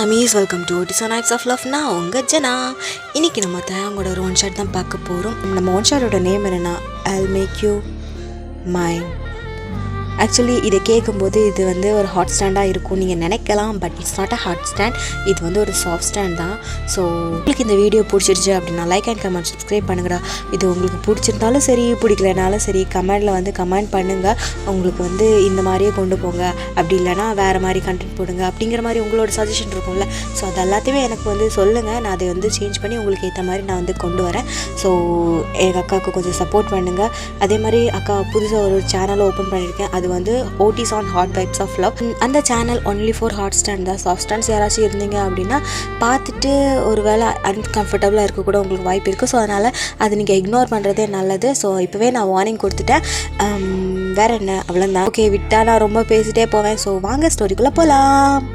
Amish welcome to designs of love. நான் உங்கள் ஜனா. இன்றைக்கி நம்ம தயாங்கோட ஒரு ஒன் ஷாட் தான் பார்க்க போகிறோம். நம்ம ஒன் ஷாட்டோட நேம் என்னென்னா ஐல் மேக் யூ மைன். ஆக்சுவலி இதை கேட்கும்போது இது வந்து ஒரு ஹாட் ஸ்டாண்டாக இருக்கும் நீங்கள் நினைக்கலாம், but it's not a hot stand. இது வந்து ஒரு சாஃப்ட் ஸ்டாண்ட் தான். ஸோ உங்களுக்கு இந்த வீடியோ பிடிச்சிருச்சு அப்படின்னா லைக் அண்ட் கமெண்ட் சப்ஸ்கிரைப் பண்ணுங்கடா. இது உங்களுக்கு பிடிச்சிருந்தாலும் சரி பிடிக்கலனாலும் சரி கமெண்டில் வந்து கமெண்ட் பண்ணுங்கள். உங்களுக்கு வந்து இந்த மாதிரியே கொண்டு போங்க, அப்படி இல்லைனா வேறு மாதிரி கண்டென்ட் போடுங்க அப்படிங்கிற மாதிரி உங்களோட சஜஷன் இருக்கும்ல. ஸோ அது எல்லாத்தையுமே எனக்கு வந்து சொல்லுங்கள். நான் அதை வந்து சேஞ்ச் பண்ணி உங்களுக்கு ஏற்ற மாதிரி நான் வந்து கொண்டு வரேன். ஸோ எங்கள் அக்காவுக்கு கொஞ்சம் சப்போர்ட் பண்ணுங்கள். அதே மாதிரி அக்கா புதுசாக ஒரு சேனலை ஓப்பன் பண்ணியிருக்கேன். அது வந்து ஓட்டிஸ் on hot vibes of love. அந்த channel only for hot stand தான். சாஃப்ட் ஸ்டாண்ட்ஸ் யாராச்சும் இருந்தீங்க அப்படின்னா பார்த்துட்டு ஒரு வேளை அன்கம்ஃபர்டபுளாக இருக்க கூட உங்களுக்கு வாய்ப்பு இருக்குது. ஸோ அதனால் அதை நீங்கள் இக்னோர் பண்ணுறதே நல்லது. ஸோ இப்போவே நான் வார்னிங் கொடுத்துட்டேன். வேறு என்ன, அவ்வளோதான். ஓகே, விட்டால் நான் ரொம்ப பேசிகிட்டே போவேன். ஸோ வாங்க ஸ்டோரிக்குள்ளே போகலாம்.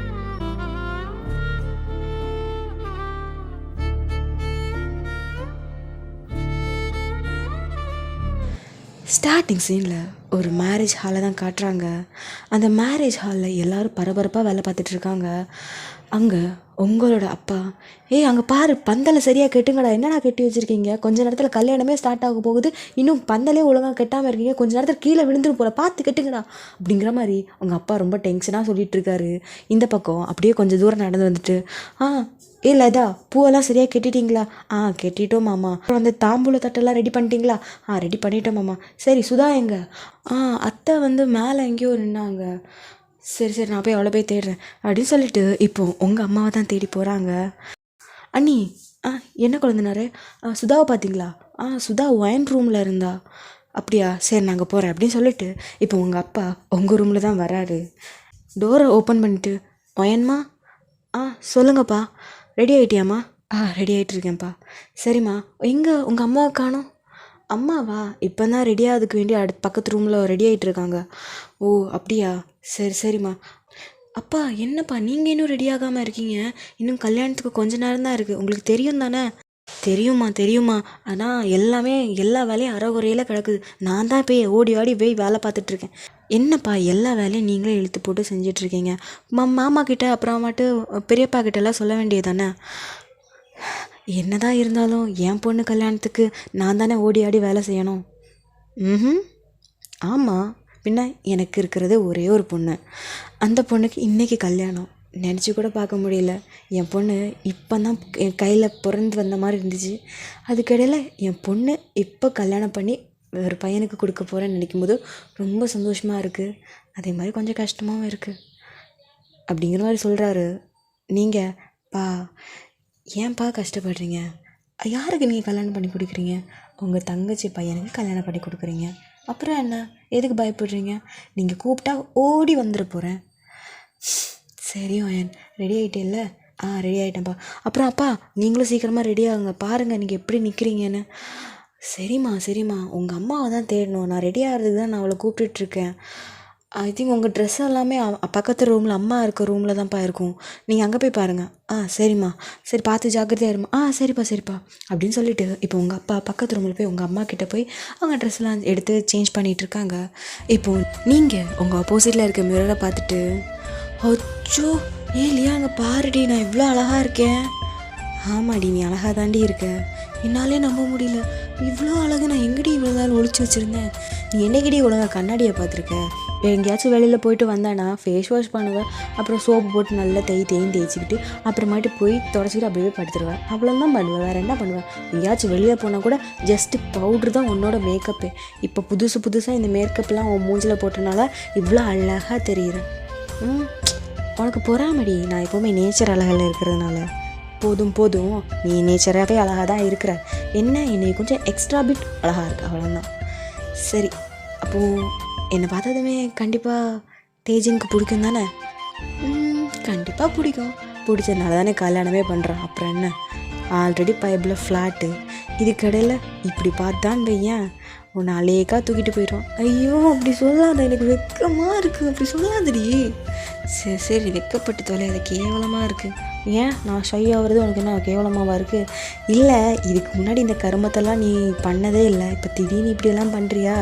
ஸ்டார்டிங் சீனில் ஒரு மேரேஜ் ஹாலை தான் காட்டுறாங்க. அந்த மேரேஜ் ஹாலில் எல்லோரும் பரபரப்பாக வேலை பார்த்துட்ருக்காங்க. அங்கே உங்களோட அப்பா, அங்கே பாரு பந்தலை சரியாக கெட்டுங்கடா, என்னடா கெட்டி வச்சுருக்கீங்க, கொஞ்சம் நேரத்தில் கல்யாணமே ஸ்டார்ட் ஆக போகுது, இன்னும் பந்தலே ஒழுங்காக கெட்டாமல் இருக்கீங்க, கொஞ்சம் நேரத்தில் கீழே விழுந்துட்டு போல, பார்த்து கெட்டுங்கடா அப்படிங்கிற மாதிரி அவங்க அப்பா ரொம்ப டென்ஷனாக சொல்லிகிட்டு இருக்காரு. இந்த பக்கம் அப்படியே கொஞ்சம் தூரம் நடந்து வந்துட்டு, இல்லைதா பூவெல்லாம் சரியாக கெட்டிட்டீங்களா? கெட்டிட்டோம் மாமா. அப்புறம் அந்த தாம்பூல தட்டெல்லாம் ரெடி பண்ணிட்டீங்களா? ரெடி பண்ணிட்டோம் மாமா. சரி சுதா எங்க? அத்தை வந்து மேலே எங்கேயோ நின்னாங்க. சரி நான் போய் அவ்வளோ போய் தேடுறேன் அப்படின்னு சொல்லிட்டு இப்போ உங்கள் அம்மாவை தான் தேடி போகிறாங்க. அண்ணி, என்ன குழந்தைனாரு? சுதாவை பார்த்தீங்களா? சுதா ஒயின் ரூமில் இருந்தா. அப்படியா, சரி நாங்கள் போகிறேன் அப்படின்னு சொல்லிட்டு இப்போ உங்கள் அப்பா உங்கள் ரூமில் தான் வராரு. டோரை ஓப்பன் பண்ணிட்டு, ஒயன்மா சொல்லுங்கப்பா, ரெடி ஆகிட்டியாம்மா? ரெடி ஆகிட்டுருக்கேன்ப்பா. சரிம்மா, எங்கே உங்கள் அம்மாவை காணோம்? அம்மாவா? இப்போ தான் ரெடி ஆகிறதுக்கு வேண்டி பக்கத்து ரூமில் ரெடி ஆகிட்டு இருக்காங்க. ஓ அப்படியா, சரிம்மா. அப்பா என்னப்பா நீங்கள் இன்னும் ரெடி ஆகாமல் இருக்கீங்க? இன்னும் கல்யாணத்துக்கு கொஞ்ச நேரம் தான் இருக்குது, உங்களுக்கு தெரியும் தானே? தெரியுமா. ஆனால் எல்லா வேலையும் அறகுறையில் கிடக்குது. நான் தான் போய் ஓடி போய் வேலை பார்த்துட்ருக்கேன். என்னப்பா எல்லா வேலையும் நீங்களே இழுத்து போட்டு செஞ்சிட்ருக்கீங்க? மாமா கிட்ட அப்புறமாட்டு பெரியப்பா கிட்டலாம் சொல்ல வேண்டியது தானே? என்னதான் இருந்தாலும் என் பொண்ணு கல்யாணத்துக்கு நான் தானே ஓடி வேலை செய்யணும். ஆமாம், பின்ன எனக்கு இருக்கிறது ஒரே ஒரு பொண்ணு. அந்த பொண்ணுக்கு இன்றைக்கி கல்யாணம். நினச்சி கூட பார்க்க முடியல. என் பொண்ணு இப்போ தான் என் கையில் பிறந்து வந்த மாதிரி இருந்துச்சு. அதுக்கிடையில் என் பொண்ணு இப்போ கல்யாணம் பண்ணி ஒரு பையனுக்கு கொடுக்க போகிறேன்னு நினைக்கும் போது ரொம்ப சந்தோஷமாக இருக்குது. அதே மாதிரி கொஞ்சம் கஷ்டமாகவும் இருக்குது அப்படிங்கிற மாதிரி சொல்கிறாரு. நீங்கள் ஏன்ப்பா கஷ்டப்படுறீங்க? யாருக்கு நீங்கள் கல்யாணம் பண்ணி கொடுக்குறீங்க? உங்கள் தங்கச்சி பையனுக்கு கல்யாணம் பண்ணி கொடுக்குறீங்க. அப்புறம் என்ன, எதுக்கு பயப்படுறீங்க? நீங்கள் கூப்பிட்டா ஓடி வந்துட போகிறேன். சரி ஒயன், ரெடி ஆகிட்டேல்ல? ரெடி ஆகிட்டேன்ப்பா. அப்புறம் அப்பா நீங்களும் சீக்கிரமாக ரெடி ஆகுங்க, பாருங்கள் நீங்கள் எப்படி நிற்கிறீங்கன்னு. சரிம்மா, உங்கள் அம்மாவை தான் தேடணும். நான் ரெடி ஆகிறதுக்கு தான் நான் அவளை கூப்பிட்டுட்ருக்கேன். ஐ திங்க் உங்கள் ட்ரெஸ் எல்லாமே பக்கத்து ரூமில் அம்மா இருக்க ரூமில் தான்ப்பா இருக்கும். நீங்கள் அங்கே போய் பாருங்கள். சரிம்மா, சரி பார்த்து ஜாக்கிரதையாக இருமா. சரிப்பா அப்படின்னு சொல்லிட்டு இப்போ உங்கள் அப்பா பக்கத்து ரூமில் போய் உங்கள் அம்மா கிட்டே போய் அவங்க ட்ரெஸ்லாம் எடுத்து சேஞ்ச் பண்ணிகிட்ருக்காங்க. இப்போது நீங்கள் உங்கள் ஆப்போசிட்டில் இருக்க மிரரை பார்த்துட்டு, அச்சோ லியா அங்கே பாருடி, நான் இவ்வளோ அழகாக இருக்கேன். ஆமாடி, நீ அழகாக தாண்டி இருக்க. என்னாலே நம்ப முடியல, இவ்வளோ அழகு நான் எங்கடி இவ்வளோ நாள் ஒழிச்சு வச்சுருந்தேன். நீ என்னைக்கிடி ஒழுங்கா கண்ணாடியை பார்த்துருக்க? எங்கேயாச்சும் வெளியில் போயிட்டு வந்தேன்னா ஃபேஸ் வாஷ் பண்ணுவேன், அப்புறம் சோப்பு போட்டு நல்லா தேய்ச்சிக்கிட்டு அப்புறமாட்டி போய் தொடச்சிக்கிட்டு அப்படியே படுத்துருவேன். அவ்வளோதான் பண்ணுவேன், வேறு என்ன பண்ணுவேன்? எங்கேயாச்சும் வெளியே போனால் கூட ஜஸ்ட்டு பவுட்ரு தான் உன்னோட மேக்கப்பே. இப்போ புதுசாக இந்த மேக்கப்லாம் உன் மூஞ்சில் போட்டனால இவ்வளோ அழகாக தெரியுறேன். உனக்கு பொறாமடி, நான் எப்போவுமே நேச்சர் அழகில் இருக்கிறதுனால. போதும், நீ நேச்சராகவே அழகாக தான் இருக்கிற. என்னை கொஞ்சம் எக்ஸ்ட்ரா பிட் அழகாக இருக்கு, அவ்வளோதான். சரி, அப்போது என்னை பார்த்ததுமே கண்டிப்பாக தேஜனுக்கு பிடிக்கும் தானே? கண்டிப்பாக பிடிச்சதுனால தானே கல்யாணமே பண்ணுறான். அப்புறம் என்ன, ஆல்ரெடி பைப்பில் ஃப்ளாட்டு. இதுக்கடையில் இப்படி பார்த்தான்னு வையன், உன்னை அலேக்கா தூக்கிட்டு போயிடும். ஐயோ அப்படி சொல்லாத, எனக்கு வெக்கமாக இருக்குது, அப்படி சொல்லாதடி. சரி வெக்கப்பட்டு தொலை, அது கேவலமாக இருக்குது. ஏன் நான் ஷை ஆகிறது உனக்கு என்ன கேவலமாகவா இருக்குது? இல்லை, இதுக்கு முன்னாடி இந்த கருமத்தெல்லாம் நீ பண்ணதே இல்லை, இப்போ திடீர்னு இப்படியெல்லாம் பண்ணுறியா?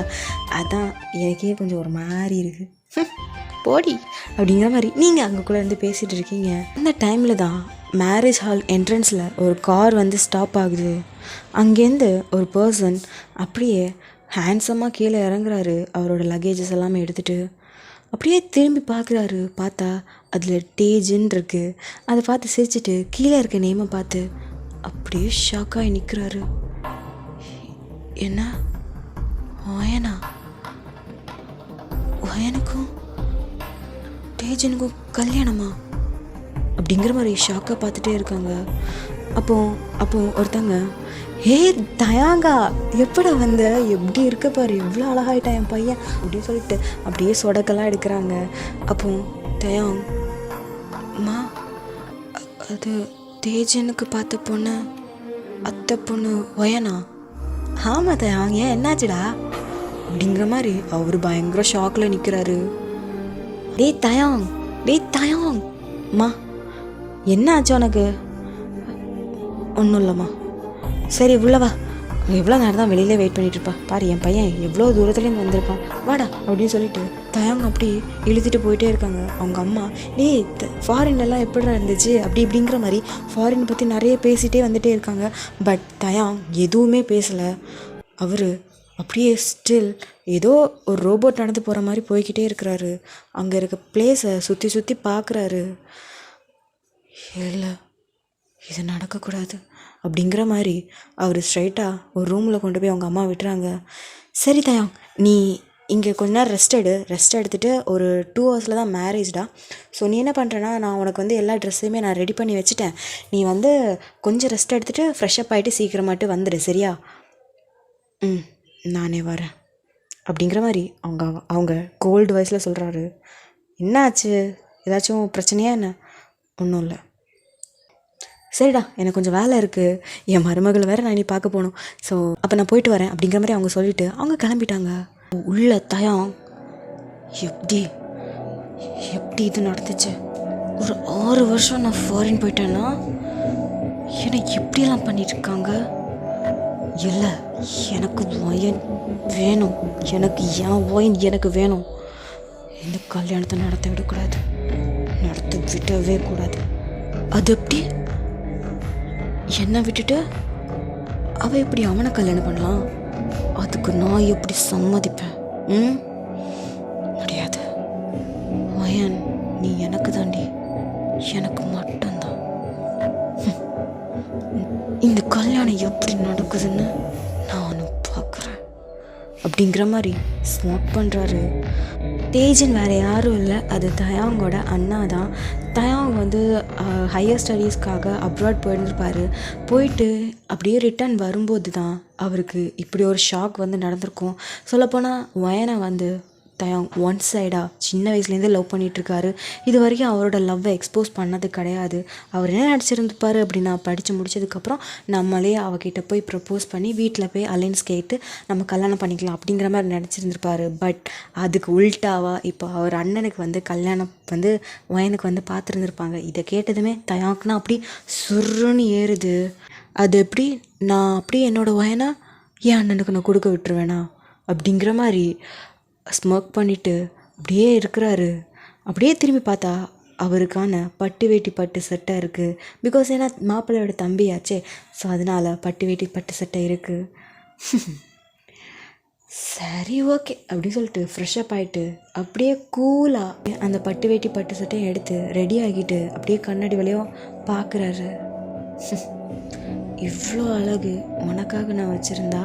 அதான் எனக்கே கொஞ்சம் ஒரு மாதிரி இருக்குது. போடி அப்படிங்கிற மாதிரி நீங்கள் அங்கேக்குள்ளே இருந்து பேசிகிட்டு இருக்கீங்க. அந்த டைமில் தான் மேரேஜ் ஹால் என்ட்ரன்ஸில் ஒரு கார் வந்து ஸ்டாப் ஆகுது. அங்கேருந்து ஒரு பர்சன் அப்படியே ஹேண்ட்ஸமாக கீழே இறங்குறாரு. அவரோட லக்கேஜஸ் எல்லாமே எடுத்துகிட்டு அப்படியே திரும்பி பார்க்குறாரு. பார்த்தா அதில் டேஜின்னு இருக்குது. அதை பார்த்து சிரிச்சிட்டு கீழே இருக்க நேமை பார்த்து அப்படியே ஷாக்காகி நிற்கிறாரு. என்ன வயனா? வயனுக்கும் டேஜனுக்கும் கல்யாணமா அப்படிங்கிற மாதிரி ஷாக்காக பார்த்துட்டே இருக்காங்க. அப்போ ஒருத்தங்க, ஹே தயாங்கா, எப்படா வந்த, எப்படி இருக்க பாரு, எவ்வளோ அழகாயிட்டான் என் பையன் அப்படின்னு சொல்லிட்டு அப்படியே சொடக்கெல்லாம் எடுக்கிறாங்க. அப்போ தயாங், அம்மா அது தேஜனுக்கு பார்த்த பொண்ணு அத்தை பொண்ணு வயனா? ஆமாம் தயாங், ஏன் என்னாச்சுடா அப்படிங்கிற மாதிரி அவர் பயங்கர ஷாக்கில் நிற்கிறாரு. டேய் தயாங், அம்மா என்ன ஆச்சு உனக்கு? ஒன்றும் இல்லைம்மா. சரி உள்ளவா, எவ்வளோ நேரம் தான் வெளியிலே வெயிட் பண்ணிகிட்ருப்பா, பாரு என் பையன் எவ்வளோ தூரத்துலேருந்து வந்திருக்கான், வாடா அப்படின்னு சொல்லிட்டு தயாங்க அப்படி இழுத்துட்டு போயிட்டே இருக்காங்க. அவங்க அம்மா, டேய் ஃபாரின்லாம் எப்படிடா இருந்துச்சு அப்படி இப்படிங்கிற மாதிரி ஃபாரின் பற்றி நிறைய பேசிகிட்டே வந்துகிட்டே இருக்காங்க. பட் தயாங் எதுவுமே பேசலை. அவர் அப்படியே ஸ்டில் ஏதோ ஒரு ரோபோட் நடந்து போகிற மாதிரி போய்கிட்டே இருக்கிறாரு. அங்கே இருக்க பிளேஸை சுற்றி சுற்றி பார்க்குறாரு. இல்லை, இது நடக்கக்கூடாது அப்படிங்கிற மாதிரி அவர் ஸ்ட்ரைட்டாக ஒரு ரூமில் கொண்டு போய் அவங்க அம்மா விட்டுறாங்க. சரி தயாங், நீ இங்கே கொஞ்ச நேரம் ரெஸ்ட் எடுத்துகிட்டு ஒரு 2 ஹவர்ஸில் தான் மேரேஜ்டா. ஸோ நீ என்ன பண்ணுறேன்னா, நான் உனக்கு வந்து எல்லா ட்ரெஸ்ஸையுமே நான் ரெடி பண்ணி வச்சுட்டேன். நீ வந்து கொஞ்சம் ரெஸ்ட் எடுத்துகிட்டு ஃப்ரெஷ்அப் ஆகிட்டு சீக்கிரமாட்டு வந்துடு, சரியா? நானே வரேன் அப்படிங்கிற மாதிரி அவங்க கோல்டு வாய்ஸில் சொல்கிறாரு. என்ன ஆச்சு, ஏதாச்சும் பிரச்சனையா என்ன? ஒன்றும் இல்லை. சரிடா, எனக்கு கொஞ்சம் வேலை இருக்குது, என் மருமகளை வேறு நான் நீ பார்க்க போகணும், ஸோ அப்போ நான் போயிட்டு வரேன் அப்படிங்கிற மாதிரி அவங்க சொல்லிவிட்டு அவங்க கிளம்பிட்டாங்க. உள்ள தயாங், எப்படி இது நடந்துச்சு? ஒரு 6 வருஷம் நான் ஃபாரின் போயிட்டேன்னா என்னை எப்படியெல்லாம் பண்ணிட்டுருக்காங்க. இல்லை, எனக்கு வயன் வேணும், எனக்கு வேணும். இந்த கல்யாணத்தை நடத்த விடவே கூடாது. அது எப்படி? என்னை விட்டுட்டு அவள் எப்படி அவனை கல்யாணம் பண்ணலாம்? அதுக்கு நான் எப்படி சம்மதிப்பேன்? முடியாது. வயன், நீ எனக்கு தாண்டி, எனக்கு மட்டும்தான். இந்த கல்யாணம் எப்படி நடக்குதுன்னு நானும் பார்க்குறேன் அப்படிங்கிற மாதிரி ஸ்மோக் பண்ணுறாரு. தேஜன் வேறு யாரும் இல்லை, அது தயாங்கோட அண்ணா தான். தயாங் வந்து ஹையர் ஸ்டடீஸ்க்காக அப்ராட் போயிட்டு அப்படியே ரிட்டர்ன் வரும்போது தான் அவருக்கு இப்படி ஒரு ஷாக் வந்து நடந்திருக்கும். சொல்லப்போனால் வயனை வந்து தயாங் ஒன் சைடாக சின்ன வயசுலேருந்தே லவ் பண்ணிகிட்ருக்காரு. இது வரைக்கும் அவரோட லவ்வை எக்ஸ்போஸ் பண்ணது கிடையாது. அவர் என்ன நடிச்சிருந்துப்பார் அப்படின்னா, படித்து முடிச்சதுக்கப்புறம் நம்மளே அவகிட்ட போய் ப்ரப்போஸ் பண்ணி வீட்டில் போய் அலைன்ஸ் கேட்டு நம்ம கல்யாணம் பண்ணிக்கலாம் அப்படிங்கிற மாதிரி நடிச்சிருந்துருப்பார். பட் அதுக்கு உல்ட்டாவா இப்போ அவர் அண்ணனுக்கு வந்து கல்யாணம் வந்து வயனுக்கு வந்து பார்த்துருந்துருப்பாங்க. இதை கேட்டதுமே தயாங்க்னா அப்படி சுருன்னு ஏறுது. அது எப்படி, நான் அப்படியே என்னோடய வயனை என் அண்ணனுக்கு நான் கொடுக்க விட்டுருவேனா அப்படிங்கிற மாதிரி ஸ்மோக் பண்ணிவிட்டு அப்படியே இருக்கிறாரு. அப்படியே திரும்பி பார்த்தா அவருக்கான பட்டு வேட்டி பட்டு சட்டை இருக்குது. பிகாஸ் ஏன்னா மாப்பிள்ளையோட தம்பியாச்சே, ஸோ அதனால் பட்டு வேட்டி பட்டு சட்டை இருக்குது. சரி ஓகே அப்படின்னு சொல்லிட்டு ஃப்ரெஷ்அப் ஆகிட்டு அப்படியே கூலாக அந்த பட்டு வேட்டி பட்டு சட்டையை எடுத்து ரெடி ஆகிட்டு அப்படியே கண்ணாடி வழியாக பார்க்குறாரு. இவ்வளோ அழகு உனக்காக நான் வச்சுருந்தா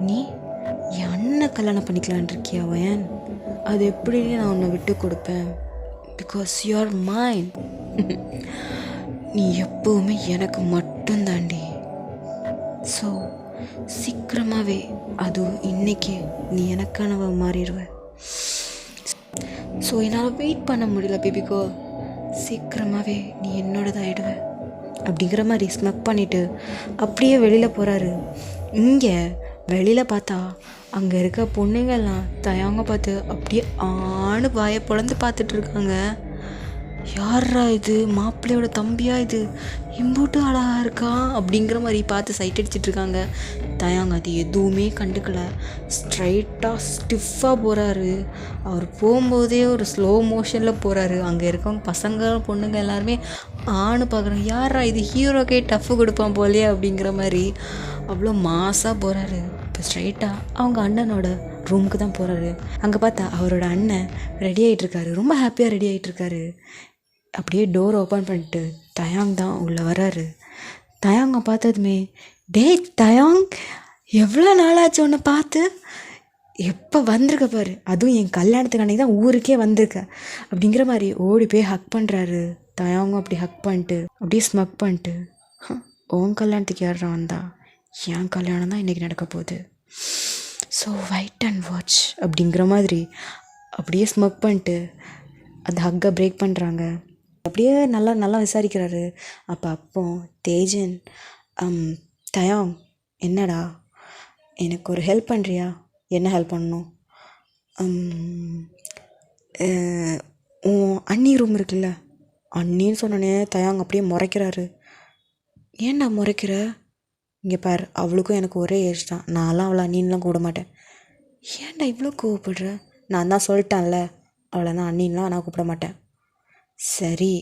நீ என் அண்ணன் கல்யாணம் பண்ணிக்கலான் இருக்கியா வயன்? அது எப்படி நான் உன்னை விட்டு கொடுப்பேன்? பிகாஸ் யூ ஆர் மைன். நீ எப்போவுமே எனக்கு மட்டும்தாண்டி. ஸோ சீக்கிரமாகவே, அதுவும் இன்னைக்கு நீ எனக்கானவ மாறிடுவ. ஸோ என்னால் வெயிட் பண்ண முடியல பேபிகோ, சீக்கிரமாகவே நீ என்னோடதாகிடுவ அப்படிங்கிற மாதிரி ஸ்மக் பண்ணிவிட்டு அப்படியே வெளியில் போகிறாரு. இங்கே வெளியில் பார்த்தா அங்கே இருக்க பொண்ணுங்கள்லாம் தயாங்க பார்த்து அப்படியே ஆணு வாயை பொழந்து பார்த்துட்ருக்காங்க. யாரா இது, மாப்பிள்ளையோட தம்பியா இது, இம்புட்டு அழகா இருக்கான் அப்படிங்கிற மாதிரி பார்த்து சைட் அடிச்சிட்ருக்காங்க. தயாங் அது எதுவுமே கண்டுக்கல, ஸ்ட்ரைட்டாக ஸ்டிஃபாக போகிறாரு. அவர் போகும்போதே ஒரு ஸ்லோ மோஷனில் போகிறாரு. அங்கே இருக்கவங்க பசங்க பொண்ணுங்க எல்லாருமே ஆணு பார்க்குறாங்க, யாரா இது, ஹீரோக்கே டஃப்பு கொடுப்பான் போலையே அப்படிங்கிற மாதிரி அவ்வளோ மாசாக போகிறாரு. இப்போ ஸ்ட்ரைட்டாக அவங்க அண்ணனோட ரூமுக்கு தான் போகிறாரு. அங்கே பார்த்தா அவரோட அண்ணன் ரெடி ஆகிட்டுருக்காரு, ரொம்ப ஹாப்பியாக ரெடி ஆகிட்டுருக்காரு. அப்படியே டோர் ஓப்பன் பண்ணிட்டு தயாங் தான் உள்ளே வராரு. தயாங்கை பார்த்ததுமே, டேய் தயாங், எவ்வளோ நாளாச்சு உன்னை பார்த்து, எப்போ வந்திருக்க பாரு, அதுவும் என் கல்யாணத்துக்கு அன்றைக்கி தான் ஊருக்கே வந்திருக்க அப்படிங்கிற மாதிரி ஓடி போய் ஹக் பண்ணுறாரு. தயாங்கும் அப்படி ஹக் பண்ணிட்டு அப்படியே ஸ்மக் பண்ணிட்டு, உன் கல்யாணத்துக்கு யாரா வந்தா, என் கல்யாணம் தான் இன்றைக்கி நடக்க போகுது, ஸோ வெயிட் அண்ட் வாட்ச் அப்படிங்கிற மாதிரி அப்படியே ஸ்மக் பண்ணிட்டு அந்த ஹக்கை பிரேக் பண்ணுறாங்க. அப்படியே நல்லா நல்லா விசாரிக்கிறாரு. அப்போ தேஜன், தயாங் என்னடா, எனக்கு ஒரு ஹெல்ப் பண்ணுறியா? என்ன ஹெல்ப் பண்ணணும்? உன் அண்ணி ரூம் இருக்குல்ல, அண்ணின்னு சொன்னோன்னே தயாங் அப்படியே முறைக்கிறாரு. ஏன்டா முறைக்கிற? இங்கே பார், அவளுக்கும் எனக்கு ஒரே ஏஜ் தான், நான்லாம் அவளை அண்ணின்லாம் கூட மாட்டேன். ஏன்டா இவ்வளோ கோவப்படுற? நான் தான் சொல்லிட்டேன்ல, அவளை நான் அண்ணின்லாம் நான் கூப்பிட மாட்டேன். சரி,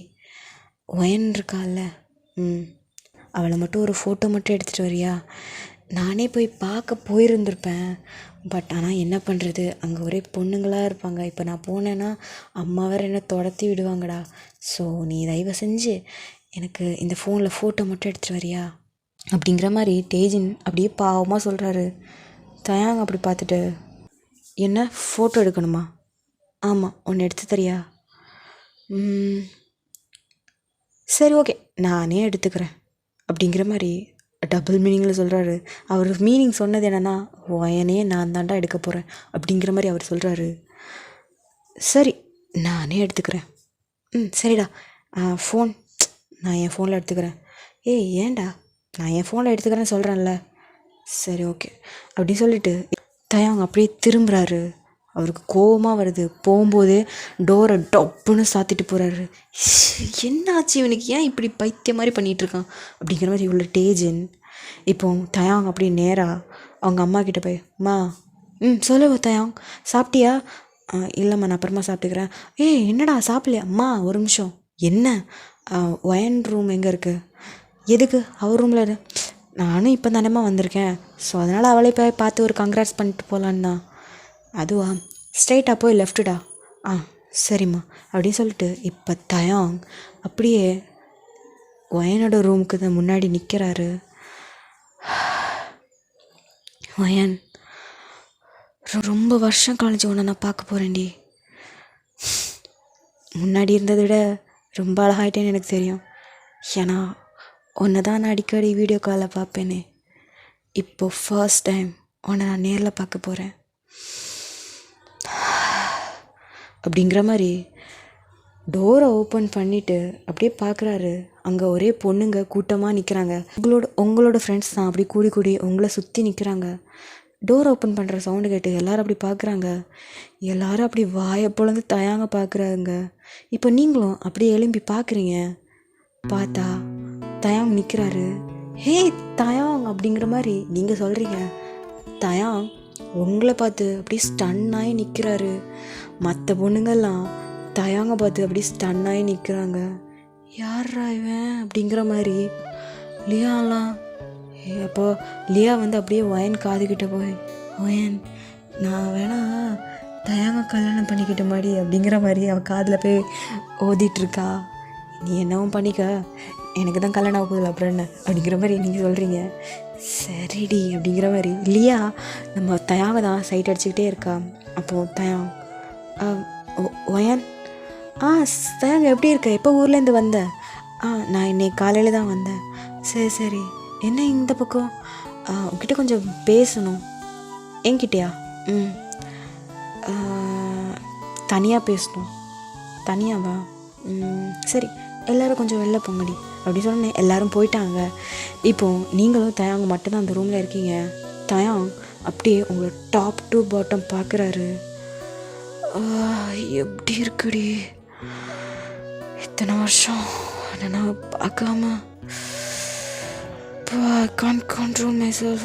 ஒயன் இருக்கால, அவளை மட்டும் ஒரு ஃபோட்டோ மட்டும் எடுத்துகிட்டு வரியா? நானே போய் பார்க்க போயிருந்திருப்பேன், பட் ஆனால் என்ன பண்ணுறது, அங்கே ஒரே பொண்ணுங்களாக இருப்பாங்க. இப்போ நான் போனேன்னா அம்மா வேறு என்ன துரத்தி விடுவாங்கடா. ஸோ நீ தயவு செஞ்சு எனக்கு இந்த ஃபோனில் ஃபோட்டோ மட்டும் எடுத்துகிட்டு வரியா அப்படிங்கிற மாதிரி தேஜின் அப்படியே பாவமாக சொல்கிறாரு. தயாங் அப்படி பார்த்துட்டு, என்ன ஃபோட்டோ எடுக்கணுமா? ஆமாம், ஒன்று எடுத்து தரியா? சரி ஓகே, நானே எடுத்துக்கிறேன் அப்படிங்கிற மாதிரி டபுள் மீனிங்கில் சொல்கிறாரு. அவர் மீனிங் சொன்னது என்னென்னா, ஒயனே நான் தாண்டா எடுக்க போகிறேன் அப்படிங்கிற மாதிரி அவர் சொல்கிறாரு. சரி, நானே எடுத்துக்கிறேன். சரிடா, ஃபோன் நான் என் ஃபோனில் எடுத்துக்கிறேன். ஏன்டா, நான் என் ஃபோனில் எடுத்துக்கிறேன்னு சொல்கிறேன்ல. சரி ஓகே அப்படின்னு சொல்லிட்டு தயாங் அப்படியே திரும்புகிறாரு. அவருக்கு கோபமாக வருது. போகும்போதே டோரை டப்புன்னு சாத்திட்டு போகிறாரு. என்னாச்சு இவனுக்கு, ஏன் இப்படி பைத்திய மாதிரி பண்ணிகிட்ருக்கான் அப்படிங்கிற மாதிரி உள்ள டேஜன். இப்போ தயாங் அப்படியே நேராக அவங்க அம்மா கிட்டே போய், அம்மா சொல்லு தயாங், சாப்பிட்டியா? இல்லைம்மா, நான் அப்புறமா சாப்பிட்டுக்கிறேன். என்னடா சாப்பிட்லையா? அம்மா ஒரு நிமிஷம். என்ன, ஒயன் ரூம் எங்கே இருக்குது? எதுக்கு அவர் ரூமில் இரு, நானும் இப்போ தானேம்மா வந்திருக்கேன், ஸோ அதனால் அவளே போய் பார்த்து ஒரு கங்க்ராட்ஸ் பண்ணிட்டு போகலான்னு தான். அதுவா, ஸ்ட்ரைட்டாக போய் லெஃப்ட்டுடா. சரிம்மா அப்படின்னு சொல்லிட்டு இப்போ தயாங் அப்படியே ஒயனோட ரூமுக்கு தான் முன்னாடி நிற்கிறாரு. ஒயன், ரொம்ப வருஷம் கழிச்சு உன்னை நான் பார்க்க போகிறேன்டி. முன்னாடி இருந்ததை விட ரொம்ப அழகாயிட்டேன்னு எனக்கு தெரியும். ஏன்னா உன்னை தான் நான் அடிக்கடி வீடியோ காலில் பார்ப்பேனே, இப்போது ஃபர்ஸ்ட் டைம் உன்னை நான் நேரில் பார்க்க போகிறேன் அப்படிங்கிற மாதிரி டோரை ஓப்பன் பண்ணிவிட்டு அப்படியே பார்க்குறாரு. அங்கே ஒரே பொண்ணுங்க கூட்டமாக நிற்கிறாங்க. உங்களோட ஃப்ரெண்ட்ஸ் தான் அப்படி கூடி உங்களை சுற்றி நிற்கிறாங்க. டோர் ஓப்பன் பண்ணுற சவுண்டு கேட்டு எல்லோரும் அப்படி பார்க்குறாங்க. எல்லோரும் அப்படி வாயை பொழந்து தயாங்க பார்க்குறாங்க. இப்போ நீங்களும் அப்படியே எழும்பி பார்க்குறீங்க. பார்த்தா தயாங் நிற்கிறாரு. ஹே தயாங் அப்படிங்கிற மாதிரி நீங்கள் சொல்கிறீங்க. தயாங் உங்களை பார்த்து அப்படியே ஸ்டன்னாகி நிற்கிறாரு. மற்ற பொண்ணுங்கள்லாம் தயாங்க பார்த்து அப்படியே ஸ்டன்னாகி நிற்கிறாங்க. யாரா இவன் அப்படிங்கிற மாதிரி. லியாலாம் அப்போ லியா அப்படியே ஒயன் காதுகிட்ட போய், ஒயன் நான் வேணா தயாங்க கல்யாணம் பண்ணிக்கிட்ட மாதிரி அப்படிங்கிற மாதிரி அவள் காதில் போய் ஓதிட்டுருக்கா. நீ என்னவும் பண்ணிக்க, எனக்கு தான் கல்யாணம் ஆக போதில்லை அப்புறம் என்ன அப்படிங்கிற மாதிரி நீங்கள் சொல்கிறீங்க. சரிடி அப்படிங்கிற மாதிரி லியா நம்ம தயாங்க தான் சைட் அடிச்சுக்கிட்டே இருக்கா. அப்போது தயாங், ஒயன் தயாங்க எப்படி இருக்க, எப்போ ஊர்லேருந்து வந்த? நான் இன்னைக்கு காலையில் தான் வந்தேன். சரி என்ன இந்த பக்கம், உங்ககிட்ட கொஞ்சம் பேசணும். என்கிட்டயா? தனியாக பேசணும். தனியாவா? சரி எல்லோரும் கொஞ்சம் வெளில போங்கடி அப்படி சொன்னேன். எல்லோரும் போயிட்டாங்க. இப்போது நீங்களும் தயாங்க மட்டும்தான் அந்த ரூமில் இருக்கீங்க. தயாங் அப்படியே உங்களை டாப் டு பாட்டம் பார்க்குறாரு. எப்படி இருக்குடி, இத்தனை வருஷம் நான் பார்க்காம I can't control my self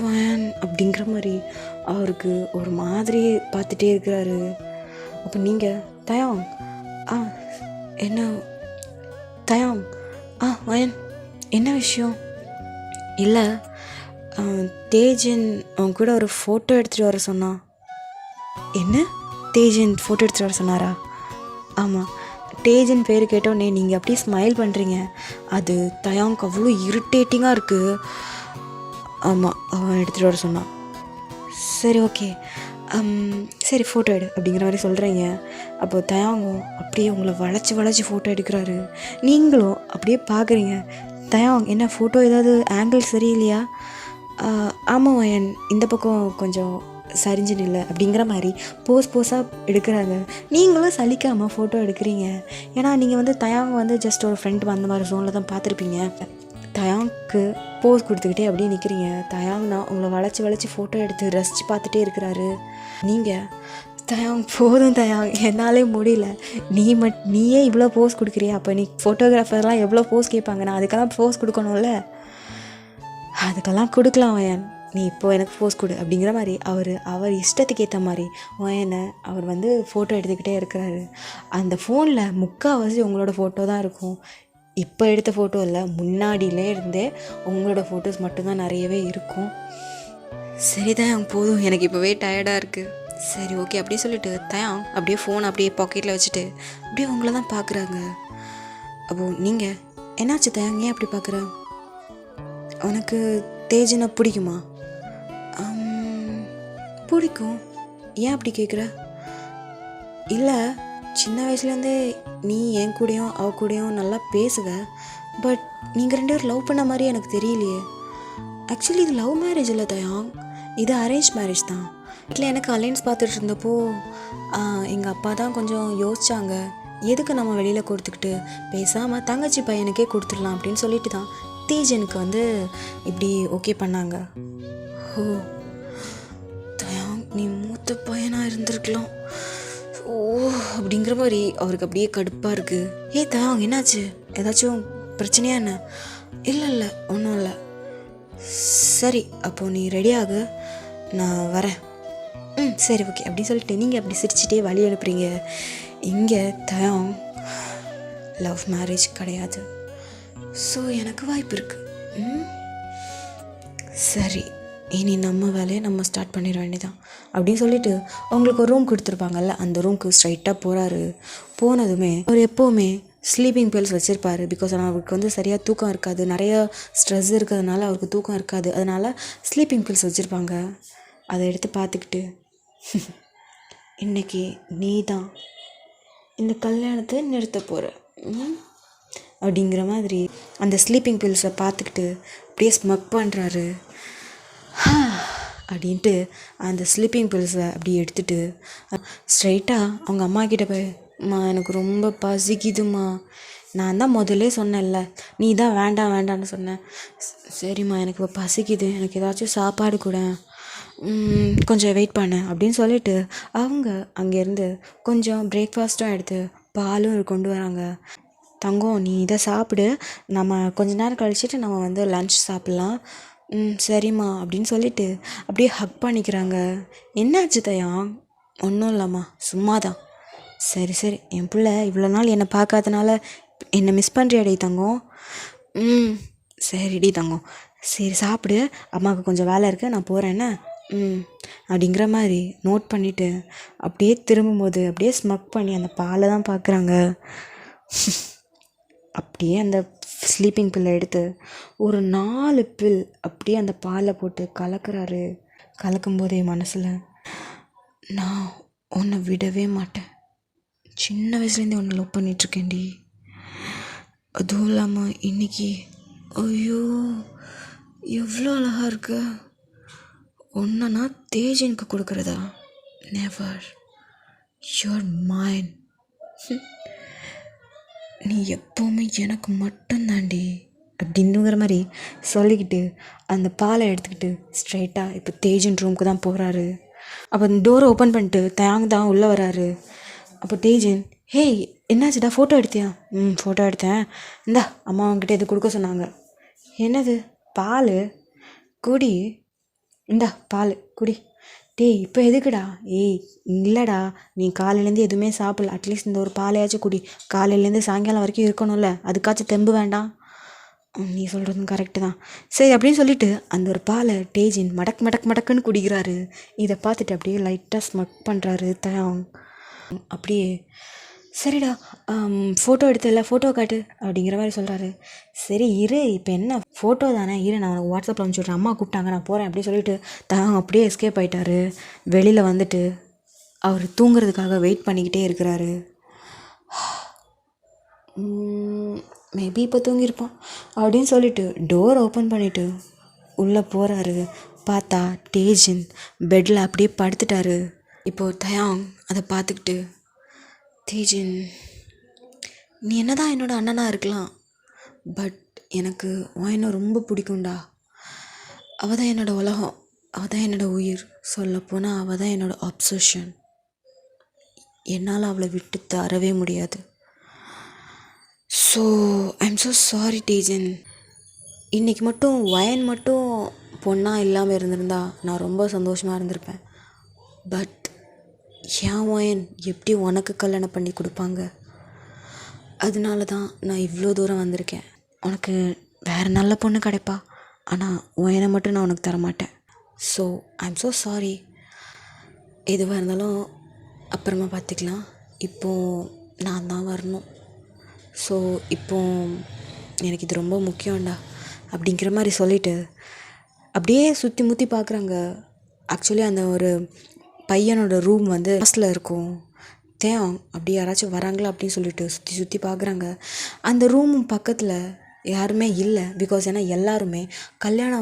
அப்படிங்கிற மாதிரி அவருக்கு ஒரு மாதிரி பார்த்துட்டே இருக்கிறாரு. அப்போ நீங்கள் தயாங் என்ன தயாங் வயன் என்ன விஷயம்? இல்லை தேஜன் அவன் கூட ஒரு ஃபோட்டோ எடுத்துகிட்டு வர சொன்னான். என்ன தேஜன் ஃபோட்டோ எடுத்துகிட்டு வர சொன்னாரா? ஆமாம், தேஜன் பேர் கேட்டோன்னே நீங்கள் அப்படியே ஸ்மைல் பண்ணுறீங்க. அது தயாங்க்கு அவ்வளோ இரிட்டேட்டிங்காக இருக்குது. ஆமாம், அவன் எடுத்துகிட்டு வர சொன்னான். சரி ஓகே, சரி ஃபோட்டோ எடு அப்படிங்கிற மாதிரி சொல்கிறீங்க. அப்போ தயாங்கும் அப்படியே உங்களை வளைச்சி ஃபோட்டோ எடுக்கிறாரு. நீங்களும் அப்படியே பார்க்குறீங்க. தயாங் என்ன ஃபோட்டோ ஏதாவது ஆங்கிள் சரியில்லையா? ஆமாம் வயன், இந்த பக்கம் கொஞ்சம் சரிஞ்சு இல்லை அப்படிங்கிற மாதிரி போஸாக எடுக்கிறாங்க. நீங்களும் சலிக்காமல் ஃபோட்டோ எடுக்கிறீங்க. ஏன்னா நீங்கள் தயாங் ஜஸ்ட் ஒரு ஃப்ரெண்ட் அந்த மாதிரி ஜோனில் தான் பார்த்துருப்பீங்க. தயாங்க்கு போஸ் கொடுத்துக்கிட்டே அப்படியே நிற்கிறீங்க. தயாங்னா உங்களை வளைச்சி ஃபோட்டோ எடுத்து ரசித்து பார்த்துட்டே இருக்கிறாரு. நீங்கள் தயாங் போதும் தயாங், என்னாலே முடியல, நீயே இவ்வளோ போஸ் கொடுக்குறியா? அப்போ நீ ஃபோட்டோகிராஃபர்லாம் எவ்வளோ போஸ் கேட்பாங்க, நான் அதுக்கெல்லாம் போஸ் கொடுக்கணும்ல. அதுக்கெல்லாம் கொடுக்கலாம் வயன், நீ இப்போ எனக்கு போஸ் கொடு அப்படிங்கிற மாதிரி அவர் இஷ்டத்துக்கு ஏற்ற மாதிரி வயனை அவர் ஃபோட்டோ எடுத்துக்கிட்டே இருக்கிறாரு. அந்த ஃபோனில் முக்கால்வாசி உங்களோட ஃபோட்டோ தான் இருக்கும். இப்போ எடுத்த ஃபோட்டோ இல்லை, முன்னாடியிலே இருந்தே உங்களோட ஃபோட்டோஸ் மட்டும்தான் நிறையவே இருக்கும். சரி தயாங் போதும், எனக்கு இப்போவே டயர்டாக இருக்குது. சரி ஓகே அப்படியே சொல்லிவிட்டு தயாங் அப்படியே ஃபோன் அப்படியே பாக்கெட்டில் வச்சுட்டு அப்படியே உங்களை தான் பார்க்குறாங்க. அப்போது நீங்கள் என்னாச்சு தயாங், ஏன் அப்படி பார்க்குற? உனக்கு தேஜனை பிடிக்குமா? பிடிக்கும். ஏன் அப்படி கேட்குற? இல்லை, சின்ன வயசுலேருந்தே நீ என் கூடயும் அவ கூடயும் நல்லா பேசுவ. பட் நீங்கள் 2 பேரும் லவ் பண்ண மாதிரி எனக்கு தெரியலையே. ஆக்சுவலி இது லவ் மேரேஜ் இல்லை தயாங், இது அரேஞ்ச் மேரேஜ் தான். வீட்டில் எனக்கு அலைன்ஸ் பார்த்துட்டு இருந்தப்போ எங்கள் அப்பா தான் கொஞ்சம் யோசித்தாங்க, எதுக்கு நம்ம வெளியில் கொடுத்துக்கிட்டு பேசாமல் தங்கச்சி பையனுக்கே கொடுத்துடலாம் அப்படின்னு சொல்லிட்டு தான் தேஜனுக்கு இப்படி ஓகே பண்ணாங்க. ஓ தயாங், நீ மூத்த பையனாக இருந்திருக்கலாம். ஓ அப்படிங்கிற மாதிரி அவருக்கு அப்படியே கடுப்பாக இருக்குது. தயாங் என்னாச்சு, ஏதாச்சும் பிரச்சனையா என்ன? இல்லை ஒன்றும் இல்லை. சரி அப்போது நீ ரெடியாகு, நான் வரேன். சரி ஓகே அப்படின்னு சொல்லிட்டு நீங்கள் அப்படி சிரிச்சிட்டே வழி அனுப்புகிறீங்க. இங்கே தயாங் லவ் மேரேஜ் கிடையாது, ஸோ எனக்கு வாய்ப்பு இருக்குது. சரி இனி நம்ம வேலையை நம்ம ஸ்டார்ட் பண்ணிட வேண்டியதான் அப்படின்னு சொல்லிட்டு அவங்களுக்கு ஒரு ரூம் கொடுத்துருப்பாங்கல்ல, அந்த ரூம்க்கு ஸ்ட்ரைட்டாக போகிறாரு. போனதுமே அவர் எப்போவுமே ஸ்லீப்பிங் பில்ஸ் வச்சுருப்பார். பிகாஸ் அவருக்கு சரியாக தூக்கம் இருக்காது, நிறைய ஸ்ட்ரெஸ் இருக்கிறதுனால அவருக்கு தூக்கம் இருக்காது. அதனால் ஸ்லீப்பிங் பில்ஸ் வச்சுருப்பாங்க. அதை எடுத்து பார்த்துக்கிட்டு இன்றைக்கி நீ தான் இந்த கல்யாணத்தை நிறுத்த போகிற அப்படிங்கிற மாதிரி அந்த ஸ்லீப்பிங் பில்ஸை பார்த்துக்கிட்டு அப்படியே ஸ்மக் பண்ணுறாரு. அப்படின்ட்டு அந்த ஸ்லீப்பிங் பில்ஸை அப்படியே எடுத்துகிட்டு ஸ்ட்ரைட்டாக அவங்க அம்மா கிட்டே போய், அம்மா எனக்கு ரொம்ப பசிக்குதுமா, நான் தான் முதல்ல சொன்னேன்ல, நீ தான் வேண்டான்னு சொன்னேன். சரிம்மா எனக்கு இப்போ பசிக்குது, எனக்கு ஏதாச்சும் சாப்பாடு கூட, கொஞ்சம் வெயிட் பண்ணு அப்படின்னு சொல்லிவிட்டு அவங்க அங்கேருந்து கொஞ்சம் பிரேக்ஃபாஸ்ட்டும் எடுத்து பாலும் கொண்டு வராங்க. தங்கம் நீ இதை சாப்பிடு, நம்ம கொஞ்ச நேரம் கழிச்சிட்டு நம்ம லன்ச் சாப்பிட்லாம். சரிம்மா அப்படின்னு சொல்லிட்டு அப்படியே ஹக் பண்ணிக்கிறாங்க. என்னாச்சு தயாங்? ஒன்றும் இல்லைம்மா, சும்மா தான். சரி என் பிள்ளை இவ்வளோ நாள் என்னை பார்க்காதனால என்னை மிஸ் பண்ணுறியாடி தங்கம்? சரிடி தங்கம், சரி சாப்பிடு, அம்மாவுக்கு கொஞ்சம் வேலை இருக்குது, நான் போகிறேன்னு அப்படிங்கிற மாதிரி நோட் பண்ணிவிட்டு அப்படியே திரும்பும்போது அப்படியே ஸ்மக் பண்ணி அந்த பாலை தான் பார்க்குறாங்க. அப்படியே அந்த ஸ்லீப்பிங் பில்லை எடுத்து ஒரு 4 பில் அப்படியே அந்த பாலை போட்டு கலக்கிறாரு. கலக்கும்போதே மனசில், நான் உன்னை விடவே மாட்டேன், சின்ன வயசுலேருந்தே உன்னை லவ் பண்ணிகிட்ருக்கேன்டி, அதுவும் இல்லாமல் இன்றைக்கி ஐயோ எவ்வளோ அழகாக இருக்கு, ஒன்றை நான் தேஜனுக்கு கொடுக்குறதா? நெவர், யூர் மைன், நீ எப்போவுமே எனக்கு மட்டும்தாண்டி அப்படின்னுங்கிற மாதிரி சொல்லிக்கிட்டு அந்த பாலை எடுத்துக்கிட்டு ஸ்ட்ரைட்டாக இப்போ தேஜன் ரூமுக்கு தான் போகிறாரு. அப்போ அந்த டோரை ஓப்பன் பண்ணிட்டு தயாங் தான் உள்ளே வராரு. அப்போ தேஜன், ஹேய் என்னாச்சுடா ஃபோட்டோ எடுத்தியா? ஃபோட்டோ எடுத்தேன். இந்தா அம்மா அவங்ககிட்ட இது கொடுக்க சொன்னாங்க. என்னது? பால்? குடி. இந்தா பால் குடி. டேய் இப்போ எதுக்குடா? ஏய் இல்லைடா, நீ காலையிலேருந்து எதுவுமே சாப்பிடல, அட்லீஸ்ட் இந்த ஒரு பாலையாச்சும் குடி. காலையிலேருந்து சாயங்காலம் வரைக்கும் இருக்கணும்ல, அதுக்காச்சும் தெம்பு வேண்டாம்? நீ சொல்கிறதும் கரெக்டு தான். சரி அப்படின்னு சொல்லிட்டு அந்த ஒரு பாலை டேஜின் மடக் மடக் மடக்குன்னு குடிக்கிறாரு. இதை பார்த்துட்டு அப்படியே லைட்டாக ஸ்மக் பண்ணுறாரு தயாங். அப்படியே சரிடா, ஃபோட்டோ எடுத்தல, ஃபோட்டோ காட்டு அப்படிங்கிற மாதிரி சொல்கிறாரு. சரி இரு, இப்போ என்ன ஃபோட்டோ தானே, இரு நான் உனக்கு வாட்ஸ்அப்பில் அனுப்பிச்சி விட்றேன், அம்மா கூப்பிட்டாங்க நான் போகிறேன் அப்படின்னு சொல்லிட்டு தயாங் அப்படியே எஸ்கேப் ஆகிட்டாரு. வெளியில் வந்துட்டு அவர் தூங்குறதுக்காக வெயிட் பண்ணிக்கிட்டே இருக்கிறாரு. மேபி இப்போ தூங்கியிருப்பான் அப்படின்னு சொல்லிட்டு டோர் ஓப்பன் பண்ணிவிட்டு உள்ளே போகிறாரு. பார்த்தா டேஜின் பெட்டில் அப்படியே படுத்துட்டாரு. இப்போது தயாங் அதை பார்த்துக்கிட்டு, தேஜின் நீ என்ன தான் என்னோடய அண்ணனாக இருக்கலாம், பட் எனக்கு உன்னை ரொம்ப பிடிக்கும்டா. அவள் தான் என்னோடய உலகம், அவள் தான் என்னோடய உயிர். சொல்லப்போனால் அவள் தான் என்னோடய அப்சஷன். என்னால் அவளை விட்டு தரவே முடியாது. So I'm so sorry Tejan. இன்றைக்கி மட்டும் வயன் மட்டும் பொண்ணாக இல்லாமல் இருந்திருந்தா நான் ரொம்ப சந்தோஷமாக இருந்திருப்பேன். பட் என் வயன் எப்படி உனக்கு கல்யாணம் பண்ணி கொடுப்பாங்க? அதனால தான் நான் இவ்வளோ தூரம் வந்திருக்கேன். உனக்கு வேறு நல்ல பொண்ணு கிடைப்பா, ஆனால் வயனை மட்டும் நான் உனக்கு தரமாட்டேன். So I'm so sorry. எதுவாக இருந்தாலும் அப்புறமா பார்த்துக்கலாம். இப்போது நான் தான் வரணும். ஸோ இப்போது எனக்கு இது ரொம்ப முக்கியம்டா அப்படிங்கிற மாதிரி சொல்லிவிட்டு அப்படியே சுற்றி முற்றி பார்க்குறாங்க. ஆக்சுவலி அந்த ஒரு பையனோட ரூம் வந்து ஹாஸ்டலில் இருக்கும். தேவம் அப்படி யாராச்சும் வராங்களா அப்படின்னு சொல்லிட்டு சுற்றி சுற்றி பார்க்குறாங்க. அந்த ரூம் பக்கத்தில் யாருமே இல்லை. பிகாஸ் ஏன்னா எல்லாருமே கல்யாண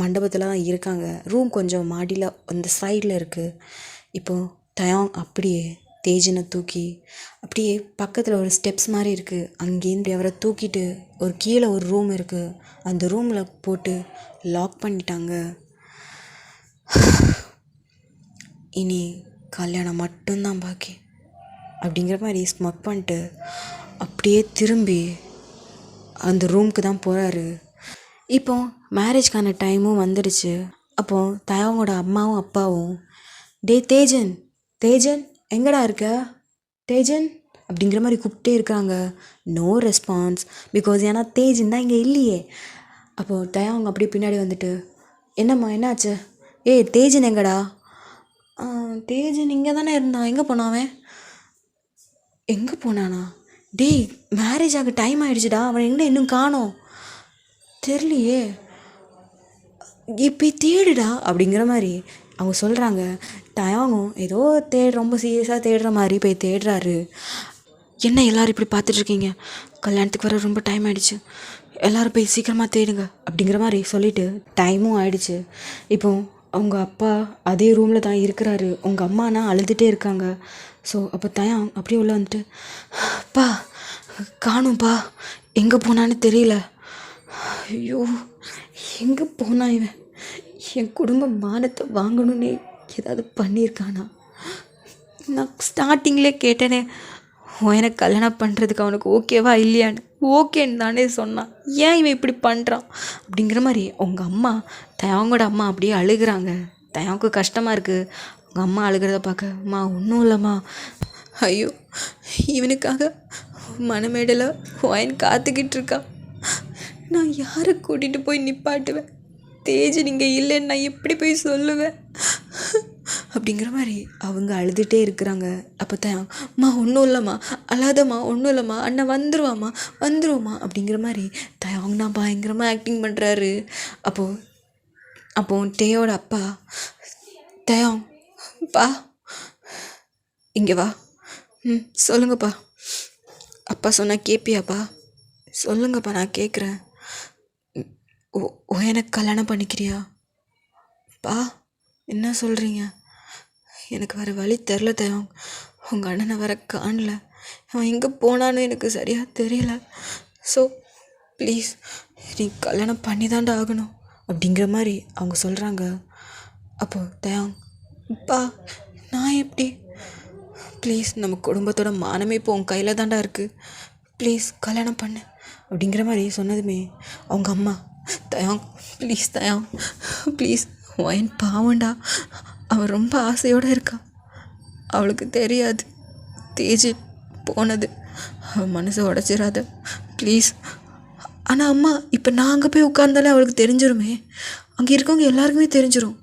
மண்டபத்தில் தான் இருக்காங்க. ரூம் கொஞ்சம் மாடியில் அந்த சைடில் இருக்குது. இப்போது தயாங் அப்படியே தேஜனை தூக்கி அப்படியே பக்கத்தில் ஒரு ஸ்டெப்ஸ் மாதிரி இருக்குது, அங்கேருந்து அவரை தூக்கிட்டு ஒரு கீழே ஒரு ரூம் இருக்குது, அந்த ரூமில் போட்டு லாக் பண்ணிட்டாங்க. இனி கல்யாணம் மட்டும்தான் பாக்கி அப்படிங்கிற மாதிரி ஸ்மக் பண்ணிட்டு அப்படியே திரும்பி அந்த ரூமுக்கு தான் போகிறாரு. இப்போ மேரேஜ்க்கான டைமும் வந்துடுச்சு. அப்போது தயாவோட அம்மாவும் அப்பாவும், தேஜன் தேஜன் எங்கடா இருக்க தேஜன் அப்படிங்கிற மாதிரி கூப்பிட்டே இருக்காங்க. No response. பிகாஸ் ஏன்னா தேஜன் தான் இங்கே இல்லையே. அப்போது தயாவங்க அப்படியே பின்னாடி வந்துட்டு, என்னம்மா என்னாச்சு? தேஜன் எங்கடா? தேஜன் இங்கே தானே இருந்தான், எங்கே போனான்? எங்கே போனானா? டேய் மேரேஜ் ஆக டைம் ஆகிடுச்சுடா, அவன் எங்கே இன்னும் காணோம், தெரியலையே, இப்போ தேடுடா அப்படிங்கிற மாதிரி அவங்க சொல்கிறாங்க. டயாங்கும் ஏதோ ரொம்ப சீரியஸாக தேடுற மாதிரி போய் தேடுறாரு. என்ன எல்லோரும் இப்படி பார்த்துட்ருக்கீங்க, கல்யாணத்துக்கு வர ரொம்ப டைம் ஆகிடுச்சு, எல்லோரும் போய் சீக்கிரமாக தேடுங்க அப்படிங்கிற மாதிரி சொல்லிவிட்டு டைமும் ஆயிடுச்சு. இப்போ அவங்க அப்பா அதே ரூமில் தான் இருக்கிறாரு. உங்கள் அம்மானா அழுதுகிட்டே இருக்காங்க. ஸோ அப்போ தயாங் அப்படியே உள்ளே வந்துட்டு, பா காணும்ப்பா, எங்கே போனான்னு தெரியல, ஐயோ எங்கே போனான் இவன், என் குடும்ப மானத்தை வாங்கணுன்னே ஏதாவது பண்ணியிருக்கானா? நான் ஸ்டார்டிங்லே கேட்டேனே எனக்கு கல்யாணம் பண்ணுறதுக்கு அவனுக்கு ஓகேவா இல்லையான்னு. ஓகேன்னு தானே சொன்னான், ஏன் இவன் இப்படி பண்ணுறான் அப்படிங்கிற மாதிரி உங்கள் அம்மா தயாங்கோட அம்மா அப்படியே அழுகிறாங்க. தயாவுக்கு கஷ்டமாக இருக்குது உங்கள் அம்மா அழுகிறத பார்க்க. அம்மா ஒன்றும் இல்லைம்மா, ஐயோ இவனுக்காக மணமேடல ஒயின் காத்துக்கிட்டு இருக்கா, நான் யாரை கூட்டிகிட்டு போய் நிப்பாட்டுவேன், தேஜ் நீங்கள் இல்லைன்னு நான் எப்படி போய் சொல்லுவேன் அப்படிங்கிற மாதிரி அவங்க அழுதுகிட்டே இருக்கிறாங்க. அப்போ தான் அம்மா ஒன்றும் இல்லைம்மா, அழாதம்மா, ஒன்றும் இல்லைம்மா, அண்ணன் வந்துருவோம்மா அப்படிங்கிற மாதிரி தயாங்னா பயங்கரமாக ஆக்டிங் பண்ணுறாரு. அப்போது டேயோட அப்பா, தயாங் பா இங்கே வா, சொல்லுங்கப்பா, அப்பா சொன்னால் கேட்பியாப்பா, சொல்லுங்கப்பா நான் கேட்குறேன், எனக்கு கல்யாணம் பண்ணிக்கிறியா பா, என்ன சொல்கிறீங்க, எனக்கு வேறு வழி தெரில தயாங், உங்கள் அண்ணனை வேற காணல, அவன் எங்கே போனான்னு எனக்கு சரியாக தெரியல, ஸோ ப்ளீஸ் நீ கல்யாணம் பண்ணி தாண்டா ஆகணும் அப்படிங்கிற மாதிரி அவங்க சொல்கிறாங்க. அப்போது தயாங், பா நான் எப்படி ப்ளீஸ் நம்ம குடும்பத்தோட மானமே இப்போ உன் கையில் தான்டா இருக்குது, ப்ளீஸ் கல்யாணம் பண்ணு அப்படிங்கிற மாதிரி சொன்னதுமே அவங்க அம்மா, தயாங் ப்ளீஸ் தயாங் ப்ளீஸ், ஒயன் பாவண்டா, அவன் ரொம்ப ஆசையோடு இருக்கா, அவளுக்கு தெரியாது தேஜி போனது, அவன் மனசை உடச்சிடாத ப்ளீஸ். ஆனால் அம்மா, இப்போ நான் அங்கே போய் உட்கார்ந்தாலே அவளுக்கு தெரிஞ்சிருமே, அங்கே இருக்கவங்க எல்லாருக்குமே தெரிஞ்சிடும்,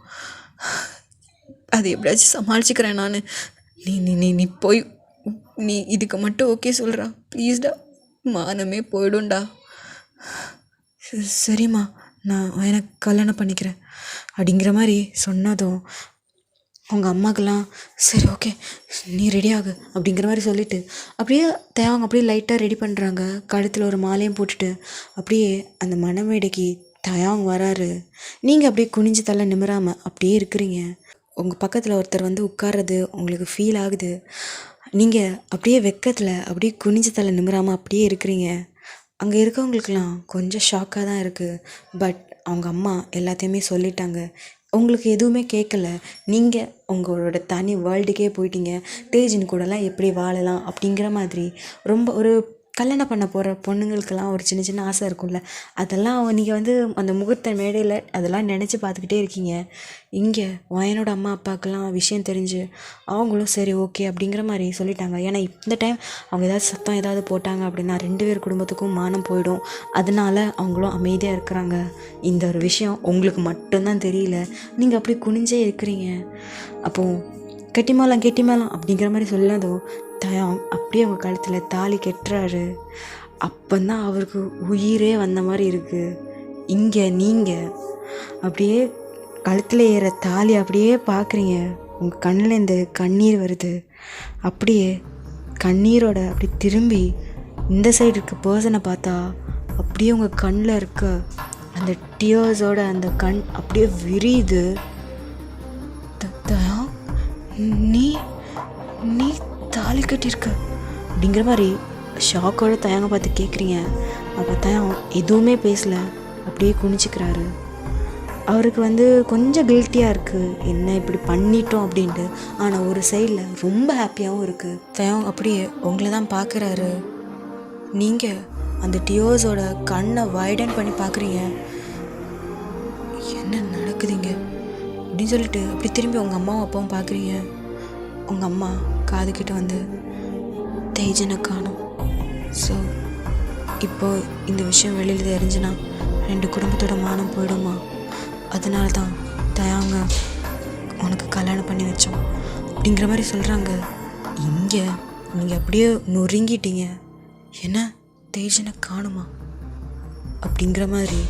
அது எப்படியாச்சும் சமாளிச்சுக்கிறேன் நான். நீ நீ நீ நீ போய் நீ இதுக்கு மட்டும் ஓகே சொல்கிறா ப்ளீஸ்டா, மானமே போயிடும்டா. சரிம்மா, நான் எனக்கு கல்யாணம் பண்ணிக்கிறேன் அப்படிங்கிற மாதிரி சொன்னதும் அவங்க அம்மாக்கெல்லாம் சரி ஓகே நீ ரெடி ஆகு அப்படிங்கிற மாதிரி சொல்லிவிட்டு அப்படியே தேவங்க அப்படியே லைட்டாக ரெடி பண்ணுறாங்க. கழுத்தில் ஒரு மாலையும் போட்டுட்டு அப்படியே அந்த மணமேடைக்கு தயாங் வராரு. நீங்கள் அப்படியே குனிஞ்சு தலை நிமிராமல் அப்படியே இருக்கிறீங்க. உங்கள் பக்கத்தில் ஒருத்தர் வந்து உட்கார்றது உங்களுக்கு ஃபீல் ஆகுது. நீங்கள் அப்படியே வெக்கத்தில் அப்படியே குனிஞ்சு தலை நிமிராமல் அப்படியே இருக்கிறீங்க. அங்கே இருக்கவங்களுக்கெல்லாம் கொஞ்சம் ஷாக்காக தான் இருக்குது. பட் அவங்க அம்மா எல்லாத்தையுமே சொல்லிட்டாங்க. உங்களுக்கு எதுவுமே கேட்கல. நீங்கள் உங்களோட தனி வேர்ல்டுக்கே போயிட்டீங்க. தேஜின் கூடலாம் எப்படி வாழலாம் அப்படிங்கிற மாதிரி ரொம்ப ஒரு கல்யாணம் பண்ண போகிற பொண்ணுங்களுக்கெல்லாம் ஒரு சின்ன சின்ன ஆசை இருக்கும்ல, அதெல்லாம் நீங்கள் வந்து அந்த முகூர்த்த மேடையில் அதெல்லாம் நினச்சி பார்த்துக்கிட்டே இருக்கீங்க. இங்கே வயனோட அம்மா அப்பாவுக்கெல்லாம் விஷயம் தெரிஞ்சு அவங்களும் சரி ஓகே அப்படிங்கிற மாதிரி சொல்லிட்டாங்க. ஏன்னா இந்த டைம் அவங்க ஏதாவது சத்தம் ஏதாவது போட்டாங்க அப்படின்னா 2 பேர் குடும்பத்துக்கும் மானம் போயிடும். அதனால அவங்களும் அமைதியாக இருக்கிறாங்க. இந்த ஒரு விஷயம் உங்களுக்கு மட்டும்தான் தெரியல. நீங்கள் அப்படி குனிஞ்சே இருக்கிறீங்க. அப்போது கெட்டிமேளம் அப்படிங்கிற மாதிரி சொல்லாதோ தயாங் அப்படியே அவங்க கழுத்தில் தாலி கெட்டுறாரு. அப்போந்தான் அவருக்கு உயிரே வந்த மாதிரி இருக்குது. இங்கே நீங்கள் அப்படியே கழுத்தில் ஏற தாலி அப்படியே பார்க்குறீங்க. உங்கள் கண்ணில் இந்த கண்ணீர் வருது. அப்படியே கண்ணீரோட அப்படி திரும்பி இந்த சைடு இருக்க பர்சனை பார்த்தா அப்படியே உங்கள் கண்ணில் இருக்க அந்த டியர்ஸோட அந்த கண் அப்படியே விரியுது. தயாங் நீ நீ தாலி கட்டியிருக்க அப்படிங்கிற மாதிரி ஷாக்கோட தயாங்க பார்த்து கேட்குறீங்க. அப்போ தயாங் எதுவுமே பேசலை, அப்படியே குனிச்சிக்கிறாரு. அவருக்கு வந்து கொஞ்சம் கில்ட்டியாக இருக்குது, என்ன இப்படி பண்ணிட்டோம் அப்படின்ட்டு. ஆனால் ஒரு சைடில் ரொம்ப ஹாப்பியாகவும் இருக்குது. தயாங் அப்படியே உங்களை தான் பார்க்குறாரு. நீங்கள் அந்த டியோஸோட கண்ணை வைடன் பண்ணி பார்க்குறீங்க. என்ன நடக்குதுங்க அப்படின்னு சொல்லிட்டு அப்படி திரும்பி உங்கள் அம்மாவும் அப்பாவும் பார்க்குறீங்க. உங்கள் அம்மா காதுகிட்ட வந்து தேஜனை காணும். ஸோ இப்போது இந்த விஷயம் வெளியில் தெரிஞ்சுன்னா 2 குடும்பத்தோட மானம் போயிடுமா, அதனால தான் தயாங்க உனக்கு கல்யாணம் பண்ணி வச்சோம் அப்படிங்கிற மாதிரி சொல்கிறாங்க. இங்கே நீங்கள் அப்படியே நொறுங்கிட்டீங்க. என்ன தேஜனை காணுமா அப்படிங்கிற மாதிரி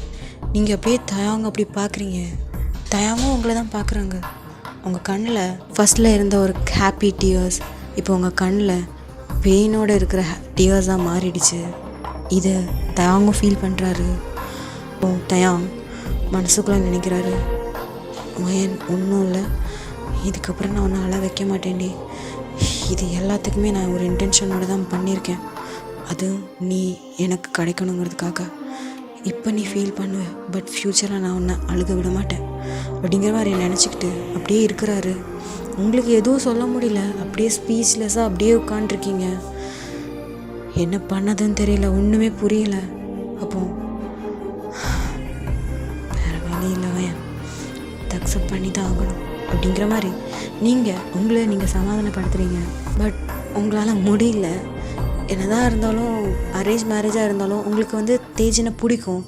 நீங்கள் அப்படியே தயாங்க அப்படி பார்க்குறீங்க. தயாங்கும் உங்களை தான் பார்க்குறாங்க. உங்கள் கண்ணில் ஃபஸ்ட்டில் இருந்த ஒரு ஹாப்பி டியர்ஸ் இப்போ உங்கள் கண்ணில் பெயினோடு இருக்கிற டியர்ஸாக மாறிடுச்சு. இதை தயாங்கும் ஃபீல் பண்ணுறாரு. தயாங் மனசுக்குள்ளே நினைக்கிறாரு, மயன் ஒன்றும் இல்லை, இதுக்கப்புறம் நான் ஒன்றும் அழ வைக்க மாட்டேன்டி. இது எல்லாத்துக்குமே நான் ஒரு இன்டென்ஷனோடு தான் பண்ணியிருக்கேன். அதுவும் நீ எனக்கு கிடைக்கணுங்கிறதுக்காக. இப்போ நீ ஃபீல் பண்ணுவ, பட் ஃப்யூச்சரில் நான் உன்னை அழுக விட மாட்டேன் அப்படிங்கிற மாதிரி நினச்சிக்கிட்டு அப்படியே இருக்கிறாரு. உங்களுக்கு எதுவும் சொல்ல முடியல, அப்படியே ஸ்பீச்லெஸ்ஸாக அப்படியே உட்காண்ட்ருக்கீங்க. என்ன பண்ணதுன்னு தெரியல, ஒன்றுமே புரியல. அப்போ வேறு வழி இல்லை, அக்செப்ட் பண்ணி தான் ஆகணும் அப்படிங்கிற மாதிரி நீங்கள் சமாதானப்படுத்துகிறீங்க. பட் உங்களால் முடியல. என்னதான் இருந்தாலும் அரேஞ்ச் மேரேஜாக இருந்தாலும் உங்களுக்கு வந்து தேஜனை பிடிக்கும்.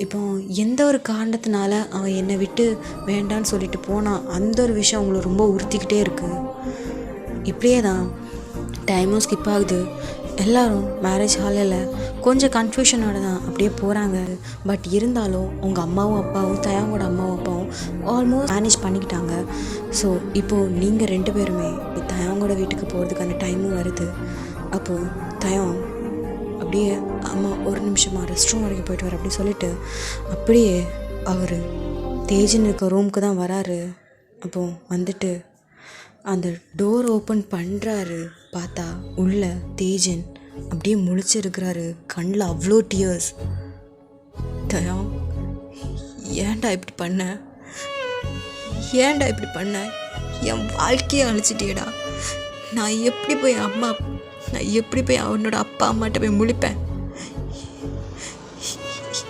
இப்போ எந்த ஒரு காரணத்தினால அவன் என்னை விட்டு வேண்டான்னு சொல்லிட்டு போனான், அந்த ஒரு விஷயம் அவங்கள ரொம்ப உறுத்திக்கிட்டே இருக்குது. இப்படியே தான் டைமும் ஸ்கிப் ஆகுது. எல்லோரும் மேரேஜ் ஹாலில் கொஞ்சம் கன்ஃபியூஷனோட தான் அப்படியே போகிறாங்க. பட் இருந்தாலும் உங்கள் அம்மாவும் அப்பாவும் தயாங்கோட அம்மாவும் அப்பாவும் ஆல்மோஸ்ட் மேனேஜ் பண்ணிக்கிட்டாங்க. ஸோ இப்போது நீங்கள் 2 பேருமே தயாங்கோட வீட்டுக்கு போகிறதுக்கான டைமும் வருது. அப்போது தயாங் அப்படியே அம்மா ஒரு நிமிஷமாக ரெஸ்ட் ரூம் வரைக்கும் போயிட்டு வர அப்படின்னு சொல்லிட்டு அப்படியே அவர் தேஜின் இருக்க ரூமுக்கு தான் வராரு. அப்போது வந்துட்டு அந்த டோர் ஓப்பன் பண்ணுறாரு. பார்த்தா உள்ள தேஜன் அப்படியே முழிச்சிருக்கிறாரு. கண்ணில் அவ்வளோ டியர்ஸ். தயாங் ஏன்டா இப்படி பண்ண, என் வாழ்க்கையை அழிச்சிட்டியடா. நான் எப்படி போய் நான் எப்படி போய் அவனோட அப்பா அம்மாட்ட போய் முழிப்பேன்?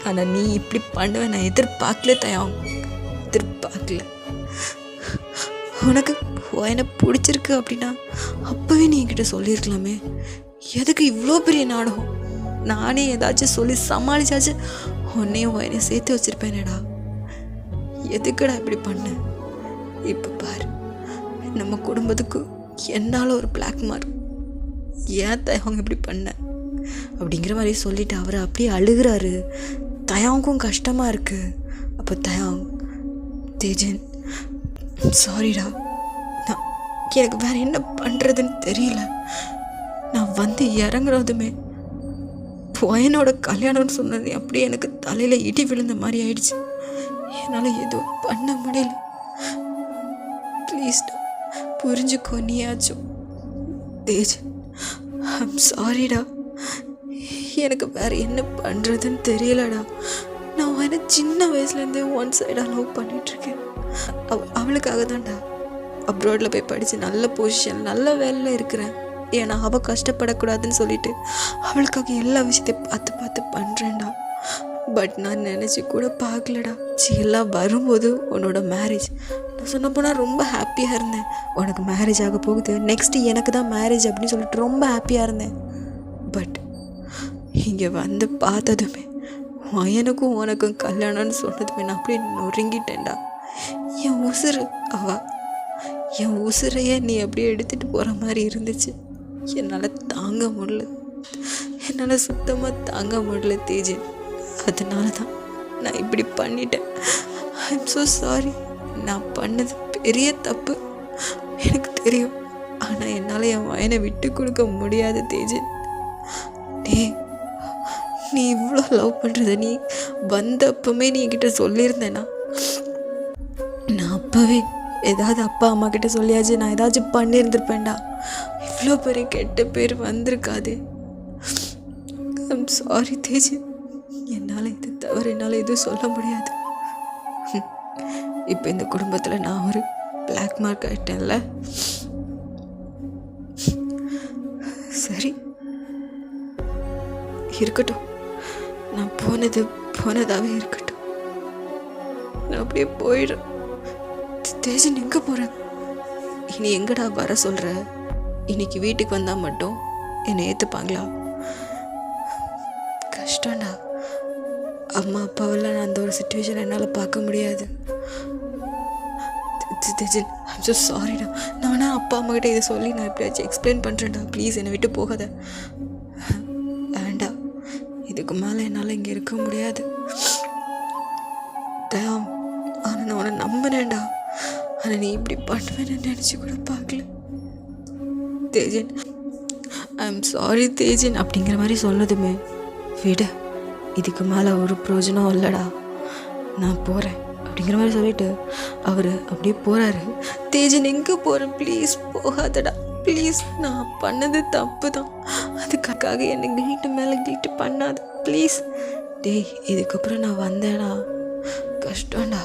ஆனால் நீ இப்படி பண்ணுவேன் நான் எதிர்பார்க்கல தயம், எதிர்பார்க்கல. உனக்கு என்ன பிடிச்சிருக்கு அப்படின்னா அப்போவே நீ என்கிட்ட சொல்லியிருக்கலாமே. எதுக்கு இவ்வளோ பெரிய நாடகம்? நானே ஏதாச்சும் சொல்லி சமாளிச்சாச்சும் உன்னையும் சேர்த்து வச்சுருப்பேனேடா. எதுக்குடா இப்படி பண்ண? இப்போ பாரு, நம்ம குடும்பத்துக்கு என்னால் ஒரு பிளாக் மார்க். ஏன் தயவங்க இப்படி பண்ண அப்படிங்கிற மாதிரி சொல்லிட்டு அவர் அப்படியே அழுகிறாரு. தயாவுக்கும் கஷ்டமாக இருக்குது. அப்போ தயாங், தேஜன் சாரிடா, நான் எனக்கு வேறு என்ன பண்ணுறதுன்னு தெரியல. நான் வந்து இறங்குறதுமே பையனோட கல்யாணம்னு சொன்னது அப்படியே எனக்கு தலையில் இடி விழுந்த மாதிரி ஆயிடுச்சு. என்னால் எதுவும் பண்ண முடியல. ப்ளீஸ்டா புரிஞ்சுக்கோ நீயாச்சும். தேஜன் ஐம் சாரிடா, எனக்கு வேறு என்ன பண்ணுறதுன்னு தெரியலடா. நான் அவனை சின்ன வயசுலேருந்தே ஒன் சைடாக லவ் பண்ணிகிட்ருக்கேன். அவளுக்காக தான்டா அப்ராடில் போய் படித்து நல்ல பொசிஷன் நல்ல வேலையில் இருக்கிறேன். ஏன்னா அவள் கஷ்டப்படக்கூடாதுன்னு சொல்லிட்டு அவளுக்காக எல்லா விஷயத்தையும் பார்த்து பார்த்து பண்ணுறேன்டா. பட் நான் நினச்சி கூட பார்க்கலடா. எல்லாம் வரும்போது உன்னோட மேரேஜ், நான் சொன்ன போனால் ரொம்ப ஹாப்பியாக இருந்தேன். உனக்கு மேரேஜ் ஆக போகுது, நெக்ஸ்ட்டு எனக்கு தான் மேரேஜ் அப்படின்னு சொல்லிட்டு ரொம்ப ஹாப்பியாக இருந்தேன். பட் இங்கே வந்து பார்த்ததுமே எனக்கும் உனக்கும் கல்யாணம்னு சொன்னதுமே நான் அப்படியே நொறுங்கிட்டேன்டா. என் உசுறு என் உசுரையே நீ அப்படியே எடுத்துகிட்டு போகிற மாதிரி இருந்துச்சு. என்னால் தாங்க முடியல, என்னால் சுத்தமாக தாங்க முடியல தேஜன். அதனால தான் நான் இப்படி பண்ணிட்டேன். I'm so sorry. நான் பண்ணது பெரிய தப்பு எனக்கு தெரியும். ஆனால் என்னால் என் வயனை விட்டு கொடுக்க முடியாது தேஜன். நீ இவ்வளோ லவ் பண்ணுறத நீ வந்த அப்பவுமே நீ என்கிட்ட சொல்லியிருந்தேன்னா நான் அப்போவே ஏதாவது அப்பா அம்மா கிட்ட சொல்லியாச்சு நான் ஏதாச்சும் பண்ணியிருந்திருப்பேன்டா. இவ்வளோ பெரிய கெட்ட பேர் வந்திருக்காது. I'm sorry Tejan. என்னால் இது தவிர என்னால் எதுவும் சொல்ல முடியாது. இப்போ இந்த குடும்பத்தில் நான் ஒரு பிளாக் மார்க் ஆகிட்டேன்ல. சரி இருக்கட்டும், நான் போனதாகவே இருக்கட்டும். நான் அப்படியே போயிடுறேன். தேஜன் எங்கே போகிறேன்? இனி எங்கடா வர சொல்கிற? இன்னைக்கு வீட்டுக்கு வந்தால் மட்டும் என்னை ஏற்றுப்பாங்களா? கஷ்டம்டா. அம்மா அப்பாவெல்லாம் நான் அந்த ஒரு சுச்சுவேஷன் என்னால் பார்க்க முடியாது. தேஜன் ஐம் ஸோ சாரிடா. நான் வேணா அப்பா அம்மா கிட்ட இதை சொல்லி நான் எப்படியாச்சும் எக்ஸ்பிளைன் பண்ணுறேன்டா. ப்ளீஸ் என்னை விட்டு போகாத. வேண்டாம், இதுக்கு மேலே என்னால் இங்கே இருக்க முடியாது. டேம், ஆனால் நான் உன்னை நம்பினேன்டா. ஆனால் நீ இப்படி பண்ணுவேன்னு நினச்சி கூட பார்க்கல தேஜன். ஐம் சாரி தேஜன் அப்படிங்கிற மாதிரி சொன்னதுமே விட, இதுக்கு மேலே ஒரு பிரயோஜனம் இல்லைடா, நான் போகிறேன் அப்படிங்கிற மாதிரி சொல்லிட்டு அவர் அப்படியே போகிறாரு. தேஜன் எங்கே போகிறேன்? ப்ளீஸ் போகாதடா ப்ளீஸ். நான் பண்ணது தப்பு தான், அதுக்காக என்னை கில்ட்டு மேலே கில்ட்டு பண்ணாது ப்ளீஸ். டேய், இதுக்கப்புறம் நான் வந்தேனா கஷ்டம்டா.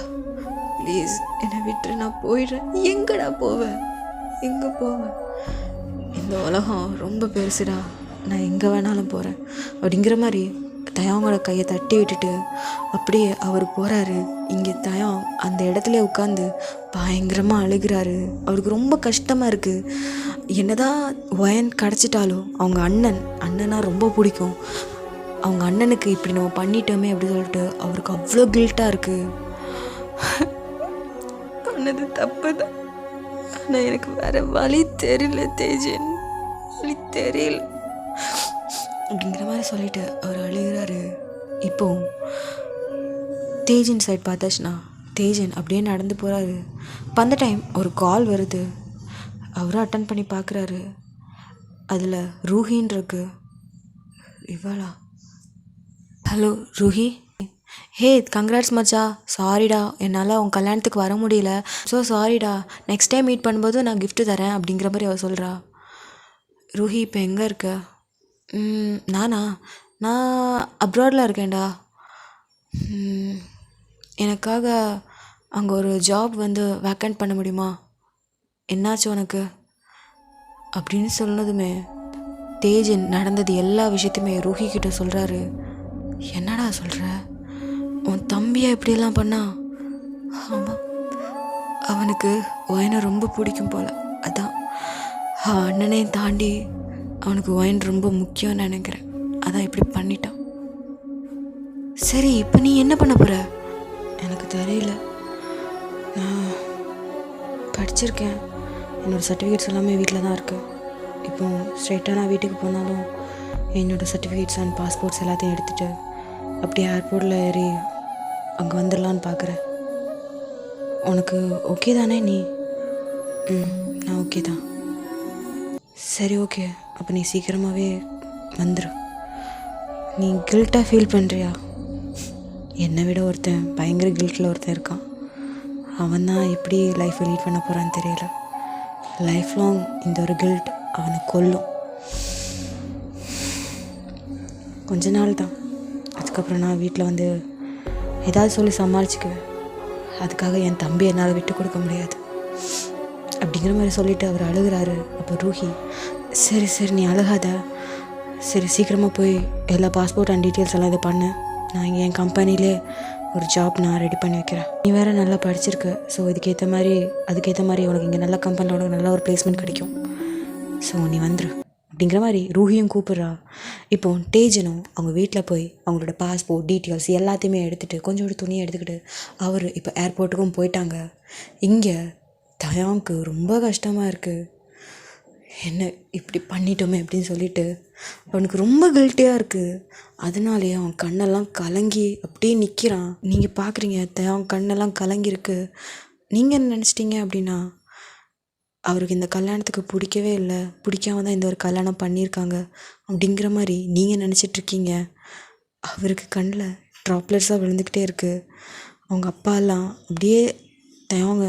ப்ளீஸ் என்னை விட்டு நான் போயிடுறேன். எங்கடா போவேன்? எங்கே போவேன்? இந்த உலகம் ரொம்ப பெருசுடா, நான் எங்கே வேணாலும் போகிறேன் அப்படிங்கிற மாதிரி தயாவோட கையை தட்டி விட்டுட்டு அப்படியே அவர் போகிறாரு. இங்கே தயம் அந்த இடத்துல உட்காந்து பயங்கரமாக அழுகிறாரு. அவருக்கு ரொம்ப கஷ்டமாக இருக்குது. என்னதான் வயன் கிடச்சிட்டாலும் அவங்க அண்ணனா ரொம்ப பிடிக்கும். அவங்க அண்ணனுக்கு இப்படி நம்ம பண்ணிட்டோமே அப்படின்னு சொல்லிட்டு அவருக்கு அவ்வளோ கில்ட்டாக இருக்குது. பண்ணது தப்பு தான், ஆனால் எனக்கு வேறு வழி தெரியல தேஜன், வழி தெரியல அப்படிங்கிற மாதிரி சொல்லிட்டு அவர் அழுகிறாரு. இப்போ தேஜன் சைட் பார்த்தாச்சுன்னா தேஜன் அப்படியே நடந்து போகிறாரு. இப்போ அந்த டைம் ஒரு கால் வருது. அவரும் அட்டன் பண்ணி பார்க்குறாரு. அதில் ரூஹின்னு இருக்கு. இவளா? ஹலோ ரூஹி. ஹே கங்க்ராட்ஸ் மச்சா. சாரிடா, என்னால் உன் கல்யாணத்துக்கு வர முடியல. ஸோ சாரிடா, நெக்ஸ்ட் டைம் மீட் பண்ணும்போது நான் கிஃப்ட்டு தரேன் அப்படிங்கிற மாதிரி அவள் சொல்கிறா. ரூஹி இப்போ எங்கே இருக்க? நான் அப்ராடில் இருக்கேன்டா. எனக்காக அங்கே ஒரு ஜாப் வந்து வேக்கண்ட் பண்ண முடியுமா? என்னாச்சு உனக்கு? அப்படின்னு சொன்னதுமே தேஜன் நடந்தது எல்லா விஷயத்தையுமே ரூஹி கிட்ட சொல்கிறாரு. என்னடா சொல்கிற? உன் தம்பியை இப்படியெல்லாம் பண்ணா? ஆமாம், அவனுக்கு ஒயனை ரொம்ப பிடிக்கும் போல். அதான் அண்ணனையும் தாண்டி அவனுக்கு ஒயின் ரொம்ப முக்கியம்னு நினைக்கிறேன். அதான் இப்படி பண்ணிட்டான். சரி, இப்போ நீ என்ன பண்ண போகிற? எனக்கு தெரியல. நான் படிச்சிருக்கேன். என்னோடய சர்டிஃபிகேட்ஸ் எல்லாமே வீட்டில் தான் இருக்குது. இப்போ ஸ்ட்ரெயிட்டாக நான் வீட்டுக்கு போனாலும் என்னோடய சர்டிஃபிகேட்ஸ் அண்ட் பாஸ்போர்ட்ஸ் எல்லாத்தையும் எடுத்துகிட்டு அப்படியே ஏர்போர்ட்டில் ஏறி அங்கே வந்துடலான்னு பார்க்குறேன். உனக்கு ஓகே தானே? நீ நான் ஓகே தான். சரி, ஓகே. அப்போ நீ சீக்கிரமாகவே வந்துடு. நீ கில்ட்டாக ஃபீல் பண்ணுறியா? என்னை விட ஒருத்தன் பயங்கர கில்ட்டில் ஒருத்தன் இருக்கான். அவன் தான் எப்படி லைஃப்பை லீட் பண்ண போகிறான்னு தெரியல. லைஃப் லாங் இந்த ஒரு கில்ட் அவனை கொல்லும். கொஞ்ச நாள் தான். அதுக்கப்புறம் நான் வீட்டில் வந்து ஏதாவது சொல்லி சமாளிச்சுக்குவேன். அதுக்காக என் தம்பி என்னால் விட்டு கொடுக்க முடியாது அப்படிங்கிற மாதிரி சொல்லிவிட்டு அவர் அழுகிறாரு. அப்போ ரூஹி, சரி சரி நீ அழுகாத, சரி சீக்கிரமாக போய் எல்லா பாஸ்போர்ட் அண்ட் டீட்டெயில்ஸ் எல்லாம் இதை பண்ணு. நான் இங்கே என் கம்பெனிலே ஒரு ஜாப் நான் ரெடி பண்ணி வைக்கிறேன். நீ வேறு நல்லா படிச்சிருக்க. ஸோ அதுக்கேற்ற மாதிரி உனக்கு இங்கே நல்ல கம்பெனியில் உனக்கு நல்ல ஒரு பிளேஸ்மெண்ட் கிடைக்கும். ஸோ நீ வந்துரு அப்படிங்கிற மாதிரி ரூஹியும் கூப்பிட்றா. இப்போது தேஜனும் அவங்க வீட்டில் போய் அவங்களோட பாஸ்போர்ட் டீட்டெயில்ஸ் எல்லாத்தையுமே எடுத்துகிட்டு கொஞ்சோண்டு துணியை எடுத்துக்கிட்டு அவர் இப்போ ஏர்போர்ட்டுக்கும் போயிட்டாங்க. இங்கே தயாங்க்கு ரொம்ப கஷ்டமாக இருக்குது. என்ன இப்படி பண்ணிட்டோமே அப்படின்னு சொல்லிட்டு அவனுக்கு ரொம்ப கில்ட்டியாக இருக்குது. அதனாலேயே அவன் கண்ணெல்லாம் கலங்கி அப்படியே நிற்கிறான். நீங்கள் பார்க்குறீங்க அவன் கண்ணெல்லாம் கலங்கியிருக்கு. நீங்கள் என்ன நினச்சிட்டிங்க அப்படின்னா, அவருக்கு இந்த கல்யாணத்துக்கு பிடிக்கவே இல்லை, பிடிக்காம தான் இந்த ஒரு கல்யாணம் பண்ணியிருக்காங்க அப்படிங்கிற மாதிரி நீங்கள் நினச்சிட்ருக்கீங்க. அவருக்கு கண்ணில் ட்ராப்லெட்ஸாக விழுந்துக்கிட்டே இருக்குது. அவங்க அப்பாலாம் அப்படியே தயவங்க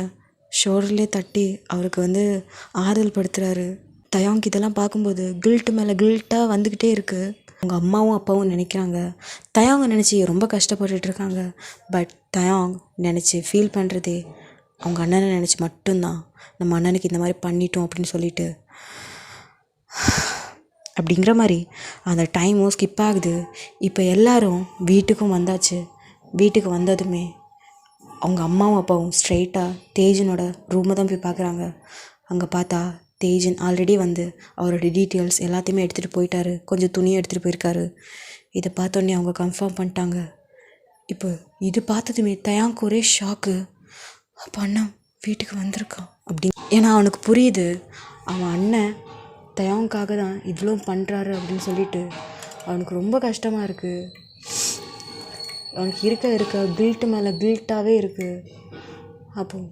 ஷோல்டர்லேயே தட்டி அவருக்கு வந்து ஆறுதல் படுத்துகிறாரு. தயாங்க் இதெல்லாம் பார்க்கும்போது கில்ட்டு மேலே கில்ட்டாக வந்துக்கிட்டே இருக்குது. அவங்க அம்மாவும் அப்பாவும் நினைக்கிறாங்க, தயாங்க நினச்சி ரொம்ப கஷ்டப்பட்டுட்ருக்காங்க. பட் தயாங் நினச்சி ஃபீல் பண்ணுறதே அவங்க அண்ணனை நினச்சி மட்டும்தான். நம்ம அண்ணனுக்கு இந்த மாதிரி பண்ணிட்டோம் அப்படின்னு சொல்லிட்டு அப்படிங்கிற மாதிரி அந்த டைமும் ஸ்கிப் ஆகுது. இப்போ எல்லோரும் வீட்டுக்கும் வந்தாச்சு. வீட்டுக்கு வந்ததுமே அவங்க அம்மாவும் அப்பாவும் ஸ்ட்ரெயிட்டாக தேஜனோட ரூமை தான் போய் பார்க்குறாங்க. அங்கே பார்த்தா தேஜன் ஆல்ரெடி வந்து அவரோட டீட்டெயில்ஸ் எல்லாத்தையுமே எடுத்துகிட்டு போயிட்டாரு. கொஞ்சம் துணியை எடுத்துகிட்டு போயிருக்காரு. இதை பார்த்தோன்னே அவங்க கன்ஃபார்ம் பண்ணிட்டாங்க. இப்போ இது பார்த்ததுமே தயாங்க்கு ஒரே ஷாக்கு. அப்போ அண்ணன் வீட்டுக்கு வந்திருக்கான் அப்படின்னு. ஏன்னா அவனுக்கு புரியுது அவன் அண்ணன் தயாங்க்காக தான் இவ்வளோ பண்ணுறாரு அப்படின்னு சொல்லிட்டு அவனுக்கு ரொம்ப கஷ்டமாக இருக்குது. அவனுக்கு இருக்க கில்ட்டு மேலே கில்ட்டாகவே இருக்குது. அப்போது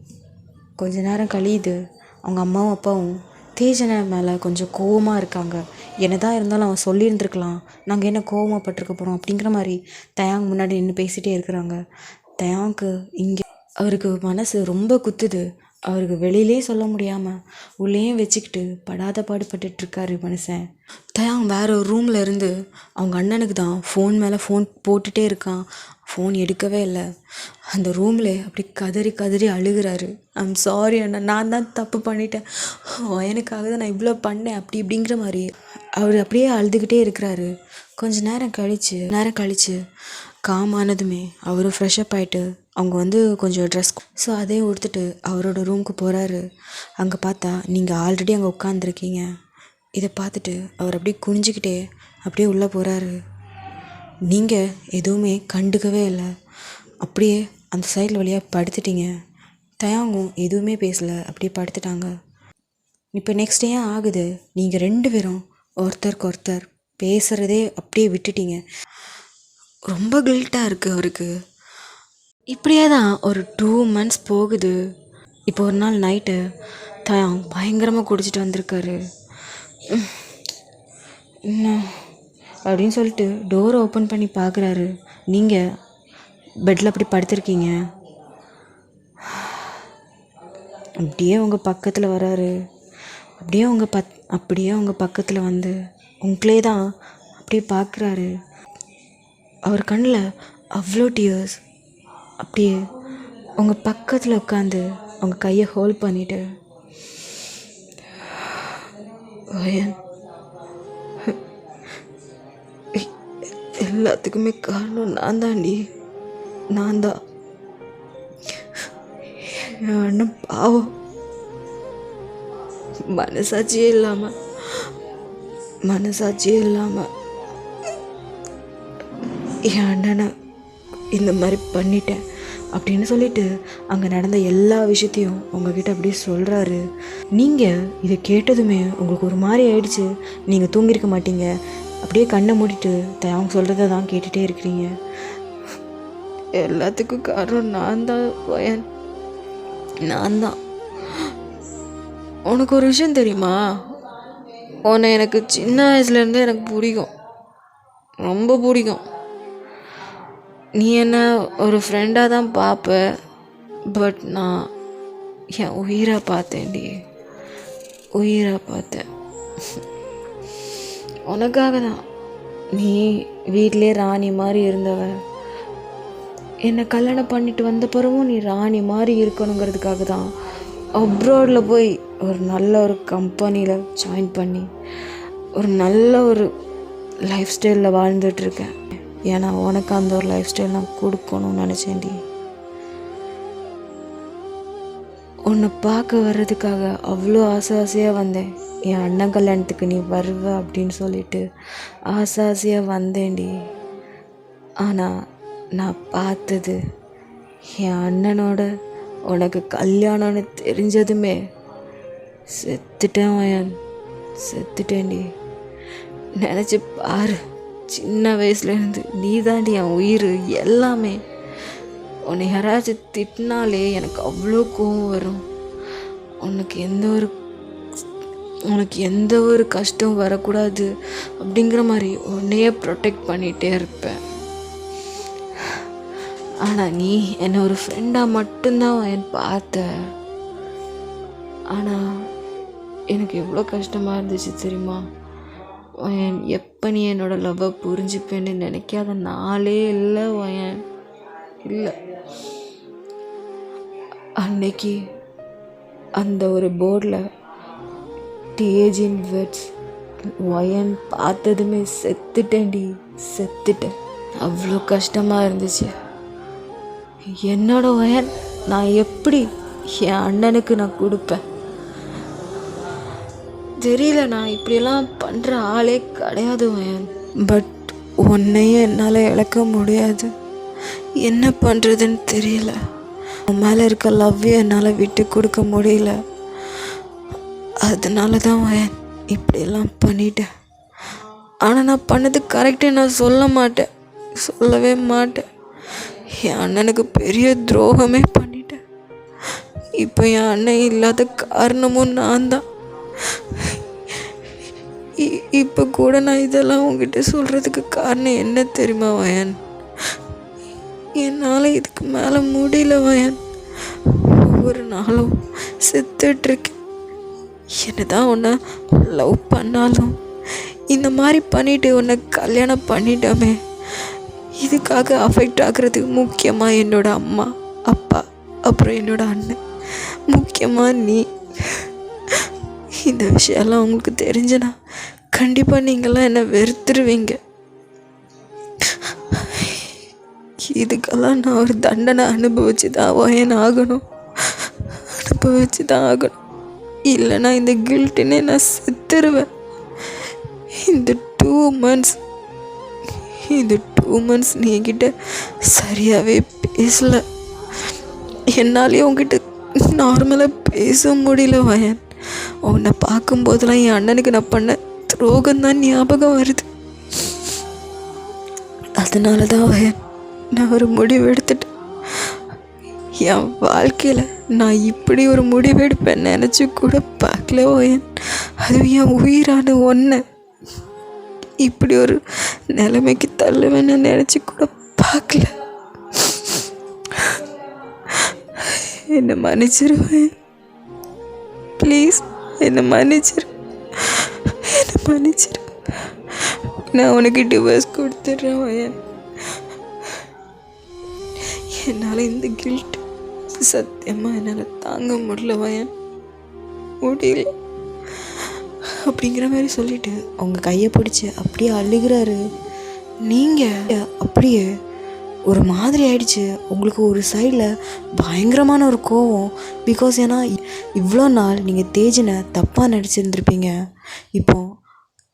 கொஞ்ச நேரம் கழியுது. அவங்க அம்மாவும் அப்பாவும் தேஜனை மேலே கொஞ்சம் கோவமாக இருக்காங்க. என்னதான் இருந்தாலும் அவன் சொல்லியிருந்துருக்கலாம், நாங்கள் என்ன கோவமாகப்பட்டிருக்க போகிறோம் அப்படிங்கிற மாதிரி தயாங் முன்னாடி நின்று பேசிகிட்டே இருக்கிறாங்க. தயாங்க்கு இங்கே அவருக்கு மனசு ரொம்ப குத்துது. அவருக்கு வெளியிலே சொல்ல முடியாமல் உள்ளேயும் வச்சுக்கிட்டு படாத பாடுபட்டுருக்காரு மனுஷன். தயாங் வேறு ஒரு ரூமில் இருந்து அவங்க அண்ணனுக்கு தான் ஃபோன் மேலே ஃபோன் போட்டுகிட்டே இருக்கான். ஃபோன் எடுக்கவே இல்லை. அந்த ரூமில் அப்படி கதறி கதறி அழுகிறாரு. ஐம் சாரி அண்ணா, நான் தான் தப்பு பண்ணிட்டேன், எனக்காக தான் நான் இவ்வளோ பண்ணேன் அப்படி இப்படிங்கிற மாதிரி அவர் அப்படியே அழுதுகிட்டே இருக்கிறாரு. கொஞ்சம் நேரம் கழித்து காமானதுமே அவரும் ஃப்ரெஷ்அப் ஆகிட்டு அவங்க வந்து கொஞ்சம் ட்ரெஸ் ஸோ அதையும் உடுத்துட்டு அவரோட ரூமுக்கு போகிறாரு. அங்கே பார்த்தா நீங்கள் ஆல்ரெடி அங்கே உட்காந்துருக்கீங்க. இதை பார்த்துட்டு அவர் அப்படியே குனிஞ்சிக்கிட்டே அப்படியே உள்ளே போகிறாரு. நீங்கள் எதுவுமே கண்டுக்கவே இல்லை, அப்படியே அந்த சைடில் வழியாக படுத்துட்டீங்க. தயாங்கும் எதுவுமே பேசலை, அப்படியே படுத்துட்டாங்க. இப்போ நெக்ஸ்ட் டே ஆகுது. நீங்கள் 2 பேரும் ஒருத்தருக்கு ஒருத்தர் பேசுகிறதே அப்படியே விட்டுட்டீங்க. ரொம்ப கில்ட்டாக இருக்குது அவருக்கு. இப்படியே தான் ஒரு 2 months போகுது. இப்போ ஒரு நாள் நைட்டு தயாங் பயங்கரமாக குடிச்சிட்டு வந்திருக்காரு. என்ன அப்படின்னு சொல்லிட்டு டோரை ஓப்பன் பண்ணி பார்க்குறாரு. நீங்கள் பெட்டில் அப்படி படுத்திருக்கீங்க. அப்படியே உங்கள் பக்கத்தில் வராரு. அப்படியே உங்கள் பக்கத்தில் வந்து உங்களே தான் அப்படியே பார்க்குறாரு. அவர் கண்ணில் அவ்வளோ டியர்ஸ். அப்படியே உங்கள் பக்கத்தில் உட்காந்து உங்கள் கையை ஹோல்ட் பண்ணிவிட்டு வயன், எல்லாத்துக்குமே காரணம் நான் தாண்டி. நான் தான். என் அண்ணன் பாவம், மனசாட்சியே இல்லாம என் அண்ணனை இந்த மாதிரி பண்ணிட்டேன் அப்படின்னு சொல்லிட்டு அங்கே நடந்த எல்லா விஷயத்தையும் உங்ககிட்ட அப்படியே சொல்கிறாரு. நீங்கள் இதை கேட்டதுமே உங்களுக்கு ஒரு மாதிரி ஆயிடுச்சு. நீங்கள் தூங்கியிருக்க மாட்டீங்க. அப்படியே கண்ணை மூடிட்டு அவங்க சொல்கிறத தான் கேட்டுகிட்டே இருக்கிறீங்க. எல்லாத்துக்கும் காரணம் நான் தான் வயன், நான் தான். உனக்கு ஒரு விஷயம் தெரியுமா? உன்னை எனக்கு சின்ன வயசுலேருந்தே எனக்கு பிடிக்கும், ரொம்ப பிடிக்கும். நீ என்ன ஒரு ஃப்ரெண்டாக தான் பார்ப்ப, பட் நான் என் உயிராக பார்த்தேன்டி, உயிராக பார்த்தேன். உனக்காக தான். நீ வீட்டிலே ராணி மாதிரி இருந்தவ. என்னை கல்யாணம் பண்ணிட்டு வந்த பிறகும் நீ ராணி மாதிரி இருக்கணுங்கிறதுக்காக தான் அப்ராடில் போய் ஒரு நல்ல ஒரு கம்பெனியில் ஜாயின் பண்ணி ஒரு நல்ல ஒரு லைஃப் ஸ்டைலில் வாழ்ந்துட்டுருக்கேன். ஏன்னா உனக்கு அந்த ஒரு லைஃப் ஸ்டைல் நான் கொடுக்கணும்னு நினச்சேன்டி. உன்னை பார்க்க வர்றதுக்காக அவ்வளோ ஆசையாக வந்தேன். என் அண்ணன் கல்யாணத்துக்கு நீ வருவ அப்படின்னு சொல்லிட்டு ஆசையாக வந்தேன்டி. ஆனால் நான் பார்த்தது என் அண்ணனோட உனக்கு கல்யாணம்னு தெரிஞ்சதுமே செத்துட்டேன் வயன், செத்துட்டேன்டி. நினச்சி பாரு, சின்ன வயசுலேருந்து நீ தாண்டி என் உயிர் எல்லாமே. உன்னை யாராச்சும் திட்டினாலே எனக்கு அவ்வளோ கோவம் வரும். உனக்கு எந்த ஒரு கஷ்டம் வரக்கூடாது அப்படிங்கிற மாதிரி உன்னையே ப்ரொடெக்ட் பண்ணிகிட்டே இருப்பேன். ஆனால் நீ என்னை ஒரு ஃப்ரெண்டாக மட்டும்தான் என் பார்த்த. ஆனால் எனக்கு எவ்வளோ கஷ்டமாக இருந்துச்சு தெரியுமா? வயன், எப்போ நீ என்னோட லவ்வை புரிஞ்சுப்பேன்னு நினைக்காத நாளே இல்லை வயன், இல்லை. அன்னைக்கு அந்த ஒரு போர்டில் டேஜின் வேர்ட்ஸ் வயன் பார்த்ததுமே செத்துட்டேன்டி, செத்துட்டேன். அவ்வளோ கஷ்டமாக இருந்துச்சு. என்னோட வயன் நான் எப்படி என் அண்ணனுக்கு நான் கொடுப்பேன் தெரியல. நான் இப்படியெல்லாம் பண்ணுற ஆளே கிடையாது வயன். பட் உன்னையும் என்னால் இழக்க முடியாது. என்ன பண்ணுறதுன்னு தெரியல. உன் மேலே இருக்க லவ்வையும் என்னால் விட்டு கொடுக்க முடியல. அதனால தான் வயன் இப்படியெல்லாம் பண்ணிட்டேன். ஆனால் நான் பண்ணது கரெக்டாக நான் சொல்ல மாட்டேன், சொல்லவே மாட்டேன். என் அண்ணனுக்கு பெரிய துரோகமே பண்ணிட்டேன். இப்போ என் அண்ணன் இல்லாத காரணமும் நான் தான். இப்போ கூட நான் இதெல்லாம் உங்ககிட்ட சொல்கிறதுக்கு காரணம் என்ன தெரியுமா வயன்? என்னால் இதுக்கு மேலே முடியல வயன். ஒவ்வொரு நாளும் செத்துட்ருக்கேன். என்ன தான் உன்னை லவ் பண்ணாலும் இந்த மாதிரி பண்ணிவிட்டு உன்னை கல்யாணம் பண்ணிட்டோமே, இதுக்காக அஃபெக்ட் ஆகிறதுக்கு முக்கியமாக என்னோட அம்மா, அப்பா, அப்புறம் என்னோட அண்ணன், முக்கியமாக நீ. இந்த விஷயம்லாம் உங்களுக்கு தெரிஞ்சுனா கண்டிப்பாக நீங்களாம் என்னை வெறுத்துருவீங்க. இதுக்கெல்லாம் நான் ஒரு தண்டனை அனுபவிச்சு தான் வயன் ஆகணும், அனுபவிச்சு தான் ஆகணும். இல்லைன்னா இந்த கில்ட்டுன்னே நான் செத்துருவேன். இந்த 2 months நீங்கிட்ட சரியாகவே பேசல. என்னாலே உங்ககிட்ட நார்மலாக பேச முடியல வயன். உன்னை பார்க்கும்போதெல்லாம் என் அண்ணனுக்கு நான் பண்ண துரோகம்தான் ஞாபகம் வருது. அதனால தான் வயன் நான் ஒரு முடிவு எடுத்துட்டேன். என் வாழ்க்கையில் நான் இப்படி ஒரு முடிவு எடுப்பேன் நினச்சி கூட பார்க்கல வயன். அதுவும் என் உயிரான ஒன்றை இப்படி ஒரு நிலைமைக்கு தள்ளுவேன்னு நினச்சி கூட பார்க்கல. என்னை மன்னிச்சிருவேன் ப்ளீஸ், என்னை மன்னிச்சிரு. நான் உனக்கு டிவோர்ஸ் கொடுத்துட்றேன் வயன். என்னால் இந்த கில்ட் சத்தியமாக என்னால் தாங்க முடியல வயன், முடியல. அப்படிங்கிற மாதிரி சொல்லிட்டு அவங்க கையை பிடிச்சி அப்படியே அழுகிறாரு. நீங்கள் அப்படியே ஒரு மாதிரி ஆயிடுச்சு. உங்களுக்கு ஒரு சைடில் பயங்கரமான ஒரு கோவம். பிகாஸ் ஏன்னா இவ்வளோ நாள் நீங்கள் தேஜனை தப்பாக நடிச்சிருந்துருப்பீங்க. இப்போ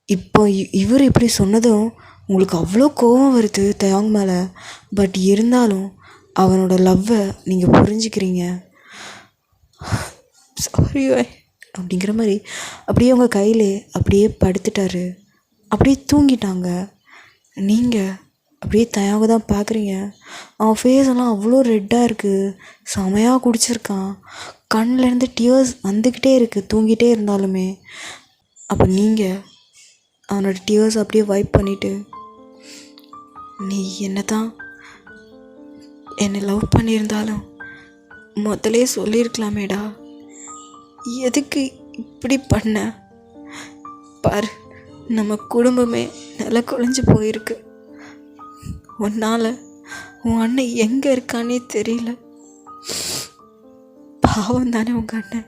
இப்போ இவர் இப்படி சொன்னதும் உங்களுக்கு அவ்வளோ கோவம் வருது தயாங் மேலே. பட் இருந்தாலும் அவனோட லவ்வை நீங்கள் புரிஞ்சுக்கிறீங்க. சாரி அப்படிங்கிற மாதிரி அப்படியே உங்கள் கையிலே அப்படியே படுத்துட்டாரு. அப்படியே தூங்கிட்டாங்க. நீங்கள் அப்படியே தயாங்க தான் பார்க்குறீங்க. அவன் ஃபேஸ் எல்லாம் அவ்வளோ ரெட்டாக இருக்குது. செமையாக குடிச்சிருக்கான். கண்ணிலேருந்து டியர்ஸ் வந்துக்கிட்டே இருக்குது தூங்கிட்டே இருந்தாலுமே. அப்போ நீங்கள் அவனோட டியர்ஸ் அப்படியே வைப் பண்ணிவிட்டு, நீ என்ன தான் என்னை லவ் பண்ணியிருந்தாலும் முதலே சொல்லியிருக்கலாமேடா, எதுக்கு இப்படி பண்ண? பாரு, நம்ம குடும்பமே நில குலைஞ்சு போயிருக்கு. உன்னால் உன் அண்ணன் எங்கே இருக்கானே தெரியல. பாவம் தானே உங்கள் அண்ணன்.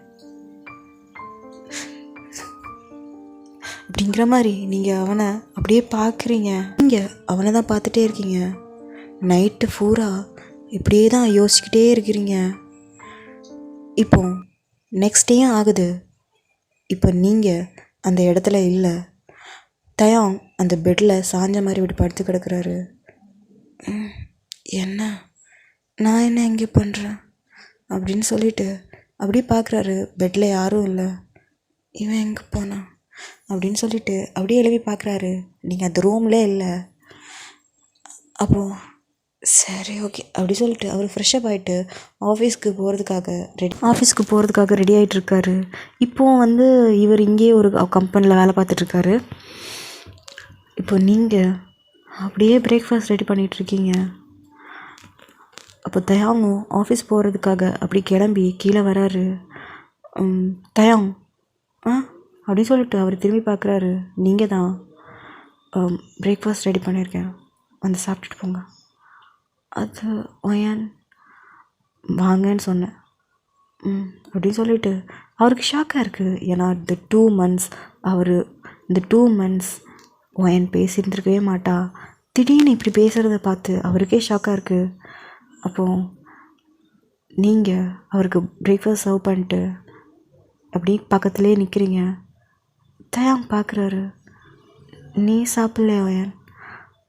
அப்படிங்கிற மாதிரி நீங்கள் அவனை அப்படியே பார்க்குறீங்க. நீங்கள் அவனை தான் பார்த்துட்டே இருக்கீங்க. நைட்டு பூரா இப்படியே தான் யோசிச்சுக்கிட்டே இருக்கிறீங்க. இப்போ நெக்ஸ்ட் டேயும் ஆகுது. இப்போ நீங்கள் அந்த இடத்துல இல்லை. தயாங் அந்த பெட்டில் சாஞ்ச மாதிரி இப்படி படுத்து கிடக்குறாரு. என்ன நான் என்ன எங்கே பண்ணுறேன் அப்படின்னு சொல்லிட்டு அப்படியே பார்க்குறாரு. பெட்டில் யாரும் இல்லை. இவன் எங்கே போனான் அப்படின்னு சொல்லிட்டு அப்படியே எழுப்பி பார்க்குறாரு. நீங்கள் அந்த ரூம்லே இல்லை. அப்போது சரி ஓகே அப்படி சொல்லிட்டு அவர் ஃப்ரெஷ்ஷப் ஆகிட்டு ஆஃபீஸ்க்கு போகிறதுக்காக ரெடி ஆகிட்டுருக்காரு. இப்போது இவர் இங்கேயே ஒரு கம்பெனியில் வேலை பார்த்துட்ருக்காரு. இப்போ நீங்கள் அப்படியே பிரேக்ஃபாஸ்ட் ரெடி பண்ணிகிட்ருக்கீங்க. அப்போ தயாங்கும் ஆஃபீஸ் போகிறதுக்காக அப்படி கிளம்பி கீழே வராரு. தயாங் அப்படின்னு சொல்லிட்டு அவர் திரும்பி பார்க்குறாரு. நீங்கள் தான் பிரேக்ஃபாஸ்ட் ரெடி பண்ணியிருக்கேன், வந்து சாப்பிட்டுட்டு போங்க. அது ஏன் வாங்கன்னு சொன்னேன் அப்படின்னு சொல்லிட்டு அவருக்கு ஷாக்காக இருக்குது. ஏன்னா இந்த 2 months ஒயன் பேசியிருந்துருக்கவே மாட்டா. திடீர்னு இப்படி பேசுகிறத பார்த்து அவருக்கே ஷாக்காக இருக்குது. அப்போது நீங்கள் அவருக்கு பிரேக்ஃபாஸ்ட் சர்வ் பண்ணிட்டு அப்படி பக்கத்துலேயே நிற்கிறீங்க. தயாங் பார்க்குறாரு. நீ சாப்பிட்லையா ஒயன்?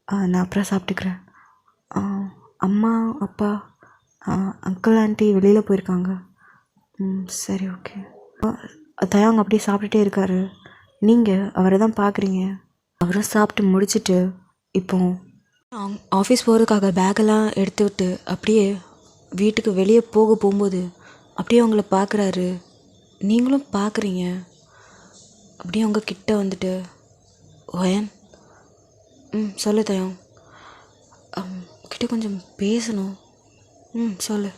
நான் அப்புறம் சாப்பிட்டுக்கிறேன். அம்மா அப்பா அங்கிள் ஆண்டி வெளியில் போயிருக்காங்க. சரி ஓகே. தயாங் அப்படியே சாப்பிட்டுட்டே இருக்காரு. நீங்கள் அவரை தான் பார்க்குறீங்க. அவரும் சாப்பிட்டு முடிச்சுட்டு இப்போ ஆஃபீஸ் போகிறதுக்காக பேக்கெல்லாம் எடுத்து விட்டு அப்படியே வீட்டுக்கு வெளியே போகும்போது அப்படியே அவங்கள பார்க்குறாரு. நீங்களும் பார்க்குறீங்க. அப்படியே அவங்க கிட்ட வந்துட்டு ஒயன் சொல்லு தயாங், கிட்ட கொஞ்சம் பேசணும். சொல்லு.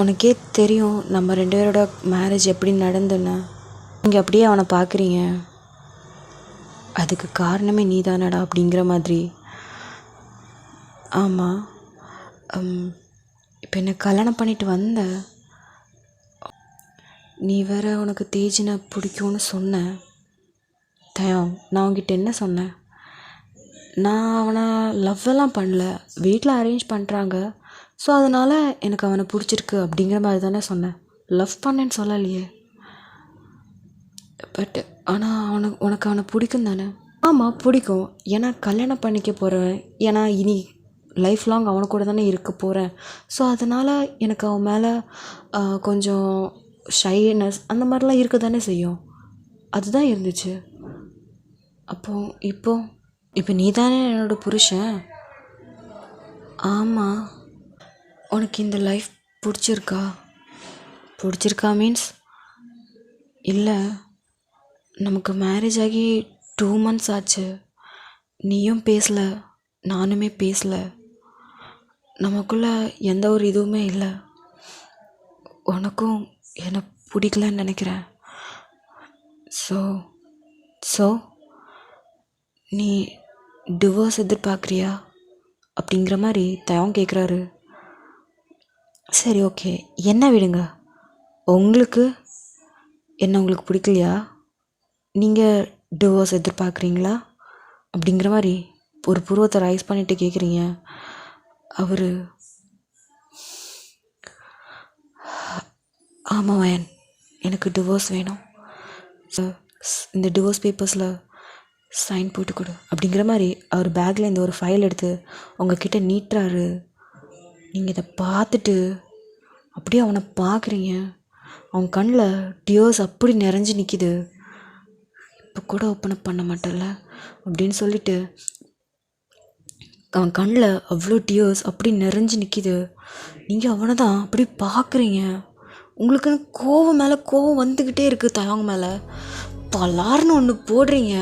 உனக்கே தெரியும் நம்ம 2 பேரோட மேரேஜ் எப்படி நடந்துன்னு. நீங்கள் அப்படியே அவனை பார்க்குறீங்க. அதுக்கு காரணமே நீ தானடா அப்படிங்கிற மாதிரி. ஆமாம், இப்போ என்னை கல்யாணம் பண்ணிட்டு வந்த நீ வேற உனக்கு தேஜினை பிடிக்கும்னு சொன்னேன். தயாங், நான் உங்ககிட்ட என்ன சொன்னேன்? நான் அவனை லவ்வெல்லாம் பண்ணல, வீட்டில் அரேஞ்ச் பண்ணுறாங்க, ஸோ அதனால் எனக்கு அவனை பிடிச்சிருக்கு அப்படிங்கிற மாதிரி தானே சொன்னேன். லவ் பண்ணேன்னு சொல்லலையே. பட் ஆனால் உனக்கு அவனை பிடிக்கும் தானே? ஆமாம் பிடிக்கும். ஏன்னா கல்யாணம் பண்ணிக்க போகிறேன், ஏன்னா இனி லைஃப் லாங் அவனை கூட தானே இருக்க போகிறேன். ஸோ அதனால் எனக்கு அவன் மேலே கொஞ்சம் ஷைனஸ் அந்த மாதிரிலாம் இருக்க தானே செய்யும். அதுதான் இருந்துச்சு. இப்போ நீ தானே என்னோடய புருஷன். ஆமாம். உனக்கு இந்த லைஃப் பிடிச்சிருக்கா மீன்ஸ்? இல்லை, நமக்கு மேரேஜ் ஆகி 2 months ஆச்சு. நீயும் பேசலை, நானுமே பேசலை. நமக்குள்ளே எந்த ஒரு இதுவுமே இல்லை. உனக்கும் என்னை பிடிக்கலன்னு நினைக்கிறேன். ஸோ நீ டிவோர்ஸ் எதிர்பார்க்குறியா அப்படிங்கிற மாதிரி தயாங் கேட்குறாரு. சரி ஓகே, என்ன விடுங்க. உங்களுக்கு என்ன உங்களுக்கு பிடிக்கலையா? நீங்கள் டிவோர்ஸ் எதிர்பார்க்குறீங்களா அப்படிங்கிற மாதிரி ஒரு புருவத்தை ரைஸ் பண்ணிட்டு கேட்குறீங்க. அவர் ஆமாம் வயன், எனக்கு டிவோர்ஸ் வேணும், இந்த டிவோர்ஸ் பேப்பர்ஸில் சைன் போட்டு கொடு அப்படிங்கிற மாதிரி அவர் பேக்கில் இந்த ஒரு ஃபைல் எடுத்து உங்ககிட்ட நீட்டுறாரு. நீங்கள் இதை பார்த்துட்டு அப்படியே அவனை பார்க்குறீங்க. அவன் கண்ணில் டியோர்ஸ் அப்படி நிறைஞ்சு நிற்கிது. இப்போ கூட ஓப்பன் அப் பண்ண மாட்டேன்ல அப்படின்னு சொல்லிட்டு அவன் கண்ணில் அவ்வளோ டியோர்ஸ் அப்படி நிறைஞ்சு நிற்கிது. நீங்கள் அவனை தான் அப்படி பார்க்குறீங்க. உங்களுக்கு கோவம் மேலே கோவம் வந்துக்கிட்டே இருக்குது. தயவங்க மேலே பலார்னு ஒன்று போடுறீங்க.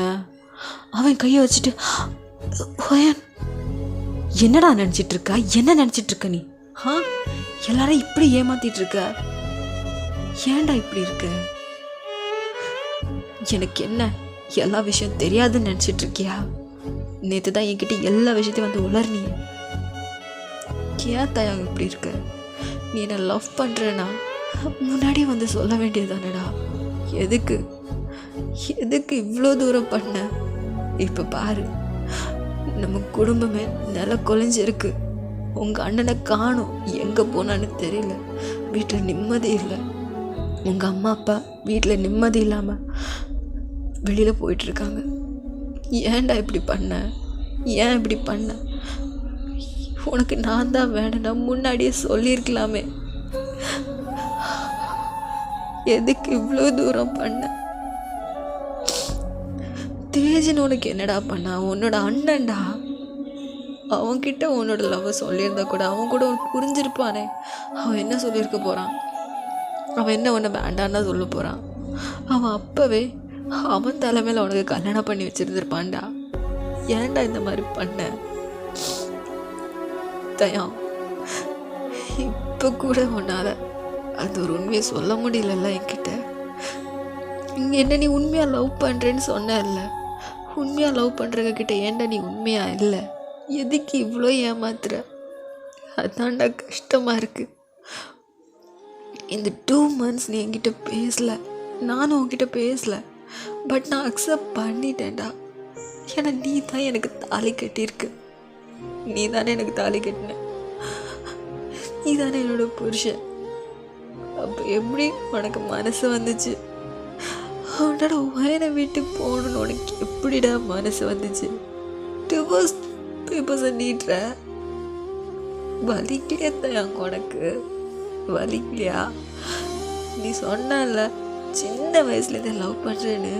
அவன் கையை வச்சுட்டு ஓயன் என்னடா நினச்சிட்ருக்கா? என்ன நினச்சிட்ருக்க நீ? எல்லாரும் இப்படி ஏமாத்திட்டு ஏன்டா இப்படி இருக்க? எனக்கு என்ன எல்லா விஷயம் தெரியாதுன்னு நினச்சிட்டு இருக்கியா? நேற்று தான் என்கிட்ட எல்லா விஷயத்தையும் வந்து உளர்னி. ஏன் தயா இப்படி இருக்க? நீ என்ன லவ் பண்ணுறேன்னா முன்னாடி வந்து சொல்ல வேண்டியதுதானடா. எதுக்கு எதுக்கு இவ்வளோ தூரம் பண்ண? இப்போ பாரு, நம்ம குடும்பமே நில கொலைஞ்சிருக்கு. உங்கள் அண்ணனை காணும், எங்கே போனான்னு தெரியல. வீட்டில் நிம்மதி இல்லை. உங்கள் அம்மா அப்பா வீட்டில் நிம்மதி இல்லாமல் வெளியில் போயிட்டுருக்காங்க. ஏன்டா இப்படி பண்ண? ஏன் இப்படி பண்ண? உனக்கு நான் தான் வேணும்னா முன்னாடியே சொல்லியிருக்கலாமே. எதுக்கு இவ்வளோ தூரம் பண்ண? தேஜன் உனக்கு என்னடா பண்ணா? உன்னோட அண்ணன்டா. அவன்கிட்ட உன்னோட லவ் சொல்லியிருந்தா கூட அவன் கூட உனக்கு புரிஞ்சிருப்பானே. அவன் என்ன சொல்லியிருக்க போகிறான்? அவன் என்ன உன்னை வேண்டான்னு தான் சொல்ல போகிறான். அவன் அப்போவே அவன் தலைமையில் உனக்கு கல்யாணம் பண்ணி வச்சுருந்துருப்பான்டா. ஏன்டா இந்த மாதிரி பண்ண? தயா, இப்போ கூட உன்னால் அது ஒரு உண்மையை சொல்ல முடியலல்ல என்கிட்ட. என்ன நீ உண்மையாக லவ் பண்ணுறேன்னு சொன்னல? உண்மையாக லவ் பண்ணுறவங்க கிட்ட ஏன்டா நீ உண்மையாக இல்லை? எதுக்கு இவ்வளோ ஏமாத்துற? அதான்டா கஷ்டமாக இருக்குது. இந்த 2 months நீ என்கிட்ட பேசலை, நானும் உன்கிட்ட பேசலை. பட் நான் அக்செப்ட் பண்ணிட்டேன்டா. ஏன்னா நீ தான் எனக்கு தாலி கட்டியிருக்கு. நீ தானே எனக்கு தாலி கட்டின. நீ தானே என்னோட புருஷன். அப்போ எப்படி உனக்கு மனசு வந்துச்சு? அவனோட வயனை விட்டு போகணுன்னு உனக்கு எப்படிடா மனசு வந்துச்சு? டிவோர்ஸ் பேப்பர்ஸை நீட்டுற வலிக்கலையா தயாங்க? உனக்கு வலிக்கலையா? நீ சொன்னல சின்ன வயசுலேருந்து லவ் பண்ணுறேன்னு.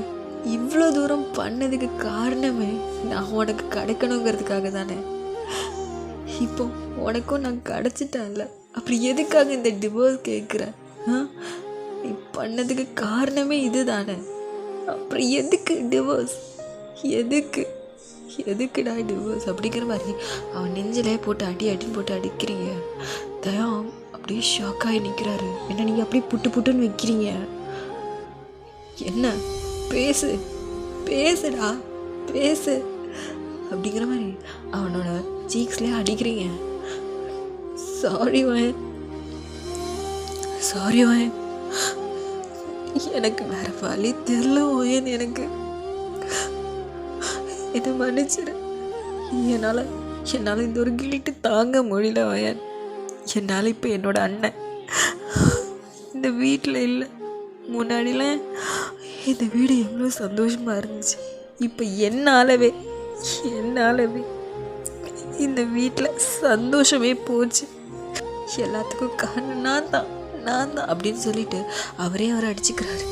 இவ்வளோ தூரம் பண்ணதுக்கு காரணமே நான் உனக்கு கிடைக்கணுங்கிறதுக்காக தானே. இப்போ உனக்கும் நான் கிடச்சிட்டேன்ல, அப்படி எதுக்காக இந்த டிவோர்ஸ் கேட்குறேன்? நீ பண்ணதுக்கு காரணமே இது தானே. அப்புறம் எதுக்கு டிவோர்ஸ்? எதுக்குடா டிவோர்ஸ் அப்படிங்கிற மாதிரி அவன் நெஞ்சிலே போட்டு அடின்னு போட்டு அடிக்கிறீங்க. தயா அப்படியே ஷாக்காகி நிற்கிறாரு. என்ன நீங்கள் அப்படியே புட்டுன்னு வைக்கிறீங்க? என்ன? பேசுடா பேசு அப்படிங்கிற மாதிரி அவனோட சீக்ஸ்லேயே அடிக்கிறீங்க. சாரி வயன், எனக்கு வேற வழி தெரியல ஓயன். எனக்கு என்ன மன்னிச்சிரு. என்னால் இந்த ஒரு கில்ட்டு தாங்க முடியல வயன். என்னால் இப்போ என்னோட அண்ணன் இந்த வீட்டில் இல்லை. முன்னாடிலாம் இந்த வீடு எவ்வளோ சந்தோஷமாக இருந்துச்சு. இப்போ என்னாலவே இந்த வீட்டில் சந்தோஷமே போச்சு. எல்லாத்துக்கும் காரணம் நான் தான் அப்படின்னு சொல்லிட்டு அவரே அவரை அடிச்சுக்கிறாரு.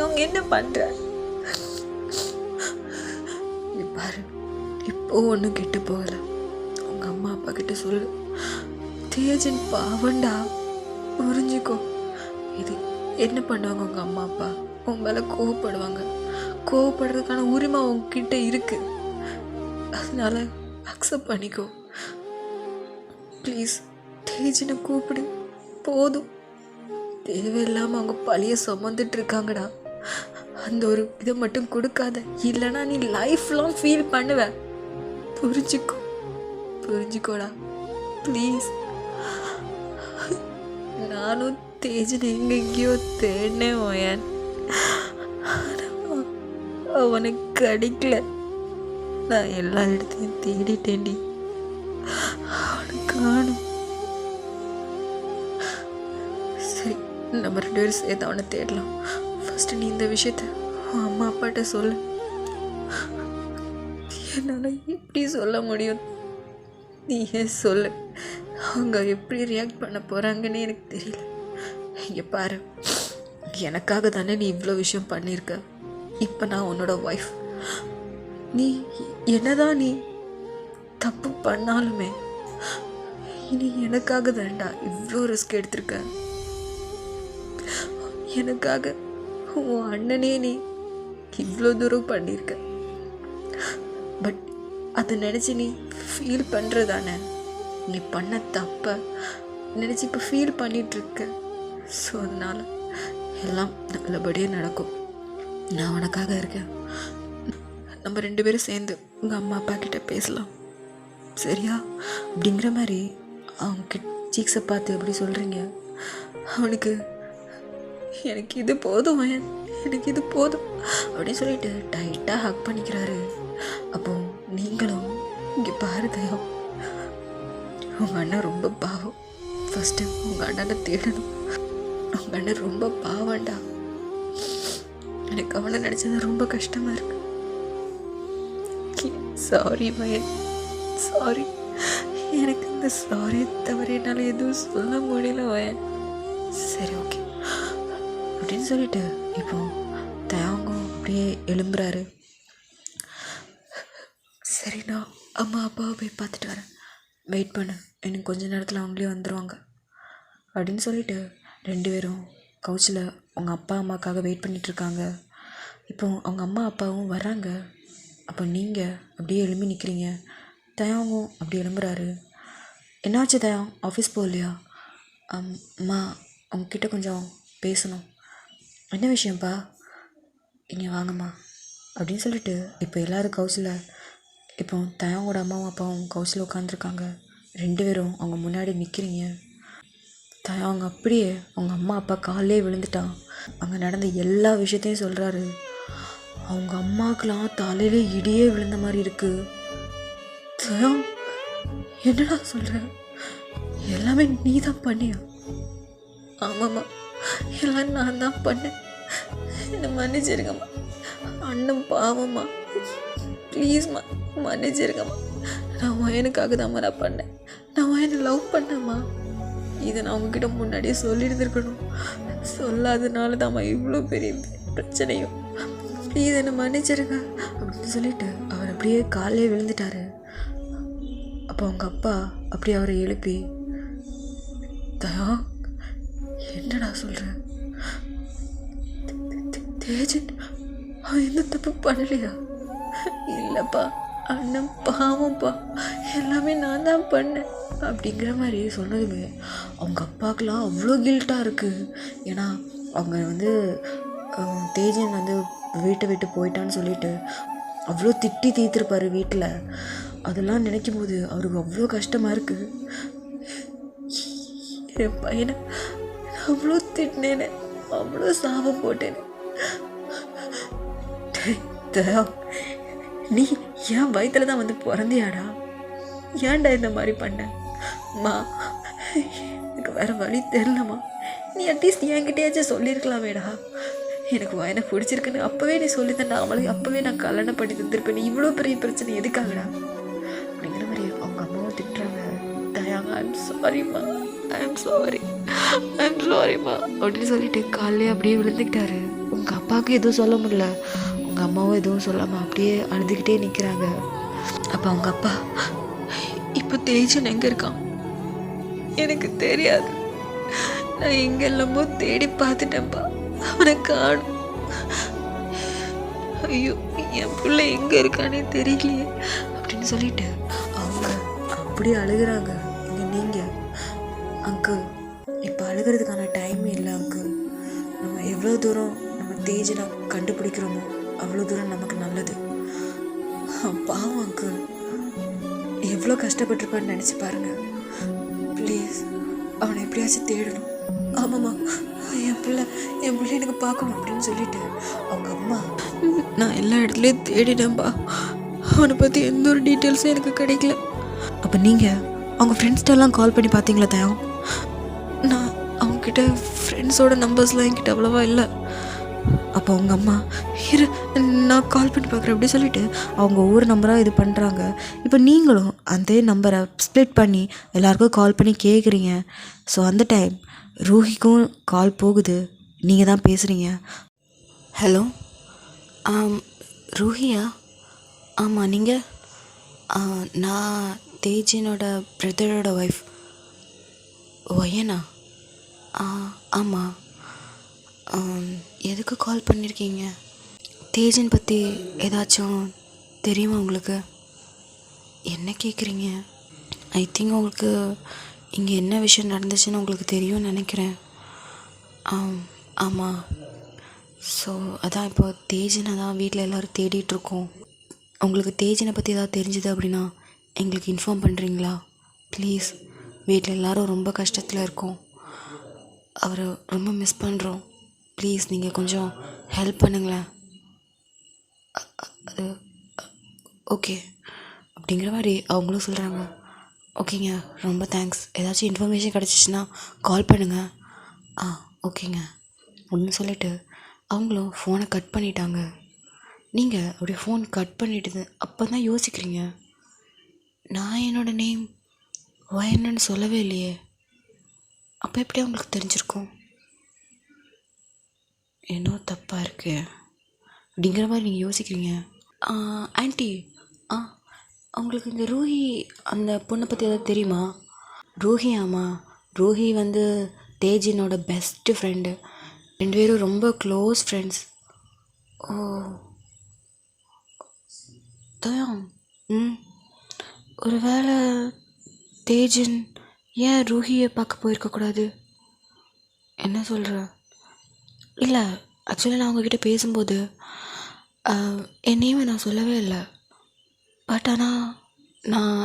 அவங்க என்ன பண்ணுற? பாரு, இப்போ ஒன்றும் கெட்டு போகலை. உங்கள் அம்மா அப்பா கிட்ட சொல்லு. தேஜன் பாவண்டா, புரிஞ்சுக்கோ. இது என்ன பண்ணுவாங்க உங்கள் அம்மா அப்பா? உன் மேலே கோவப்படுறதுக்கான உரிமை உங்ககிட்ட இருக்கு. அதனால அக்செப்ட் பண்ணிக்கோ ப்ளீஸ். தேஜனை கூப்பிடு போதும். தேவையில்லாமல் அவங்க பழிய சுமந்துட்டு இருக்காங்கடா. அந்த ஒரு இதை மட்டும் கொடுக்காத, இல்லைன்னா நீ லைஃப் லாங் ஃபீல் பண்ணுவ. புரிஞ்சுக்கோடா ப்ளீஸ். நானும் தேஜனை எங்கெங்கேயோ தேடினேன் ஓயன். அவனுக்கு கிடைக்கல. நான் எல்லா இடத்தையும் தேடிட்டேன்டி, அவனுக்கு காணும். சரி, நம்ம 2 பேரும் சேர்த்து அவனை தேடலாம். ஃபஸ்ட்டு நீ இந்த விஷயத்த உன் அம்மா அப்பாட்ட சொல்லு. என்னால் எப்படி சொல்ல முடியும்? நீ ஏன் சொல்லு. அவங்க எப்படி ரியாக்ட் பண்ண போகிறாங்கன்னு எனக்கு தெரியல. இங்கே பாரு, எனக்காக தானே நீ இவ்வளோ விஷயம் பண்ணியிருக்க. இப்போ நான் உன்னோட ஒய்ஃப். நீ என்னதான் நீ தப்பு பண்ணாலுமே இனி எனக்காக தான்டா இவ்வளோ ரிஸ்க் எடுத்திருக்க. எனக்காக உன் அண்ணனே நீ இவ்வளோ தூரம் பண்ணியிருக்க. பட் அதை நினச்சி நீ ஃபீல் பண்ணுறதானே? நீ பண்ண தப்ப நினச்சி இப்போ ஃபீல் பண்ணிகிட்ருக்க. ஸோ அதனால் எல்லாம் நல்லபடியாக நடக்கும். நான் உனக்காக இருக்கேன். நம்ம 2 பேரும் சேர்ந்து உங்கள் அம்மா அப்பா கிட்ட பேசலாம், சரியா? அப்படிங்கிற மாதிரி அவங்க சீக்ஸை பார்த்து எப்படி சொல்கிறீங்க? அவனுக்கு எனக்கு இது போதும், எனக்கு இது போதும் அப்படின்னு சொல்லிட்டு டைட்டாக ஹக் பண்ணிக்கிறாரு. அப்போ நீங்களும் இங்கே பாரு தயம், உங்கள் அண்ணன் ரொம்ப பாவம். ஃபஸ்ட்டு உங்கள் அண்ணனை தேடணும். உங்கள் அண்ணன் ரொம்ப பாவம்டா. எனக்கு அவனை நினச்சது ரொம்ப கஷ்டமாக இருக்கு. சாரி மயன், சாரி. எனக்கு இந்த சாரி தவிர என்னால் எதுவும் சொல்ல முடியல மயன். சரி, ஓகே அப்படின்னு சொல்லிட்டு இப்போ தயாங்கம் அப்படியே எழும்புறாரு. சரி, நான் அம்மா அப்பாவை போய் பார்த்துட்டு வரேன், வெயிட் பண்ணு, எனக்கு கொஞ்ச நேரத்தில் அவங்களே வந்துடுவாங்க அப்படின்னு சொல்லிட்டு 2 பேரும் கவுச்சில் உங்கள் அப்பா அம்மாவுக்காக வெயிட் பண்ணிகிட்ருக்காங்க. இப்போ அவங்க அம்மா அப்பாவும் வராங்க. அப்போ நீங்கள் அப்படியே எழும்பி நிற்கிறீங்க. தயாங்கும் அப்படி எழும்புறாரு. என்னாச்சு தயாங், ஆஃபீஸ் போகலையா? அம்மா அவங்கக்கிட்ட கொஞ்சம் பேசணும். என்ன விஷயம்ப்பா? இங்கே வாங்கம்மா அப்படின்னு சொல்லிட்டு இப்போ எல்லோரும் கவுச்சில், இப்போ தயாங்கோட அம்மாவும் அப்பாவும் கவுச்சில் உட்காந்துருக்காங்க. 2 பேரும் அவங்க முன்னாடி நிற்கிறீங்க. தயாங்க அப்படியே அவங்க அம்மா அப்பா காலையே விழுந்துட்டான். அங்கே நடந்த எல்லா விஷயத்தையும் சொல்கிறாரு. அவங்க அம்மாவுக்கெலாம் தலையிலே இடியே விழுந்த மாதிரி இருக்குது. தயாங், என்னடா சொல்கிற? எல்லாமே நீ தான் பண்ணியா? ஆமாம்மா, எல்லாம் நான் தான் பண்ணேன். என்னை மன்னிச்சிருங்கம்மா. அண்ணன் பாவம்மா, ப்ளீஸ்மா மன்னிச்சிருங்கம்மா. நான் வயனுக்காக தான்மா நான் பண்ணேன். நான் வயனை லவ் பண்ணேம்மா. இதை நான் உங்ககிட்ட முன்னாடியே சொல்லியிருந்துருக்கணும். சொல்லாதனால தான்மா இவ்வளோ பெரிய பிரச்சனையும். ப்ளீஸ் என்னை மன்னிச்சிருங்க அப்படின்னு சொல்லிட்டு அவர் அப்படியே காலையே விழுந்துட்டாரு. அப்போ அவங்க அப்பா அப்படியே அவரை எழுப்பி, தயா என்னடா சொல்கிற? தேஜன் அவன் எந்த தப்பு பண்ணலையா? இல்லைப்பா, அண்ணன் பாவம்ப்பா, எல்லாமே நான் தான் பண்ணேன் அப்படிங்கிற மாதிரி சொன்னதுமே அவங்க அப்பாவுக்கெலாம் அவ்வளோ கில்ட்டாக இருக்குது. ஏன்னா அவங்க வந்து தேஜன் வந்து வீட்டை விட்டு போயிட்டான்னு சொல்லிட்டு அவ்வளோ திட்டி தீர்த்துருப்பார் வீட்டில். அதெல்லாம் நினைக்கும் போது அவருக்கு அவ்வளோ கஷ்டமாக இருக்குது. என் பையனை அவ்வளோ திட்டினேன்னு, அவ்வளோ சாபம் போட்டேன்னு. நீ என் வயிற்றுல தான் வந்து பிறந்தியாடா? ஏன்டா இந்த மாதிரி பண்ண? மா, எனக்கு வேறு வழி தெரிலம்மா. நீ அட்லீஸ்ட் என்கிட்டயாச்சும் சொல்லியிருக்கலாமேடா. எனக்கு வயனை பிடிச்சிருக்குன்னு அப்போவே நீ சொல்லித்தண்டா. அவளுக்கு அப்போவே நான் கல்யாணம் பண்ணி தந்துருப்பேன். நீ இவ்வளோ பெரிய பிரச்சனை எதுக்காகடா அப்படிங்கிற மாதிரி அவங்க அம்மாவை திட்டுறாங்க. தயாங்க, ஐம் சாரிம்மா, ஐம் சாரிம்மா அப்படின்னு சொல்லிட்டு காலையே அப்படியே விழுந்துக்கிட்டாரு. உங்கள் அப்பாவுக்கு எதுவும் சொல்ல முடியல, உங்கள் அம்மாவும் எதுவும் சொல்லாமல் அப்படியே அழுதுகிட்டே நிற்கிறாங்க. அப்போ அவங்க அப்பா, இப்போ தேஜன் எங்கே இருக்கான்? எனக்கு தெரியாது. நான் எங்கெல்லாமோ தேடி பார்த்துட்டேன்ப்பா, அவனை காணும். ஐயோ, என் பிள்ளை எங்கே இருக்கானே தெரியலையே அப்படின்னு சொல்லிட்டு அவங்க அப்படியே அழுகிறாங்க. இங்கே நீங்கள் அங்கிள், இப்போ அழுகிறதுக்கான டைமே இல்லை அங்கிள். நம்ம எவ்வளோ தூரம் நம்ம தேஜனை கண்டுபிடிக்கிறோமோ அவ்வளோ தூரம் நமக்கு நல்லது. பாவம் அங்கிள், எவ்வளோ கஷ்டப்பட்டுருப்பான்னு நினச்சி பாருங்கள். ப்ளீஸ் அவனை எப்படியாச்சும் தேடணும். ஆமாம்மா, என் பிள்ளை எனக்கு பார்க்கணும் அப்படின்னு சொல்லிட்டு அவங்க அம்மா, நான் எல்லா இடத்துலையும் தேடினேன்ப்பா, அவனை பற்றி எந்த ஒரு டீட்டெயில்ஸும் எனக்கு கிடைக்கல. அப்போ நீங்கள் அவங்க ஃப்ரெண்ட்ஸ்டெல்லாம் கால் பண்ணி பார்த்தீங்களா தயம்? நான் அவங்கக்கிட்ட ஃப்ரெண்ட்ஸோட நம்பர்ஸ்லாம் என்கிட்ட அவ்வளோவா இல்லை. அப்போ அவங்க அம்மா, இரு நான் கால் பண்ணி பார்க்குறேன் அப்படி சொல்லிவிட்டு அவங்க ஒவ்வொரு நம்பராக இது பண்ணுறாங்க. இப்போ நீங்களும் அந்த நம்பரை ஸ்ப்ளிட் பண்ணி எல்லாருக்கும் கால் பண்ணி கேட்குறீங்க. ஸோ அந்த டைம் ரூஹிக்கும் கால் போகுது, நீங்கள் தான் பேசுகிறீங்க. ஹலோ, ரூஹியா? ஆமாம், நீங்கள்? நான் தேஜினோட பிரதரோட ஒய்ஃப். ஒயனா? ஆமாம். எதுக்கு கால் பண்ணியிருக்கீங்க? தேஜன் பற்றி ஏதாச்சும் தெரியுமா உங்களுக்கு? என்ன கேட்குறீங்க? ஐ திங்க் உங்களுக்கு இங்கே என்ன விஷயம் நடந்துச்சுன்னு உங்களுக்கு தெரியும்னு நினைக்கிறேன். ஆமாம். ஸோ அதான் இப்போ தேஜனை தான் வீட்டில் எல்லோரும் தேடிட்டுருக்கோம். உங்களுக்கு தேஜனை பற்றி ஏதாவது தெரிஞ்சுது அப்படின்னா எங்களுக்கு இன்ஃபார்ம் பண்ணுறீங்களா ப்ளீஸ்? வீட்டில் எல்லோரும் ரொம்ப கஷ்டத்தில் இருக்கோம், அவரை ரொம்ப மிஸ் பண்ணுறோம். ப்ளீஸ் நீங்கள் கொஞ்சம் ஹெல்ப் பண்ணுங்களேன். அது ஓகே அப்படிங்கிற மாதிரி அவங்களும் சொல்கிறாங்க. ஓகேங்க, ரொம்ப தேங்க்ஸ். ஏதாச்சும் இன்ஃபர்மேஷன் கிடச்சிச்சின்னா கால் பண்ணுங்கள். ஓகேங்க அப்படின்னு சொல்லிவிட்டு அவங்களும் ஃபோனை கட் பண்ணிட்டாங்க. நீங்கள் அப்படியே ஃபோன் கட் பண்ணிவிட்டு அப்போ தான் யோசிக்கிறீங்க, நான் என்னோடய நேம் வயன்னு சொல்லவே இல்லையே, அப்போ எப்படி அவங்களுக்கு தெரிஞ்சிருக்கும்? என்னோ தப்பாக இருக்கு அப்படிங்கிற மாதிரி நீங்கள் யோசிக்கிறீங்க. ஆண்டி, அவங்களுக்கு இந்த ரூஹி அந்த பொண்ணை பற்றி ஏதாவது தெரியுமா? ரூஹி? ஆமாம், ரூஹி வந்து தேஜினோட பெஸ்ட்டு ஃப்ரெண்டு. 2 பேரும் ரொம்ப க்ளோஸ் ஃப்ரெண்ட்ஸ். ஓ தயம், ஒரு வேளை தேஜன் ஏன் ரூஹியை பார்க்க போயிருக்கக்கூடாது? என்ன சொல்கிற? இல்லை, ஆக்சுவலி நான் அவங்கக்கிட்ட பேசும்போது என் நேமை நான் சொல்லவே இல்லை. பட் ஆனால் நான்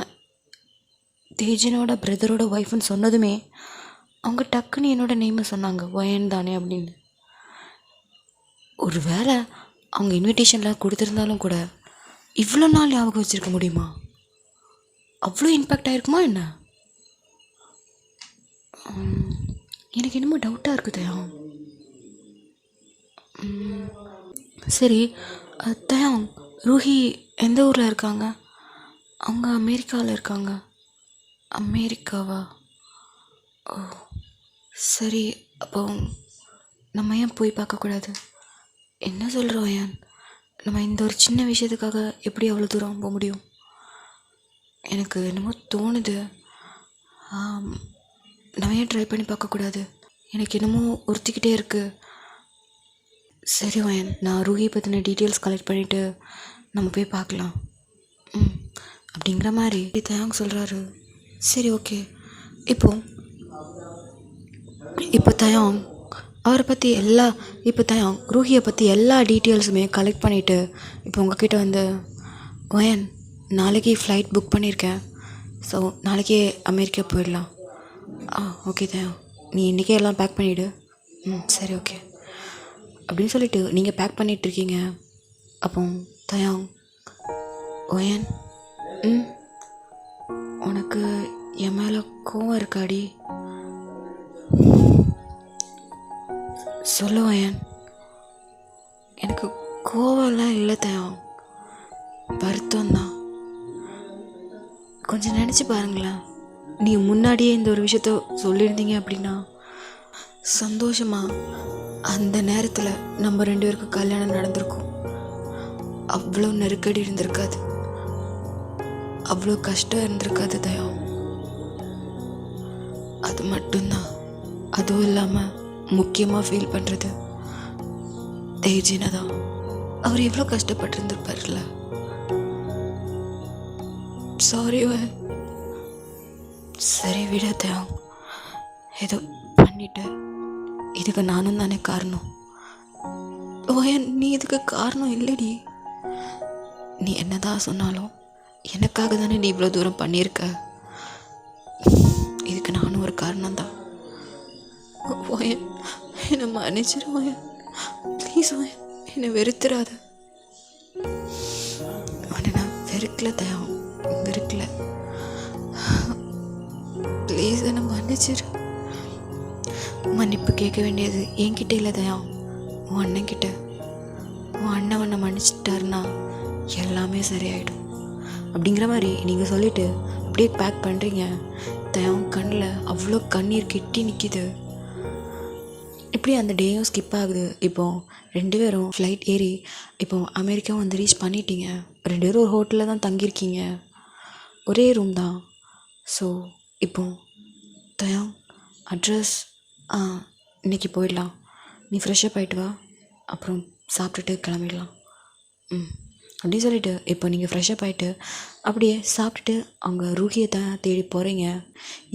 தேஜனோட பிரதரோட ஒய்ஃப்னு சொன்னதுமே அவங்க டக்குன்னு என்னோடய நேமை சொன்னாங்க, ஒயன் தானே அப்படின்னு. ஒரு வேளை அவங்க இன்விடேஷன்லாம் கொடுத்துருந்தாலும் கூட இவ்வளோ நாள் ஞாபகம் வச்சுருக்க முடியுமா? அவ்வளோ இம்பேக்ட் ஆகிருக்குமா என்ன? எனக்கு என்னமோ டவுட்டாக இருக்குது தயம். சரி தயம், ரூஹி எந்த ஊரில் இருக்காங்க? அவங்க அமெரிக்காவில் இருக்காங்க. அமெரிக்காவா? ஓ சரி, அப்போ நம்ம ஏன் போய் பார்க்கக்கூடாது? என்ன சொல்கிறோம் ஏன்? நம்ம இந்த ஒரு சின்ன விஷயத்துக்காக எப்படி அவ்வளோ தூரம் போக முடியும்? எனக்கு என்னமோ தோணுது, நம்ம ஏன் ட்ரை பண்ணி பார்க்கக்கூடாது? எனக்கு என்னமோ உறுத்திக்கிட்டே இருக்குது. சரி வயன், நான் ரூஹி பற்றின டீட்டெயில்ஸ் கலெக்ட் பண்ணிவிட்டு நம்ம போய் பார்க்கலாம். அப்படிங்கிற மாதிரி தயாங் சொல்கிறாரு. சரி ஓகே. இப்போ தயாங் அவரை பற்றி இப்போ தயாங் ரூஹியை பற்றி எல்லா டீட்டெயில்ஸுமே கலெக்ட் பண்ணிவிட்டு இப்போ உங்ககிட்ட வந்து, வயன் நாளைக்கு ஃப்ளைட் புக் பண்ணியிருக்கேன், ஸோ நாளைக்கே அமெரிக்கா போயிடலாம். ஓகே தயாங், நீ இன்றைக்கே எல்லாம் பேக் பண்ணிவிடு. சரி ஓகே அப்படின்னு சொல்லிவிட்டு நீங்கள் பேக் பண்ணிகிட்ருக்கீங்க. அப்போ தயாங், வயன், உனக்கு என் மேலே கோவம் இருக்காடி? சொல்லு வயன். எனக்கு கோவம்லாம் இல்லை தயாங், வருத்தம் தான். கொஞ்சம் நினச்சி பாருங்களேன், நீ முன்னாடியே இந்த ஒரு விஷயத்த சொல்லியிருந்தீங்க அப்படின்னா சந்தோஷமாக அந்த நேரத்தில் நம்ம 2 பேருக்கும் கல்யாணம் நடந்திருக்கும். அவ்வளோ நெருக்கடி இருந்திருக்காது, அவ்வளோ கஷ்டம் இருந்திருக்காது தயம். அது மட்டும்தான். அதுவும் இல்லாமல் முக்கியமாக ஃபீல் பண்ணுறது தேஜினை தான். அவர் எவ்வளோ கஷ்டப்பட்டுருந்துருப்பார்ல. சாரி வயன். சரி விட தயம், ஏதோ பண்ணிட்டு இதுக்கு நானும் தானே காரணம். வயன், நீ இதுக்கு காரணம் இல்லடி. நீ என்னதான் சொன்னாலும் எனக்காக தானே நீ இவ்வளோ தூரம் பண்ணியிருக்க. இதுக்கு நானும் ஒரு காரணம் தான். ஓயன் என்னை மன்னிச்சிரு ஓயன், ப்ளீஸ் ஓயன், என்னை வெறுத்துறாத. உன்னை நான் வெறுக்கல தயம், வெறுக்கல. ப்ளீஸ் என்னை மன்னிச்சிரு. மன்னிப்பு கேட்க வேண்டியது என்கிட்ட இல்லை தயம், உன் அண்ணன்கிட்ட. உன் அண்ணன் உன்னை மன்னிச்சிட்டாருன்னா எல்லாமே சரியாயிடும் அப்படிங்கிற மாதிரி நீங்கள் சொல்லிவிட்டு அப்படியே பேக் பண்ணுறீங்க. தயம் கண்ணில் அவ்வளோ கண்ணீர் கெட்டி நிற்கிது. இப்படி அந்த டேயும் ஸ்கிப் ஆகுது. இப்போது 2 பேரும் ஃப்ளைட் ஏறி இப்போது அமெரிக்கா வந்து ரீச் பண்ணிட்டீங்க. 2 பேரும் ஒரு ஹோட்டலில் தான் தங்கியிருக்கீங்க, ஒரே ரூம் தான். ஸோ இப்போது தயம் அட்ரஸ் இன்றைக்கி போயிடலாம், நீ ஃப்ரெஷ்ஷப் ஆகிட்டு வா, அப்புறம் சாப்பிட்டுட்டு கிளம்பிடலாம் அப்படின்னு சொல்லிவிட்டு இப்போ நீங்கள் ஃப்ரெஷ்ஷப் ஆகிட்டு அப்படியே சாப்பிட்டுட்டு அங்கே ரூஹியை தேடி போகிறீங்க.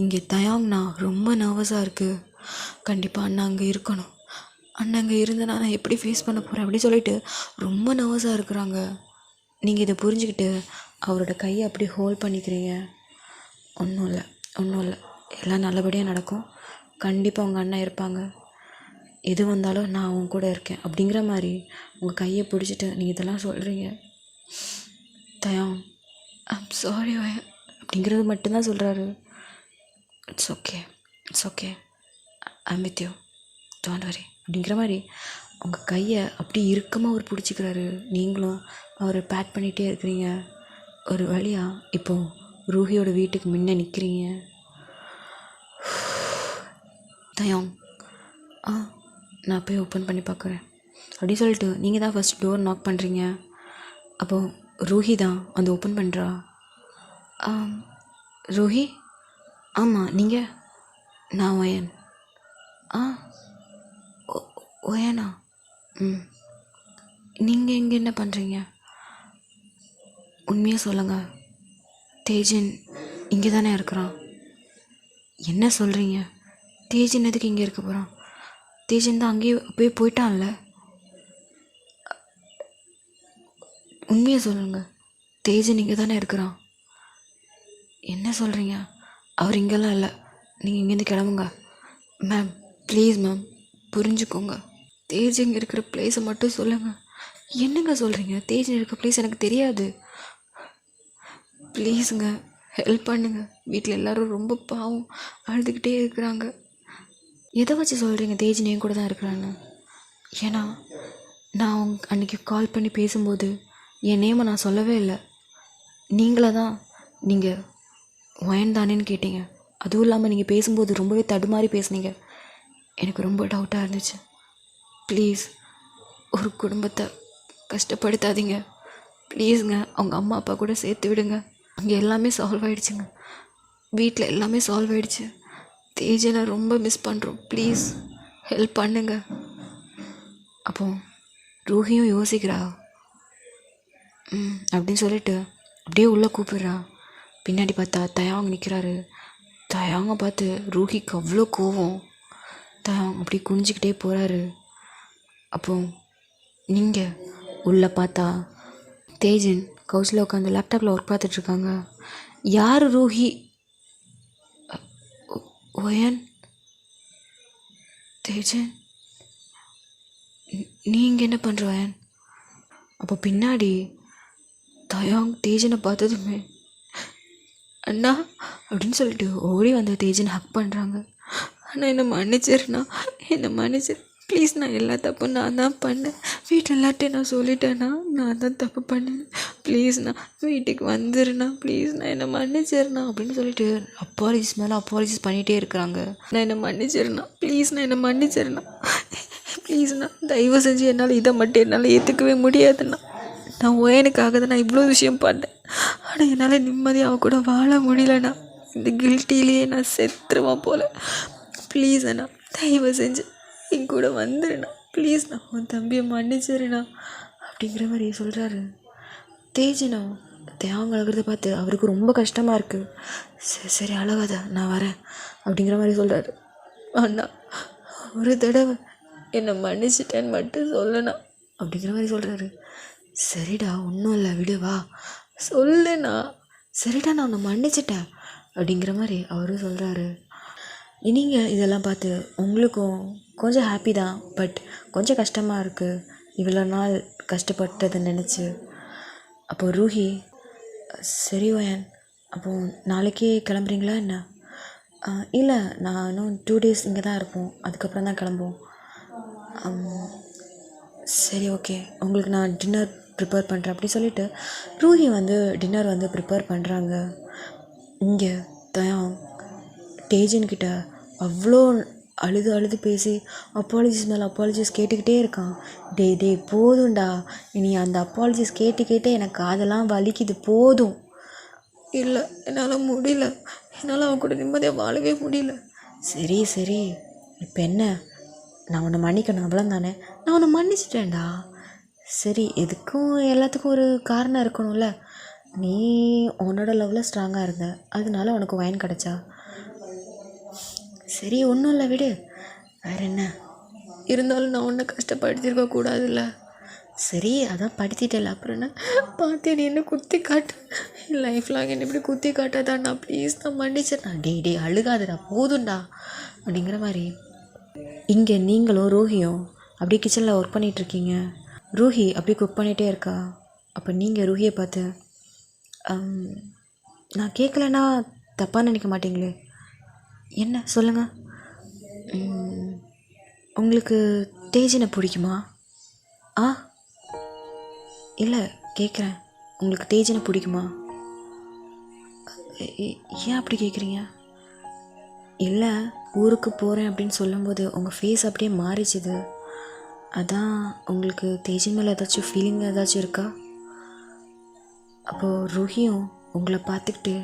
இங்கே தயாங்னா ரொம்ப நர்வஸாக இருக்குது. கண்டிப்பாக அண்ணா அங்கே இருக்கணும், அண்ணா அங்கே இருந்தேன்னா நான் எப்படி ஃபேஸ் பண்ண போகிறேன் அப்படின்னு சொல்லிட்டு ரொம்ப நர்வஸாக இருக்கிறாங்க. நீங்கள் இதை புரிஞ்சுக்கிட்டு அவரோட கையை அப்படி ஹோல்ட் பண்ணிக்கிறீங்க. ஒன்றும் இல்லை, எல்லாம் நல்லபடியாக நடக்கும், கண்டிப்பாக உங்கள் அண்ணா இருப்பாங்க, எது வந்தாலும் நான் அவங்க கூட இருக்கேன் அப்படிங்கிற மாதிரி உங்கள் கையை பிடிச்சிட்டு நீங்கள் இதெல்லாம் சொல்கிறீங்க. தயம் ஐம் சாரி அப்படிங்கிறது மட்டும்தான் சொல்கிறாரு. It's okay I'm with you, don't worry அப்படிங்கிற மாதிரி உங்கள் கையை அப்படி இறுக்கமாக அவர் பிடிச்சிக்கிறாரு. நீங்களும் அவரை பேக் பண்ணிகிட்டே இருக்கிறீங்க. ஒரு வழியாக இப்போது ரூஹியோட வீட்டுக்கு முன்னே நிற்கிறீங்க. தயம் நான் போய் ஓப்பன் பண்ணி பார்க்குறேன் அப்படின்னு சொல்லிட்டு நீங்கள் தான் ஃபஸ்ட் டோர் நாக் பண்ணுறீங்க. அப்போது ரூஹி தான் வந்து ஓப்பன் பண்ணுறா. ரூஹி, ஆமாம் நீங்கள்? நான் ஒயன். ஒயனா? நீங்கள் இங்கே என்ன பண்ணுறீங்க? உண்மையாக சொல்லுங்கள், தேஜன் இங்கே தானே இருக்கிறான். என்ன சொல்கிறீங்க? தேஜன் எதுக்கு இங்கே இருக்க போகிறான்? தேஜன் தான் அங்கேயே அப்போயே போயிட்டான்ல. உண்மையை சொல்லுங்கள், தேஜன் இங்கே தானே இருக்கிறான். என்ன சொல்கிறீங்க? அவர் இங்கெல்லாம் இல்லை, நீங்கள் இங்கேருந்து கிளம்புங்க. மேம் ப்ளீஸ் மேம் புரிஞ்சுக்கோங்க, தேஜன் இங்கே இருக்கிற பிளேஸை மட்டும் சொல்லுங்கள். என்னங்க சொல்கிறீங்க? தேஜன் இருக்கிற பிளேஸ் எனக்கு தெரியாது. ப்ளீஸுங்க ஹெல்ப் பண்ணுங்க. வீட்டில் எல்லோரும் ரொம்ப பாவம் அழுதுகிட்டே இருக்கிறாங்க. எதை வச்சு சொல்கிறீங்க தேஜன் என் கூட தான் இருக்கிறான்னு? ஏன்னா நான் அன்றைக்கி கால் பண்ணி பேசும்போது என் நேமை நான் சொல்லவே இல்லை. நீங்களே தான் நீங்கள் ஒயன் தானேன்னு கேட்டீங்க. அதுவும் இல்லாமல் நீங்கள் பேசும்போது ரொம்பவே தடுமாறி பேசுனீங்க. எனக்கு ரொம்ப டவுட்டாக இருந்துச்சு. ப்ளீஸ் ஒரு குடும்பத்தை கஷ்டப்படுத்தாதீங்க ப்ளீஸுங்க. அவங்க அம்மா அப்பா கூட சேர்த்து விடுங்க. அங்கே எல்லாமே சால்வ் ஆகிடுச்சுங்க, வீட்டில் எல்லாமே சால்வ் ஆகிடுச்சு. தேஜனை ரொம்ப மிஸ் பண்ணுறோம், ப்ளீஸ் ஹெல்ப் பண்ணுங்க. அப்போ ரூஹியும் யோசிக்கிறா. அப்படின்னு சொல்லிட்டு அப்படியே உள்ளே கூப்பிடுறா. பின்னாடி பார்த்தா தயாங் நிற்கிறாரு. தயாங்கை பார்த்து ரூஹிக்கு அவ்வளோ கோவம். தயாங் அப்படி குனிஞ்சிக்கிட்டே போகிறாரு. அப்போ நீங்கள் உள்ளே பார்த்தா தேஜன் கவுச்சில் உட்காந்து லேப்டாப்பில் ஒர்க் பார்த்துட்ருக்காங்க. யார் ரூஹி? ஒயன்? தேஜன் நீங்கள் என்ன பண்ணுற ஒயன்? அப்போ பின்னாடி தயாங் தேஜனை பார்த்ததுமே அண்ணா அப்படின்னு சொல்லிட்டு ஓடி வந்த தேஜன் ஹக் பண்ணுறாங்க. ஆனால் என்னை மன்னிச்சிரு ப்ளீஸ், நான் எல்லா தப்பும் நான் தான் பண்ணேன். வீட்டில் எல்லார்ட்டையும் நான் சொல்லிட்டேன்னா நான் தான் தப்பு பண்ணேன். ப்ளீஸ்ண்ணா வீட்டுக்கு வந்துருண்ணா, ப்ளீஸ்ண்ணா என்னை மன்னிச்சிருண்ணா அப்படின்னு சொல்லிட்டு அப்பாலஜிஸ் மேலே அப்பாலஜிஸ் பண்ணிகிட்டே இருக்கிறாங்க. நான் என்னை மன்னிச்சிருண்ணா, ப்ளீஸ்ண்ணா தயவு செஞ்சு என்னால் இதை மட்டும் என்னால் ஏற்றுக்கவே முடியாதுண்ணா. நான் ஒயனுக்காக தான் நான் இவ்வளோ விஷயம் பண்ணேன். ஆனால் என்னால் நிம்மதியாக அவன் கூட வாழ முடியலண்ணா. இந்த கில்ட்டிலேயே நான் செத்துருவான் போல். ப்ளீஸ் அண்ணா தயவு செஞ்சு என் கூட வந்துடுண்ணா, ப்ளீஸ்ண்ணா உன் தம்பியை மன்னிச்சிருண்ணா அப்படிங்கிற மாதிரி சொல்கிறாரு. தேஜனா தேவங்க அழகிறத பார்த்து அவருக்கு ரொம்ப கஷ்டமாக இருக்குது. சரி அழகாத, நான் வரேன் அப்படிங்கிற மாதிரி சொல்கிறாரு. அண்ணா ஒரு தடவை என்னை மன்னிச்சிட்டேன்னு மட்டும் சொல்லணும் அப்படிங்கிற மாதிரி சொல்கிறாரு. சரிடா ஒன்றும் இல்லை விடுவா சொல்லுண்ணா. சரிடா நான் உன்னை மன்னிச்சிட்டேன் அப்படிங்கிற மாதிரி அவரும் சொல்கிறாரு. நீங்கள் இதெல்லாம் பார்த்து உங்களுக்கும் கொஞ்சம் ஹாப்பி தான், பட் கொஞ்சம் கஷ்டமாக இருக்குது இவ்வளோ நாள் கஷ்டப்பட்டதை நினச்சி. அப்போது ரூஹி, சரி ஓயன், அப்போது நாளைக்கே கிளம்புறீங்களா என்ன? இல்லை, நான் இன்னும் 2 days இங்கே தான் இருப்போம், அதுக்கப்புறம் தான் கிளம்புவோம். சரி ஓகே, உங்களுக்கு நான் டின்னர் ப்ரிப்பேர் பண்ணுறேன் அப்படி சொல்லிவிட்டு ரூஹி வந்து டின்னர் வந்து ப்ரிப்பேர் பண்ணுறாங்க. இங்கே தயாங் டேஜின்கிட்ட அவ்வளோ அழுது அழுது பேசி அப்பாலஜிஸ் மேலே அப்பாலஜிஸ் கேட்டுக்கிட்டே இருக்கான். டே போதும்டா, இனி அந்த அப்பாலஜிஸ் கேட்டு எனக்கு அதெல்லாம் வலிக்குது, போதும். இல்லை, என்னால் முடியல, என்னால் அவன் கூட நிம்மதியாக வாழவே முடியல. சரி இப்போ என்ன, நான் உன்னை மன்னிக்கணும் அவ்வளோ தானே, நான் உன்னை மன்னிச்சிட்டேன்டா. சரி, எதுக்கும் எல்லாத்துக்கும் ஒரு காரணம் இருக்கணும்ல. நீ உன்னோட லெவலில் ஸ்ட்ராங்காக இருந்த, அதனால உனக்கு வைன் கிடச்சா. சரி, ஒன்றும் இல்லை, விடு, வேறு என்ன. இருந்தாலும் நான் உன்னை கஷ்டப்படுத்திருக்க கூடாதுல்ல. சரி, அதான் படுத்திட்டல, அப்புறம் என்ன பார்த்து நீ என்ன குத்தி காட்டு, லைஃப் லாங் என்ன இப்படி குத்தி காட்டாதாண்ணா, ப்ளீஸ் நான் மன்னிச்சிடறேன். டே அழுகாதடா, போதும்டா அப்படிங்கிற மாதிரி. இங்கே நீங்களும் ரூஹியும் அப்படியே கிச்சனில் ஒர்க் பண்ணிகிட்ருக்கீங்க. ரூஹி அப்படியே குக் பண்ணிகிட்டே இருக்கா. அப்போ நீங்கள் ரூஹியை பார்த்து, நான் கேட்கலன்னா தப்பாக நினைக்க மாட்டீங்களே? என்ன சொல்லுங்கள். உங்களுக்கு தேஜனை பிடிக்குமா? இல்லை, கேட்குறேன், உங்களுக்கு தேஜனை பிடிக்குமா? ஏன் அப்படி கேட்குறீங்க? இல்லை, ஊருக்கு போகிறேன் அப்படின்னு சொல்லும்போது உங்கள் ஃபேஸ் அப்படியே மாறிச்சுது, அதான். உங்களுக்கு தேஜன் மேலே ஏதாச்சும் ஃபீலிங் ஏதாச்சும் இருக்கா? அப்போது ரூஹியும் உங்களை பார்த்துக்கிட்டு,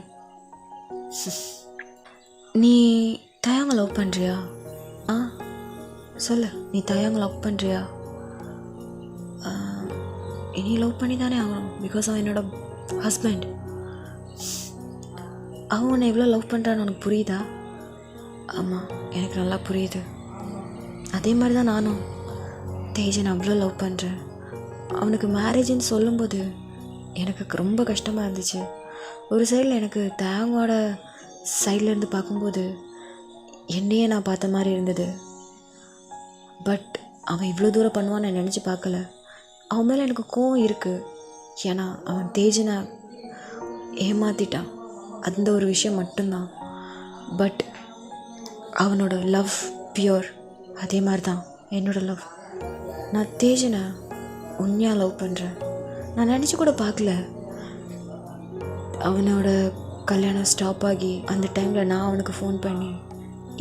நீ தயாங்க லவ் பண்ணுறியா? சொல்லு, நீ தயாங்க லவ் பண்ணுறியா? இனி லவ் பண்ணி தானே ஆகணும், பிகாஸ் அவன் என்னோட ஹஸ்பண்ட். அவன் உன்னை எவ்வளோ லவ் பண்ணுறான்னு உனக்கு புரியுதா? ஆமாம், எனக்கு நல்லா புரியுது. அதே மாதிரி தான் நானும் தேஜன் அவ்வளோ லவ் பண்ணுறேன். அவனுக்கு மேரேஜ்னு சொல்லும்போது எனக்கு ரொம்ப கஷ்டமாக இருந்துச்சு. ஒரு சைடில் எனக்கு தேங்கோட சைட்லேருந்து பார்க்கும்போது என்னையே நான் பார்த்த மாதிரி இருந்தது. பட் அவன் இவ்வளோ தூரம் பண்ணுவான்னு நான் நினச்சி பார்க்கல. அவன் மேலே எனக்கு கோவம் இருக்குது, ஏன்னா அவன் தேஜனை ஏமாற்றிட்டான், அந்த ஒரு விஷயம் மட்டும்தான். பட் அவனோட லவ் பியூர், அதே மாதிரி தான் என்னோடய லவ். நான் தேஜனை உண்மையாக லவ் பண்ணுறேன். நான் நினச்சி கூட பார்க்கல அவனோட கல்யாணம் ஸ்டாப் ஆகி அந்த டைமில் நான் அவனுக்கு ஃபோன் பண்ணி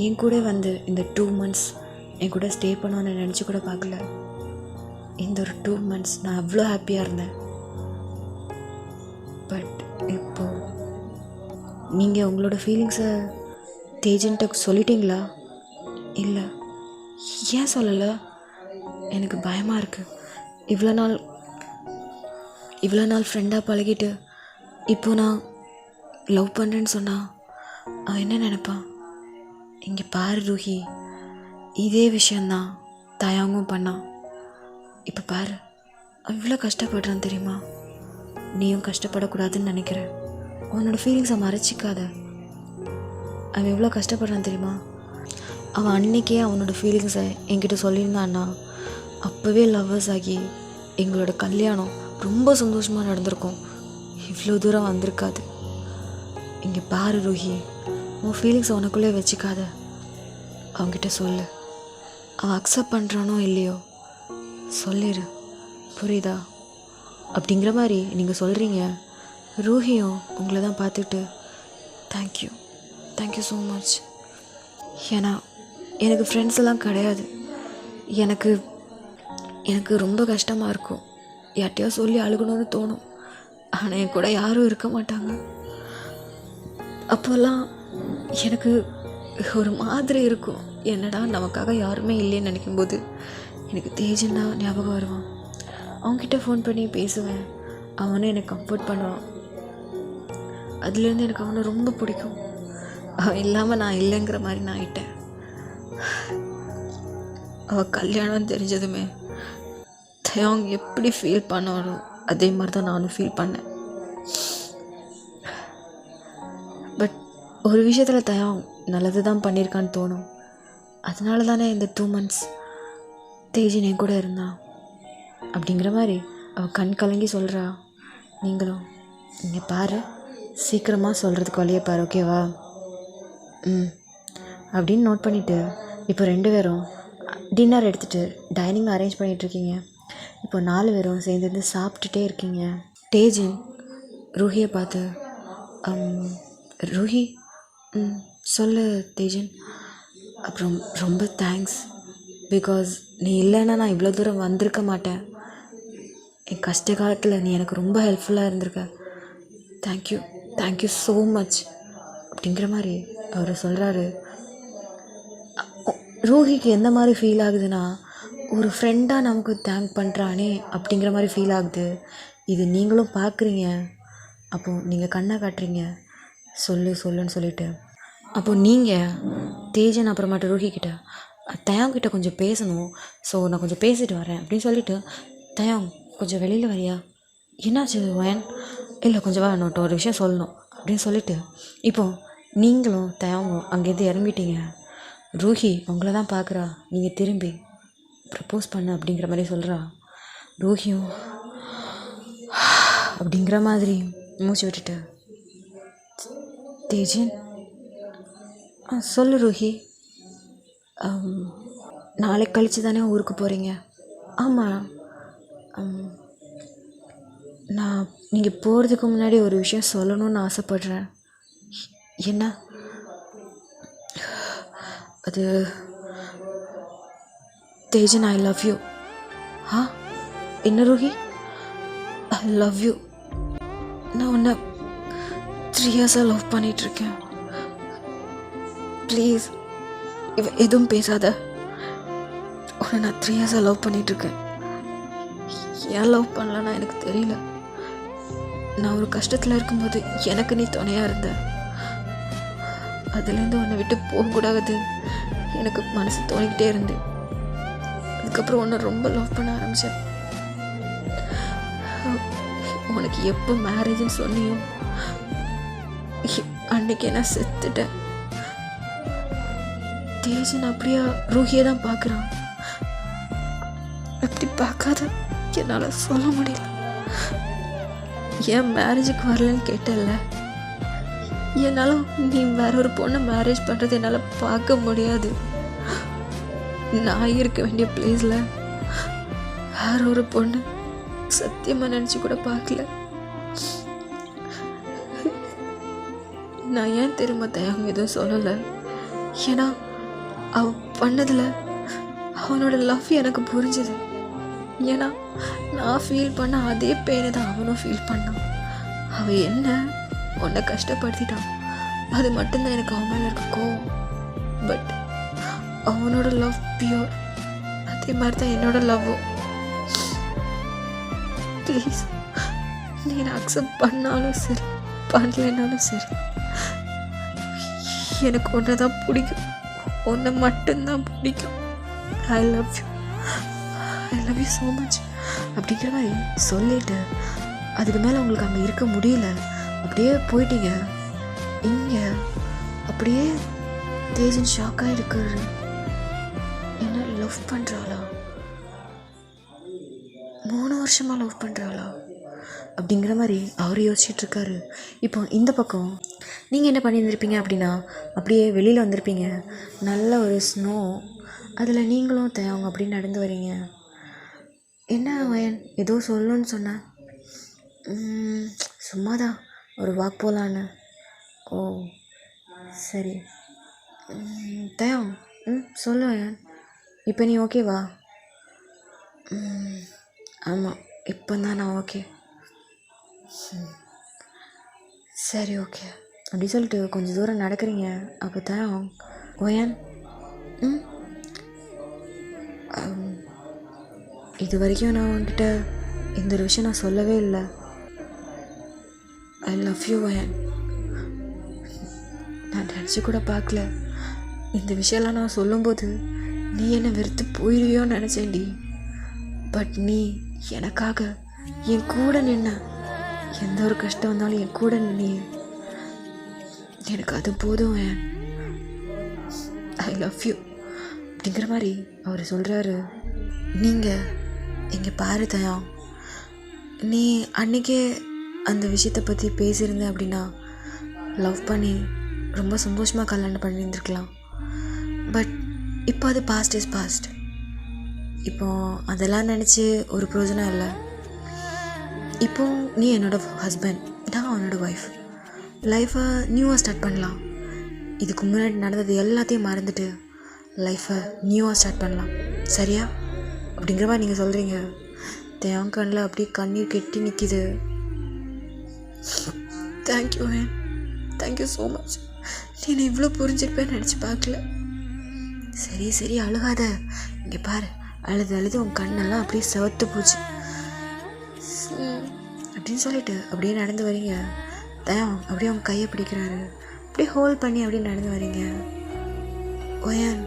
என் கூட வந்து இந்த 2 months என் கூட ஸ்டே பண்ணுவான்னு நினச்சி கூட பார்க்கல. இந்த ஒரு 2 months நான் அவ்வளோ ஹாப்பியாக இருந்தேன். பட் இப்போது நீங்கள் உங்களோட ஃபீலிங்ஸை தேஜன்ட்ட சொல்லிட்டீங்களா? இல்லை. ஏன் சொல்லலை? எனக்கு பயமாக இருக்குது. இவ்வளோ நாள் ஃப்ரெண்டாக பழகிட்டு இப்போ நான் லவ் பண்ணுறேன்னு சொன்னால் அவன் என்ன நினைப்பான்? இங்கே பாரு ரூஹி, இதே விஷயந்தான் தயாங்கும் பண்ணான். இப்போ பாரு, அவன் இவ்வளோ கஷ்டப்படுறான் தெரியுமா? நீயும் கஷ்டப்படக்கூடாதுன்னு நினைக்கிறேன். அவனோட ஃபீலிங்ஸை மறைச்சிக்காத. அவன் எவ்வளோ கஷ்டப்படுறான் தெரியுமா? அவன் அன்னைக்கே அவனோட ஃபீலிங்ஸை என்கிட்ட சொல்லியிருந்தான்னா அப்போவே லவ்வர்ஸ் ஆகி எங்களோட கல்யாணம் ரொம்ப சந்தோஷமாக நடந்திருக்கும், இவ்வளோ தூரம் வந்திருக்காது. இங்கே பாரு ரூஹி, உன் ஃபீலிங்ஸை உனக்குள்ளே வச்சுக்காத. அவன்கிட்ட சொல்லு. அவன் அக்செப்ட் பண்ணுறானோ இல்லையோ சொல்லிடு, புரியுதா? அப்படிங்கிற மாதிரி நீங்கள் சொல்கிறீங்க. ரூஹியும் உங்களை தான் பார்த்துட்டு தேங்க்யூ ஸோ மச். ஏன்னா எனக்கு ஃப்ரெண்ட்ஸ் எல்லாம் கிடையாது. எனக்கு ரொம்ப கஷ்டமாக இருக்கும், யார்கிட்டையோ சொல்லி அழுகணும்னு தோணும், ஆனால் என் கூட யாரும் இருக்க மாட்டாங்க. அப்போல்லாம் எனக்கு ஒரு மாதிரி இருக்கும், என்னடா நமக்காக யாருமே இல்லைன்னு நினைக்கும்போது எனக்கு தேஜன்னா ஞாபகம் வருவான். அவன்கிட்ட ஃபோன் பண்ணி பேசுவேன், அவனும் எனக்கு கம்ஃபர்ட் பண்ணுவான். அதுலேருந்து எனக்கு அவனை ரொம்ப பிடிக்கும். அவன் இல்லாமல் நான் இல்லைங்கிற மாதிரி நான் ஆயிட்டேன். அவள் கல்யாணம் தெரிஞ்சதுமே தயாங் எப்படி ஃபீல் பண்ணாரோ அதே மாதிரி தான் நானும் ஃபீல் பண்ணேன். பட் ஒரு விஷயத்தில் தயாங் நல்லது தான் பண்ணியிருக்கான்னு தோணும். அதனால தானே இந்த 2 months தேஜன் என் கூட இருந்தான் அப்படிங்கிற மாதிரி அவள் கண் கலங்கி சொல்கிறா. நீங்களும் இங்கே பாரு, சீக்கிரமாக சொல்கிறதுக்கு வழியை பாரு, ஓகேவா? அப்படின்னு நோட் பண்ணிவிட்டு இப்போ 2 பேரும் டின்னர் எடுத்துகிட்டு டைனிங் அரேஞ்ச் பண்ணிகிட்ருக்கீங்க. இப்போ 4 பேரும் சேர்ந்து சாப்பிட்டுட்டே இருக்கீங்க. தேஜன் ரூஹியை பார்த்து, ரூஹி, சொல்லு தேஜன். அப்புறம் ரொம்ப தேங்க்ஸ், பிகாஸ் நீ இல்லைன்னா நான் இவ்வளோ தூரம் வந்திருக்க மாட்டேன். என் கஷ்ட காலத்தில் நீ எனக்கு ரொம்ப ஹெல்ப்ஃபுல்லாக இருந்திருக்க. தேங்க்யூ ஸோ மச் அப்படிங்கிற மாதிரி அவர் சொல்கிறாரு. ரூஹிக்கு எந்த மாதிரி ஃபீல் ஆகுதுன்னா, ஒரு ஃப்ரெண்டாக நமக்கு தேங்க் பண்ணுறானே அப்படிங்கிற மாதிரி ஃபீல் ஆகுது. இது நீங்களும் பார்க்குறீங்க. அப்போது நீங்கள் கண்ணை காட்டுறீங்க, சொல்லுன்னு சொல்லிவிட்டு. அப்போது நீங்கள் தேஜன் அப்புறமாட்ட ரூஹிக்கிட்ட, தயாங்கிட்ட கொஞ்சம் பேசணும், ஸோ நான் கொஞ்சம் பேசிட்டு வரேன் அப்படின்னு சொல்லிவிட்டு, தயாங் கொஞ்சம் வெளியில் வரியா? என்னாச்சு வயன்? இல்லை கொஞ்சம் வா, நான் ஒரு விஷயம் சொல்லணும் அப்படின்னு சொல்லிவிட்டு, இப்போது நீங்களும் தயாங்கும் அங்கேருந்து இறங்கிட்டீங்க. ரூஹி உங்களை தான் பார்க்குறா, நீங்கள் திரும்பி ப்ரப்போஸ் பண்ண அப்படிங்கிற மாதிரி சொல்கிறா. ரூஹியும் அப்படிங்கிற மாதிரி மூச்சு விட்டுட்டு, தேஜன் சொல்லு ரூஹி, நாளைக்கு கழித்து தானே ஊருக்கு போகிறீங்க? ஆமாம். நான் நீங்கள் போகிறதுக்கு முன்னாடி ஒரு விஷயம் சொல்லணும்னு ஆசைப்பட்றேன். என்ன? அது தேஜன், ஐ லவ் யூ. என்ன ரூஹி? ஐ லவ் யூ. நான் உன்னை 3 yearsஆக லவ் பண்ணிகிட்ருக்கேன். ப்ளீஸ் எதுவும் பேசாத. உன்னை நான் 3 yearsஆக லவ் பண்ணிகிட்ருக்கேன். ஏன் லவ் பண்ணலன்னா எனக்கு தெரியல. நான் ஒரு கஷ்டத்தில் இருக்கும்போது எனக்கு நீ துணையாக இருந்த. அதுலேருந்து உன்னை விட்டு போகக்கூடாது எனக்கு மனசு தோணிக்கிட்டே இருந்து. அதுக்கப்புறம் உன்னை ரொம்ப லவ் பண்ண ஆரம்பித்தேன். உனக்கு எப்போ மேரேஜ்னு சொன்னியோ அன்னைக்கு நான் செத்துட்டேன். தேஜன் அப்படியா ரூஹியை தான் பார்க்குறான். அப்படி பார்க்காத என்னால் சொல்ல முடியல. ஏன் மேரேஜுக்கு வரலன்னு கேட்டல, என்னால் நீ வேற ஒரு பொண்ணை மேரேஜ் பண்ணுறது என்னால் பார்க்க முடியாது. நான் இருக்க வேண்டிய பிளேஸில் வேற ஒரு பொண்ணு சத்தியமாக நினச்சி கூட பார்க்கல. நான் ஏன் தெரியுமா தயாங்க எதுவும் சொல்லலை? ஏன்னா அவன் பண்ணதில் அவனோட லவ் எனக்கு புரிஞ்சுது. ஏன்னா நான் ஃபீல் பண்ண அதே பெயினை தான் அவனும் ஃபீல் பண்ணான். அவன் என்ன உன்னை கஷ்டப்படுத்திட்டான், அது மட்டும்தான் எனக்கு அவன் மேலே இருக்க கோவம். பட் அவனோட லவ் பியூர், அதே மாதிரி தான் என்னோட லவ்வும். ப்ளீஸ் நீ என்னை அக்செப்ட் பண்ணாலும் சரி பண்ணலைனாலும் சரி, எனக்கு ஒன்றை தான் பிடிக்கும், ஒன்றை மட்டும்தான் பிடிக்கும். ஐ லவ் யூ ஸோ மச் அப்படிங்கிற மாதிரி சொல்லிட்டு அதுக்கு மேலே உங்களுக்கு அங்கே இருக்க முடியல, அப்படியே போயிட்டீங்க. இங்கே அப்படியே தேஜன் ஷாக்காக இருக்காரு. என்ன லவ் பண்ணுறாளா? 3 வருஷமாக லவ் பண்ணுறாளா அப்படிங்கிற மாதிரி அவர் யோசிச்சுட்ருக்காரு. இப்போ இந்த பக்கம் நீங்கள் என்ன பண்ணியிருந்திருப்பீங்க அப்படின்னா, அப்படியே வெளியில் வந்திருப்பீங்க. நல்ல ஒரு ஸ்னோ, அதில் நீங்களும் அவங்க அப்படி நடந்து வரீங்க. என்ன வயன் ஏதோ சொல்லணுன்னு சொன்னேன்? சும்மாதான் ஒரு வாக் போகலான்னு. ஓ சரி தயம், சொல்லு வயன். இப்போ நீ ஓகேவா? ஆமாம், இப்போ தான் நான் ஓகே. சரி ஓகே அப்படி சொல்லிட்டு கொஞ்சம் தூரம் நடக்கிறீங்க. அப்போ தயம், வயன் இது வரைக்கும் நான் உன்கிட்ட இந்த ஒரு விஷயம் நான் சொல்லவே இல்லை. ஐ லவ் யூ வயன். நான் நினச்சி கூட பார்க்கல இந்த விஷயம்லாம் நான் சொல்லும்போது நீ என்னை வெறுத்து போயிடுவியோன்னு நினச்சேன்டி. பட் நீ எனக்காக என் கூட நின்ன. எந்த ஒரு கஷ்டம் வந்தாலும் என் கூட நின்னியே, எனக்கு அது போதும் வயன். லவ் யூ அப்படிங்கிற மாதிரி அவர் சொல்கிறாரு. நீங்கள் இங்கே பாரு தயம், நீ அன்றைக்கே அந்த விஷயத்தை பற்றி பேசியிருந்த அப்படின்னா லவ் பண்ணி ரொம்ப சந்தோஷமாக கல்யாணம் பண்ணியிருந்துருக்கலாம். பட் இப்போ அது பாஸ்ட் இஸ் பாஸ்ட். இப்போ அதெல்லாம் நினச்சி ஒரு பிரயோஜனம் இல்லை. இப்போ நீ என்னோடய ஹஸ்பண்ட், நான் உன்னோட ஒய்ஃப். லைஃப்பை நியூவாக ஸ்டார்ட் பண்ணலாம். இதுக்கு முன்னாடி நடந்தது எல்லாத்தையும் மறந்துட்டு லைஃப்பை நியூவாக ஸ்டார்ட் பண்ணலாம், சரியா? அப்படிங்கிற மாதிரி நீங்கள் சொல்கிறீங்க. தேவன் கண்ணில் அப்படியே கண்ணீர் கெட்டி நிற்கிது. Thank you man, thank you so much. நீ இவ்வளோ புரிஞ்சிருப்பேன்னு நினச்சி பார்க்கல. சரி சரி அழுகாத. இங்கே பாரு, அழுது உன் கண்ணெல்லாம் அப்படியே செவத்து போச்சு அப்படின்னு சொல்லிட்டு அப்படியே நடந்து வரீங்க. தயம் அப்படியே அவங்க கையை பிடிக்கிறாரு. அப்படியே ஹோல்ட் பண்ணி அப்படியே நடந்து வரீங்க. ஒயன்,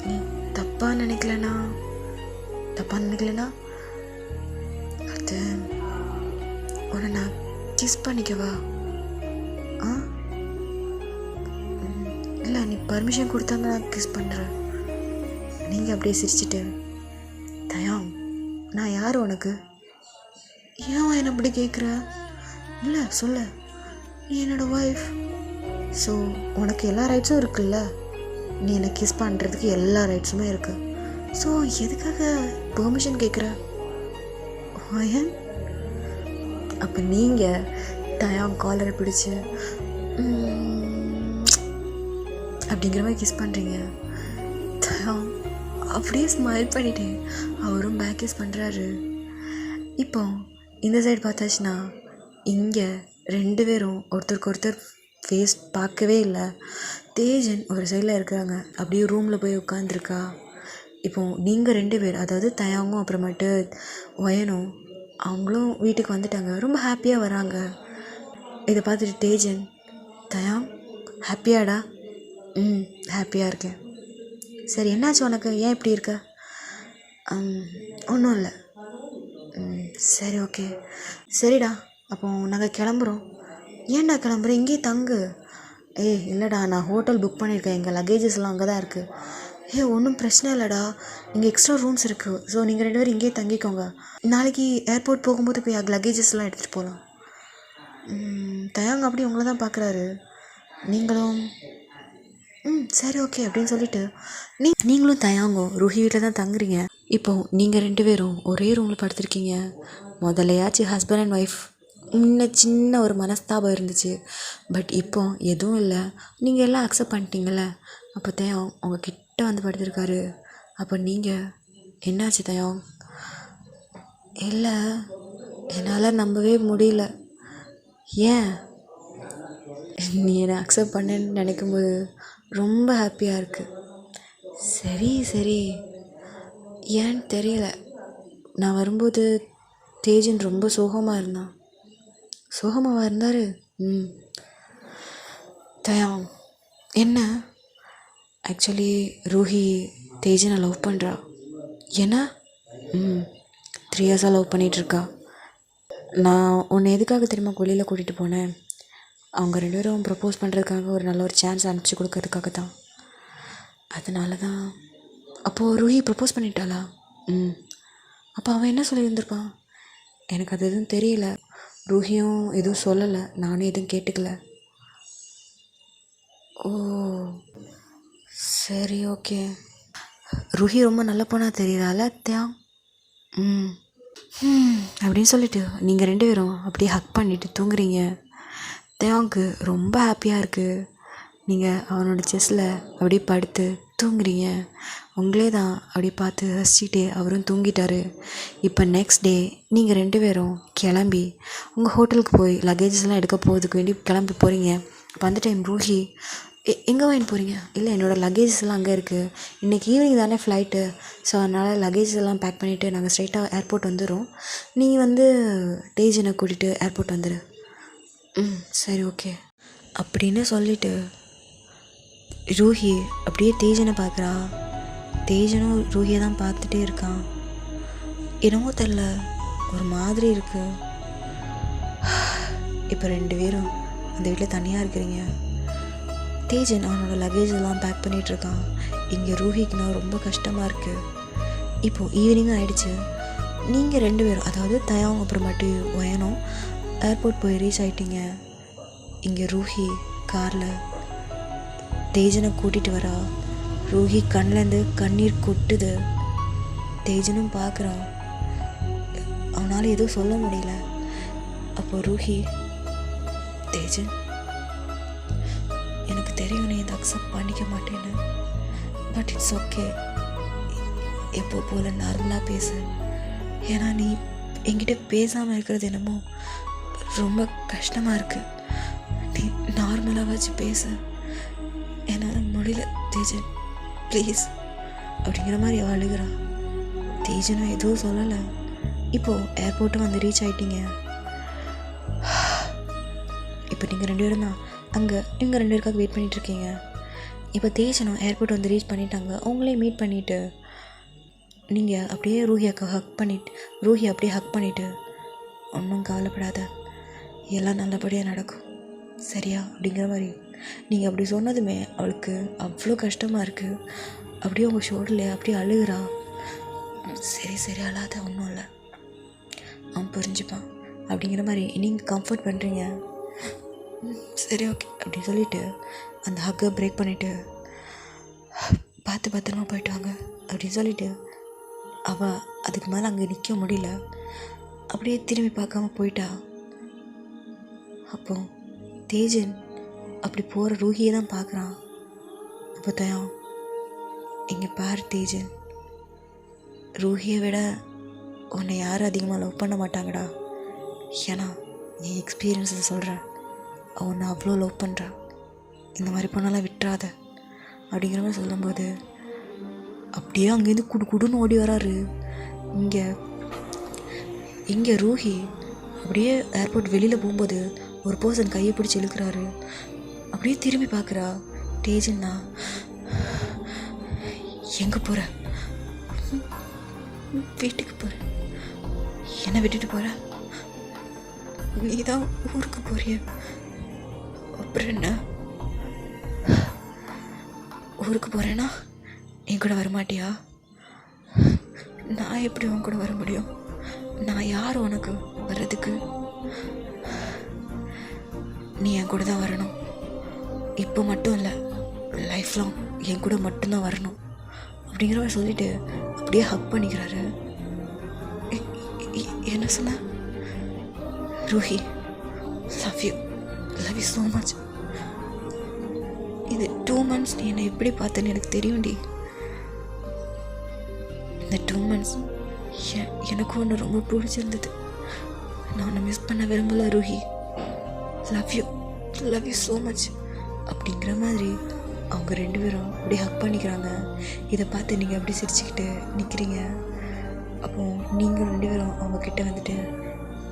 நீ தப்பாக நினைக்கலனா அது உன்னை நான் கிஸ் பண்ணிக்கவா? இல்லை, நீ பர்மிஷன் கொடுத்தாங்க நான் கிஸ் பண்ணுறேன். நீங்கள் அப்படியே சிரிச்சிட்டு, தயம் நான் யார் உனக்கு? ஏன் என்னை அப்படி கேட்குற? இல்லை சொல்ல, நீ என்னோடய ஒய்ஃப். ஸோ உனக்கு எல்லா ரைட்ஸும் இருக்குல்ல. நீ என்னை கிஸ் பண்ணுறதுக்கு எல்லா ரைட்ஸுமே இருக்குது. ஸோ எதுக்காக பெர்மிஷன் கேட்குற? ஏன்? அப்போ நீங்கள் தயம் காலரை பிடிச்சி அப்படிங்கிற மாதிரி கிஸ் பண்ணுறீங்க. தயம் அப்படியே ஸ்மைல் பண்ணிவிட்டு அவரும் பேக் கிஸ் பண்ணுறாரு. இப்போ இந்த சைடு பார்த்தாச்சுன்னா இங்கே 2 பேரும் ஒருத்தருக்கு ஒருத்தர் ஃபேஸ் பார்க்கவே இல்லை. தேஜன் ஒரு சைடில் இருக்கிறாங்க, அப்படியே ரூமில் போய் உட்காந்துருக்கா. இப்போது நீங்கள் 2 பேர், அதாவது தயாங்கும் அப்புறமேட்டு ஒயனும், அவங்களும் வீட்டுக்கு வந்துட்டாங்க. ரொம்ப ஹாப்பியாக வராங்க. இதை பார்த்துட்டு தேஜன், தயாங் ஹாப்பியாடா? ஹாப்பியாக இருக்கேன். சரி, என்னாச்சு உனக்கு? ஏன் இப்படி இருக்க? ஒன்றும் இல்லை. சரி ஓகே, சரிடா, அப்போ நாங்கள் கிளம்புறோம். ஏன்டா கிளம்புற? இங்கேயே தங்கு. இல்லைடா, நான் ஹோட்டல் புக் பண்ணியிருக்கேன், எங்கள் லக்கேஜஸ்லாம் அங்கே தான் இருக்குது. ஒன்றும் பிரச்சனை இல்லைடா, இங்கே எக்ஸ்ட்ரா ரூம்ஸ் இருக்குது. ஸோ நீங்கள் 2 பேரும் இங்கேயே தங்கிக்கோங்க. நாளைக்கு ஏர்போர்ட் போகும்போது போய் லக்கேஜஸ்லாம் எடுத்துகிட்டு போகலாம். தயாங்க அப்படி உங்களை தான் பார்க்குறாரு. நீங்களும் சரி ஓகே அப்படின்னு சொல்லிட்டு நீங்களும் தயாங்கோ ருஹி வீட்டில் தான் தங்குறீங்க. இப்போது நீங்கள் 2 பேரும் ஒரே ரூமில் படுத்துருக்கீங்க. முதலையாச்சும் ஹஸ்பண்ட் அண்ட் ஒய்ஃப் சின்ன ஒரு மனஸ்தாபம் இருந்துச்சு. பட் இப்போ எதுவும் இல்லை, நீங்கள் எல்லாம் அக்செப்ட் பண்ணிட்டீங்கள. அப்போ தயம் உங்கள் கிட்ட வந்து படுத்துருக்காரு. அப்போ நீங்கள் என்னாச்சு தயம்? இல்லை, என்னால் நம்பவே முடியல. ஏன்? நீ என்னை அக்செப்ட் பண்ணேன்னு நினைக்கும்போது ரொம்ப ஹாப்பியாக இருக்குது. சரி ஏன்னு தெரியல, நான் வரும்போது தேஜன் ரொம்ப சோகமாக இருந்தார். தயாங் என்ன? ஆக்சுவலி ரூஹி தேஜனை லவ் பண்ணுறா. என்ன? 3 இயர்ஸாக லவ் பண்ணிகிட்ருக்கா. நான் உன்னை எதுக்காக தெரியுமா வெளியில் கூட்டிகிட்டு போனேன்? அவங்க 2 பேரும் ப்ரப்போஸ் பண்ணுறதுக்காக ஒரு நல்ல ஒரு சான்ஸ் அனுப்பிச்சி கொடுக்கறதுக்காக தான். அதனால தான். அப்போது ரூஹி ப்ரப்போஸ் பண்ணிட்டாளா? அப்போ அவன் என்ன சொல்லியிருந்திருப்பான்? எனக்கு அது எதுவும் தெரியல. ரூஹியும் எதுவும் சொல்லலை, நானும் எதுவும் கேட்டுக்கல. ஓ சரி ஓகே. ரூஹி ரொம்ப நல்ல பொண்ணாக தெரியுறாள் தியாங். அப்படின்னு சொல்லிட்டு நீங்கள் 2 பேரும் அப்படியே ஹக் பண்ணிவிட்டு தூங்குறீங்க. தேவாங்க்கு ரொம்ப ஹாப்பியாக இருக்குது. நீங்கள் அவனோட செஸ்ஸில் அப்படியே படுத்து தூங்குறீங்க. உங்களே தான் அப்படி பார்த்து ரசிச்சுட்டே அவரும் தூங்கிட்டார். இப்போ நெக்ஸ்ட் டே நீங்கள் 2 பேரும் கிளம்பி உங்கள் ஹோட்டலுக்கு போய் லக்கேஜஸ்லாம் எடுக்க போகிறதுக்கு வேண்டி கிளம்பி போகிறீங்க. அப்போ அந்த டைம் ரூஹி, எங்கே வாங்கிட்டு போகிறீங்க? இல்லை, என்னோடய லக்கேஜஸ்லாம் அங்கே இருக்குது. இன்றைக்கி ஈவினிங் தானே ஃப்ளைட்டு. ஸோ அதனால் லக்கேஜஸ் எல்லாம் பேக் பண்ணிவிட்டு நாங்கள் ஸ்ட்ரைட்டாக ஏர்போர்ட் வந்துடும். நீ தேஜனை கூட்டிகிட்டு ஏர்போர்ட் வந்துடு. சரி ஓகே அப்படின்னு சொல்லிவிட்டு ரூஹி அப்படியே தேஜனை பார்க்குறா. தேஜனும் ரூஹியை தான் பார்த்துட்டே இருக்கான். என்னமோ தெரில, ஒரு மாதிரி இருக்குது. இப்போ 2 பேரும் அந்த வீட்டில் தனியாக இருக்கிறீங்க. தேஜன் அவனோட லக்கேஜ் எல்லாம் பேக் பண்ணிகிட்ருக்கான். இங்கே ரூஹிக்குனா ரொம்ப கஷ்டமாக இருக்குது. இப்போது ஈவினிங்கும் ஆகிடுச்சு. நீங்கள் 2 பேரும், அதாவது தயாவும் அப்புறமாட்டி வயனும் ஏர்போர்ட் போய் ரீச் ஆகிட்டீங்க. இங்கே ரூஹி காரில் தேஜனை கூட்டிகிட்டு வரா. ரூஹி கண்ணிலேருந்து கண்ணீர் கொட்டுது. தேஜனும் பார்க்குறான். அவனால் எதுவும் சொல்ல முடியல. அப்போ ரூஹி, தேஜன், எனக்கு தெரியும் நீ இதை அக்செப்ட் பண்ணிக்க மாட்டேன்னு, பட் இட்ஸ் ஓகே. எப்போ போல் நார்மலாக பேசு. ஏன்னா நீ என்கிட்ட பேசாமல் இருக்கிறது என்னமோ ரொம்ப கஷ்டமாக இருக்குது. நீ நார்மலாக வச்சு பேசு. என்னால் முடியல தேஜன், ப்ளீஸ் அப்படிங்கிற மாதிரி அவள் அழுகிறான். தேஜனும் எதுவும் சொல்லலை. இப்போது ஏர்போர்ட்டும் வந்து ரீச் ஆகிட்டீங்க. இப்போ நீங்கள் 2 பேரும் தான் அங்கே இவங்க 2 பேருக்காக வெயிட் பண்ணிகிட்ருக்கீங்க. இப்போ தேஜனும் ஏர்போர்ட் வந்து ரீச் பண்ணிட்டாங்க. அவங்களையும் மீட் பண்ணிவிட்டு நீங்கள் அப்படியே ரூஹி அப்படியே ஹக் பண்ணிவிட்டு, ஒன்றும் கவலைப்படாத, எல்லாம் நல்லபடியாக நடக்கும் சரியா அப்படிங்கிற மாதிரி நீங்கள் அப்படி சொன்னதுமே அவளுக்கு அவ்வளோ கஷ்டமாக இருக்குது. அப்படியே உங்கள் ஷோல்டரில் அப்படியே அழுகிறா. சரி அழாத, ஒன்றும் இல்லை, அவன் புரிஞ்சுப்பான் அப்படிங்கிற மாதிரி நீங்கள் கம்ஃபர்ட் பண்ணுறீங்க. சரி ஓகே அப்படின்னு சொல்லிவிட்டு அந்த ஹக்கை பிரேக் பண்ணிவிட்டு, பார்த்து பத்திரமா போயிட்டு வாங்க அப்படின்னு சொல்லிவிட்டு அவள் அதுக்கு மேலே அங்கே நிற்க முடியல. அப்படியே திரும்பி பார்க்காம போயிட்டா. அப்போ தேஜன் அப்படி போகிற ரூஹியை தான் பார்க்குறான். அப்போ தயம், இங்கே பாரு தேஜன், ரூஹியை விட உன்னை யாரும் அதிகமாக லவ் பண்ண மாட்டாங்கடா. ஏன்னா என் எக்ஸ்பீரியன்ஸை சொல்கிறேன், உன்னை அவ்வளோ லவ் பண்ணுறான். இந்த மாதிரி பொண்ணெல்லாம் விட்டுறாத அப்படிங்கிற மாதிரி சொல்லும்போது அப்படியே அங்கேருந்து குடுன்னு ஓடி வராரு. இங்கே ரூஹி அப்படியே ஏர்போர்ட் வெளியில் போகும்போது ஒரு பர்சன் கையை பிடிச்சி இழுக்கிறாரு. அப்படியே திரும்பி பார்க்குறா. தேஜன்னா, எங்கே போகிற? வீட்டுக்கு போகிறேன். என்னை விட்டுட்டு போகிற? நீ தான் ஊருக்கு போறிய, அப்புறம் என்ன? ஊருக்கு போகிறேன்னா என் கூட வரமாட்டியா? நான் எப்படி உன் கூட வர முடியும்? நான் யார் உனக்கு வர்றதுக்கு? நீ என் கூட தான் வரணும். இப்போ மட்டும் இல்லை, லைஃப் லாங் என் கூட மட்டும்தான் வரணும் அப்படிங்கிற மாதிரி சொல்லிட்டு அப்படியே ஹக் பண்ணிக்கிறாரு. என்ன சொன்ன? Ruhi, love you so much. இது 2 months நீ என்னை எப்படி பார்த்தேன்னு எனக்கு தெரியும்டி. இந்த 2 months எனக்கு ஒன்று ரொம்ப பிடிச்சிருந்தது. நான் உன்னை மிஸ் பண்ண விரும்பலை Ruhi. Love you so much அப்படிங்கிற மாதிரி அவங்க 2 பேரும் அப்படியே ஹக் பண்ணிக்கிறாங்க. இதை பார்த்து நீங்கள் அப்படி சிரிச்சுக்கிட்டு நிற்கிறீங்க. அப்போது நீங்கள் 2 பேரும் அவங்கக்கிட்ட வந்துட்டு,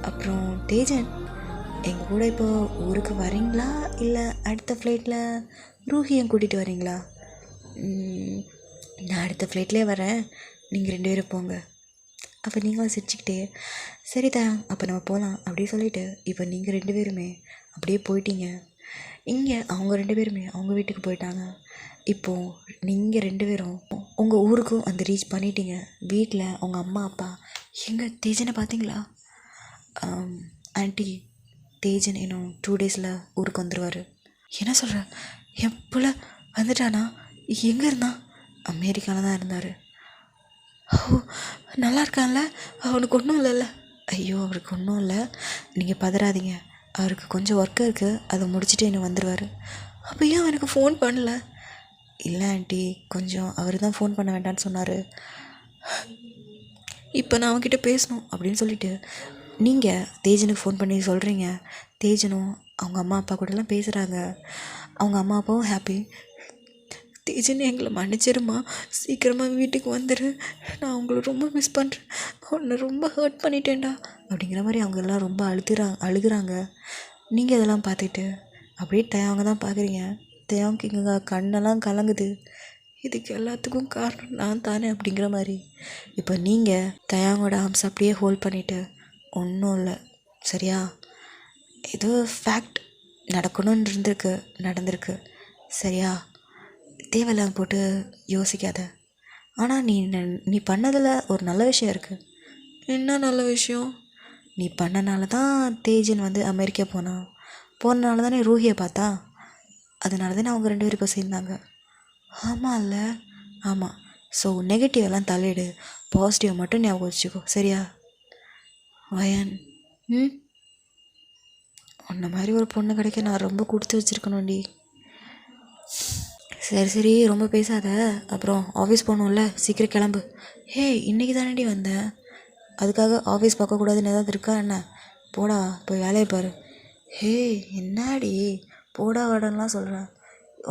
அப்புறம் தேஜன், எங்கள் கூட இப்போ ஊருக்கு வரீங்களா இல்லை அடுத்த ஃப்ளைட்டில் ரூஹியை கூட்டிகிட்டு வரீங்களா? நான் அடுத்த ஃப்ளைட்லேயே வரேன், நீங்கள் 2 பேரும் போங்க. அப்போ நீங்களும் சிரிச்சுக்கிட்டே, சரிதான் அப்போ நம்ம போகலாம் அப்படின்னு சொல்லிவிட்டு இப்போ நீங்கள் 2 பேருமே அப்படியே போயிட்டீங்க. இங்கே அவங்க 2 பேருமே அவங்க வீட்டுக்கு போயிட்டாங்க. இப்போது நீங்கள் 2 பேரும் உங்கள் ஊருக்கும் வந்து ரீச் பண்ணிட்டீங்க. வீட்டில் அவங்க அம்மா அப்பா, எங்கள் தேஜனை பார்த்தீங்களா? ஆண்டி, தேஜன் இன்னும் 2 daysல ஊருக்கு வந்துடுவார். என்ன சொல்கிற? என் பிள்ளை வந்துட்டானா? எங்கே இருந்தான்? அமெரிக்காவில் தான் இருந்தார். ஓ, நல்லா இருக்கான்ல? அவனுக்கு ஒன்றும் இல்லைல்ல? ஐயோ, அவருக்கு ஒன்றும் இல்லை, நீங்கள் பதறாதீங்க. அவருக்கு கொஞ்சம் ஒர்க் இருக்குது, அதை முடிச்சுட்டு இன்னும் வந்துடுவார். அப்போ ஏன் எனக்கு ஃபோன் பண்ணல? இல்லை ஆண்டி, கொஞ்சம் அவர் தான் ஃபோன் பண்ண வேண்டான்னு சொன்னார். இப்போ நான் அவன்கிட்ட பேசணும் அப்படின்னு சொல்லிவிட்டு நீங்கள் தேஜனுக்கு ஃபோன் பண்ணி சொல்கிறீங்க. தேஜனும் அவங்க அம்மா அப்பா கூடலாம் பேசுகிறாங்க. அவங்க அம்மா அப்பாவும் ஹாப்பி. தேஜன், எங்களை மன்னிச்சிருமா, சீக்கிரமாக வீட்டுக்கு வந்துடு, நான் உங்களை ரொம்ப மிஸ் பண்ணுறேன், உன்னை ரொம்ப ஹர்ட் பண்ணிட்டேன்டா அப்படிங்கிற மாதிரி அவங்க எல்லாம் ரொம்ப அழுகுறாங்க. நீங்கள் இதெல்லாம் பார்த்துட்டு அப்படியே தயாங்க தான் பார்க்குறீங்க. தயாவுக்கு இங்கே கண்ணெல்லாம் கலங்குது. இதுக்கு எல்லாத்துக்கும் காரணம் நான் தானே அப்படிங்கிற மாதிரி. இப்போ நீங்கள் தயாங்கோட ஆர்ம்ஸ் அப்படியே ஹோல்ட் பண்ணிவிட்டு, ஒன்றும் இல்லை சரியா, ஏதோ ஃபேக்ட், நடக்கணும்னு இருந்திருக்கு, நடந்திருக்கு. சரியா? தேவையில்லாம போட்டு யோசிக்காத. ஆனால் நீ பண்ணதில் ஒரு நல்ல விஷயம் இருக்குது. என்ன நல்ல விஷயம்? நீ பண்ணனால தான் தேஜன் வந்து அமெரிக்கா போனனால தானே ரூஹியை பார்த்தா. அதனால தானே அவங்க 2 பேரும் இப்போ சேர்ந்தாங்க. ஆமாம் இல்லை? ஆமாம். ஸோ நெகட்டிவெல்லாம் தள்ளிடு, பாசிட்டிவ் மட்டும் ஞாபகம் வச்சுக்கோ. சரியா வயன்? உன்ன மாதிரி ஒரு பொண்ணு கிடைக்க நான் ரொம்ப கொடுத்து வச்சுருக்கணும்டி. சரி ரொம்ப பேசாத. அப்புறம் ஆஃபீஸ் போகணும்ல, சீக்கிரம் கிளம்பு. ஹே, இன்றைக்கி தானேடி வந்தேன், அதுக்காக ஆஃபீஸ் பார்க்கக்கூடாதுன்னு ஏதாவது இருக்கா என்ன? போடா, போய் வேலையை பாரு. ஹே, என்னாடி போடா வாடன்லாம் சொல்கிறேன்?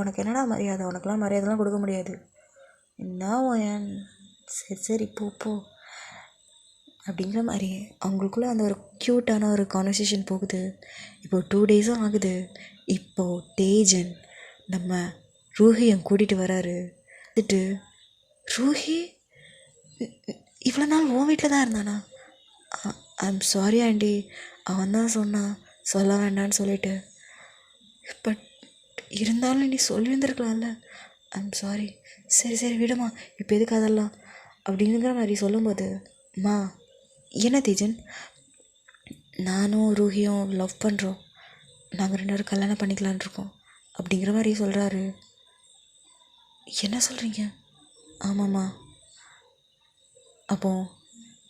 உனக்கு என்னடா மரியாதை? உனக்கெல்லாம் மரியாதைலாம் கொடுக்க முடியாது. என்ன ஓயன்? சரி போ அப்படிங்கிற மாதிரி அவங்களுக்குள்ளே அந்த ஒரு க்யூட்டான ஒரு கான்வர்சேஷன் போகுது. இப்போது 2 டேஸும் ஆகுது. இப்போது தேஜன் நம்ம ரூஹியை கூட்டிகிட்டு வராரு. ரூஹி இவ்வளோ நாள் உன் வீட்டில் தான் இருந்தானா? ஐம் சாரி ஆண்டி, அவன் தான் சொன்னான் சொல்ல வேண்டான்னு சொல்லிட்டு. பட் இருந்தாலும் நீ சொல்லியிருந்துருக்கலாம்ல. I'm sorry. சரி விடுமா, இப்போ எதுக்கு அதெல்லாம் அப்படிங்கிற மாதிரி சொல்லும்போது, மா என்ன தேஜன், நானும் ரூஹியும் லவ் பண்ணுறோம், நாங்கள் 2 பேரும் கல்யாணம் பண்ணிக்கலான் இருக்கோம் அப்படிங்கிற மாதிரி சொல்கிறாரு. என்ன சொல்கிறீங்க? ஆமாம்மா. அப்போ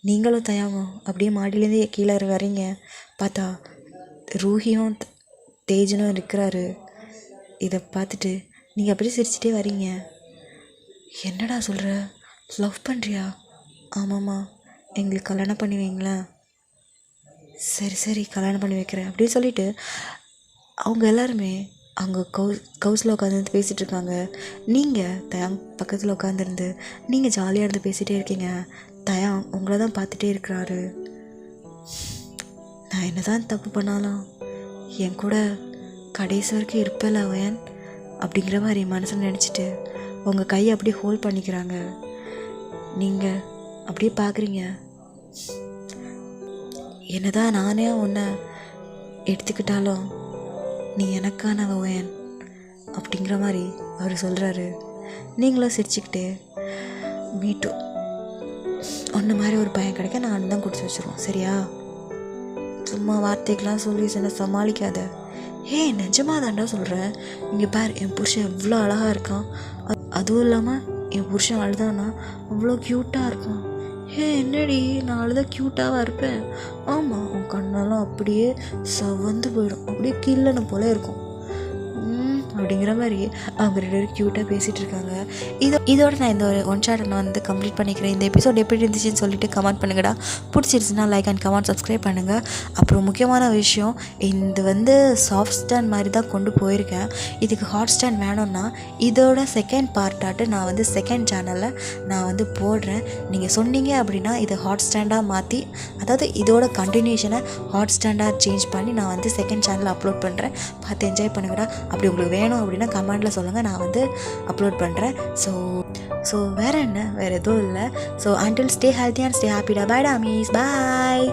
நீங்களும் தயாவும் அப்படியே மாடியிலேருந்து கீழே வரீங்க. பார்த்தா ரூஹியும் தேஜனும் இருக்கிறாரு. இதை பார்த்துட்டு நீங்கள் அப்படியே சிரிச்சிட்டே வரீங்க. என்னடா சொல்கிற? லவ் பண்ணுறியா? ஆமாம்மா. எங்களுக்கு கல்யாணம் பண்ணி வைங்களேன். சரி கல்யாணம் பண்ணி வைக்கிறேன் அப்படின்னு சொல்லிட்டு அவங்க எல்லாருமே அங்கே கவுஸில் உட்காந்து பேசிகிட்டு இருக்காங்க. நீங்கள் தயாங் பக்கத்தில் உட்காந்துருந்து நீங்கள் ஜாலியாக இருந்து பேசிகிட்டே இருக்கீங்க. தயாங் உங்களை தான் பார்த்துட்டே இருக்கிறாரு. நான் என்ன தான் தப்பு பண்ணாலும் என் கூட கடைசி வரைக்கும் இருப்பேல அவன் அப்படிங்கிற மாதிரி மனசில் நினச்சிட்டு உங்கள் கையை அப்படியே ஹோல்ட் பண்ணிக்கிறாங்க. நீங்கள் அப்படியே பார்க்குறீங்க. என்னதான் நானே உன்னை எடுத்துக்கிட்டாலும் நீ எனக்கான ஓயன் அப்படிங்கிற மாதிரி அவர் சொல்கிறாரு. நீங்களும் சிரிச்சுக்கிட்டே மீட்டு ஒன்று மாதிரி ஒரு பையன் கிடைக்க நான் தான் கொடுத்து வச்சுருவோம். சரியா? சும்மா வார்த்தைக்கெலாம் சொல்லி சொன்ன சமாளிக்காத. நிஜமாக தாண்டா சொல்கிறேன். இங்கே பார், என் புருஷன் எவ்வளோ அழகாக இருக்கான். அதுவும் இல்லாமல் என் புருஷன் அழுதானா அவ்வளோ க்யூட்டாக இருக்கான். என்னடி நான் அழுதான் க்யூட்டாக இருப்பேன்? ஆமாம், உன் கண்ணெல்லாம் அப்படியே சவந்து போயிடும், அப்படியே கில்லனை போல இருக்கும் அப்படிங்கிற மாதிரி அவங்க 2 பேரும் க்யூட்டாக பேசிகிட்டு இருக்காங்க. இதோட நான் இந்த ஒரு ஒன் ஷாட் நான் வந்து கம்ப்ளீட் பண்ணிக்கிறேன். இந்த எபிசோட் எப்படி இருந்துச்சுன்னு சொல்லிட்டு கமெண்ட் பண்ணுங்கடா. பிடிச்சிருச்சுன்னா லைக் அண்ட் கமெண்ட் சப்ஸ்கிரைப் பண்ணுங்கள். அப்புறம் முக்கியமான விஷயம், இது வந்து சாஃப்ட் ஸ்டாண்ட் மாதிரி தான் கொண்டு போயிருக்கேன். இதுக்கு ஹாட் ஸ்டாண்ட் வேணும்னா இதோட செகண்ட் பார்ட்டாட்டு நான் வந்து செகண்ட் சேனலில் நான் வந்து போடுறேன். நீங்கள் சொன்னீங்க அப்படின்னா இதை ஹாட் ஸ்டாண்டாக மாற்றி, அதாவது இதோட கண்டினியூஷனை ஹாட் ஸ்டாண்டாக சேஞ்ச் பண்ணி நான் வந்து செகண்ட் சேனலில் அப்லோட் பண்ணுறேன். பார்த்து என்ஜாய் பண்ணுங்கடா. அப்படி உங்களுக்கு வேணும் அப்படின்னா கமெண்டில் சொல்லுங்கள், நான் வந்து அப்லோட் பண்ணுறேன். ஸோ வேறு என்ன, வேறு எதுவும் இல்லை. So until stay healthy and stay happy. Bye, Damis. Bye.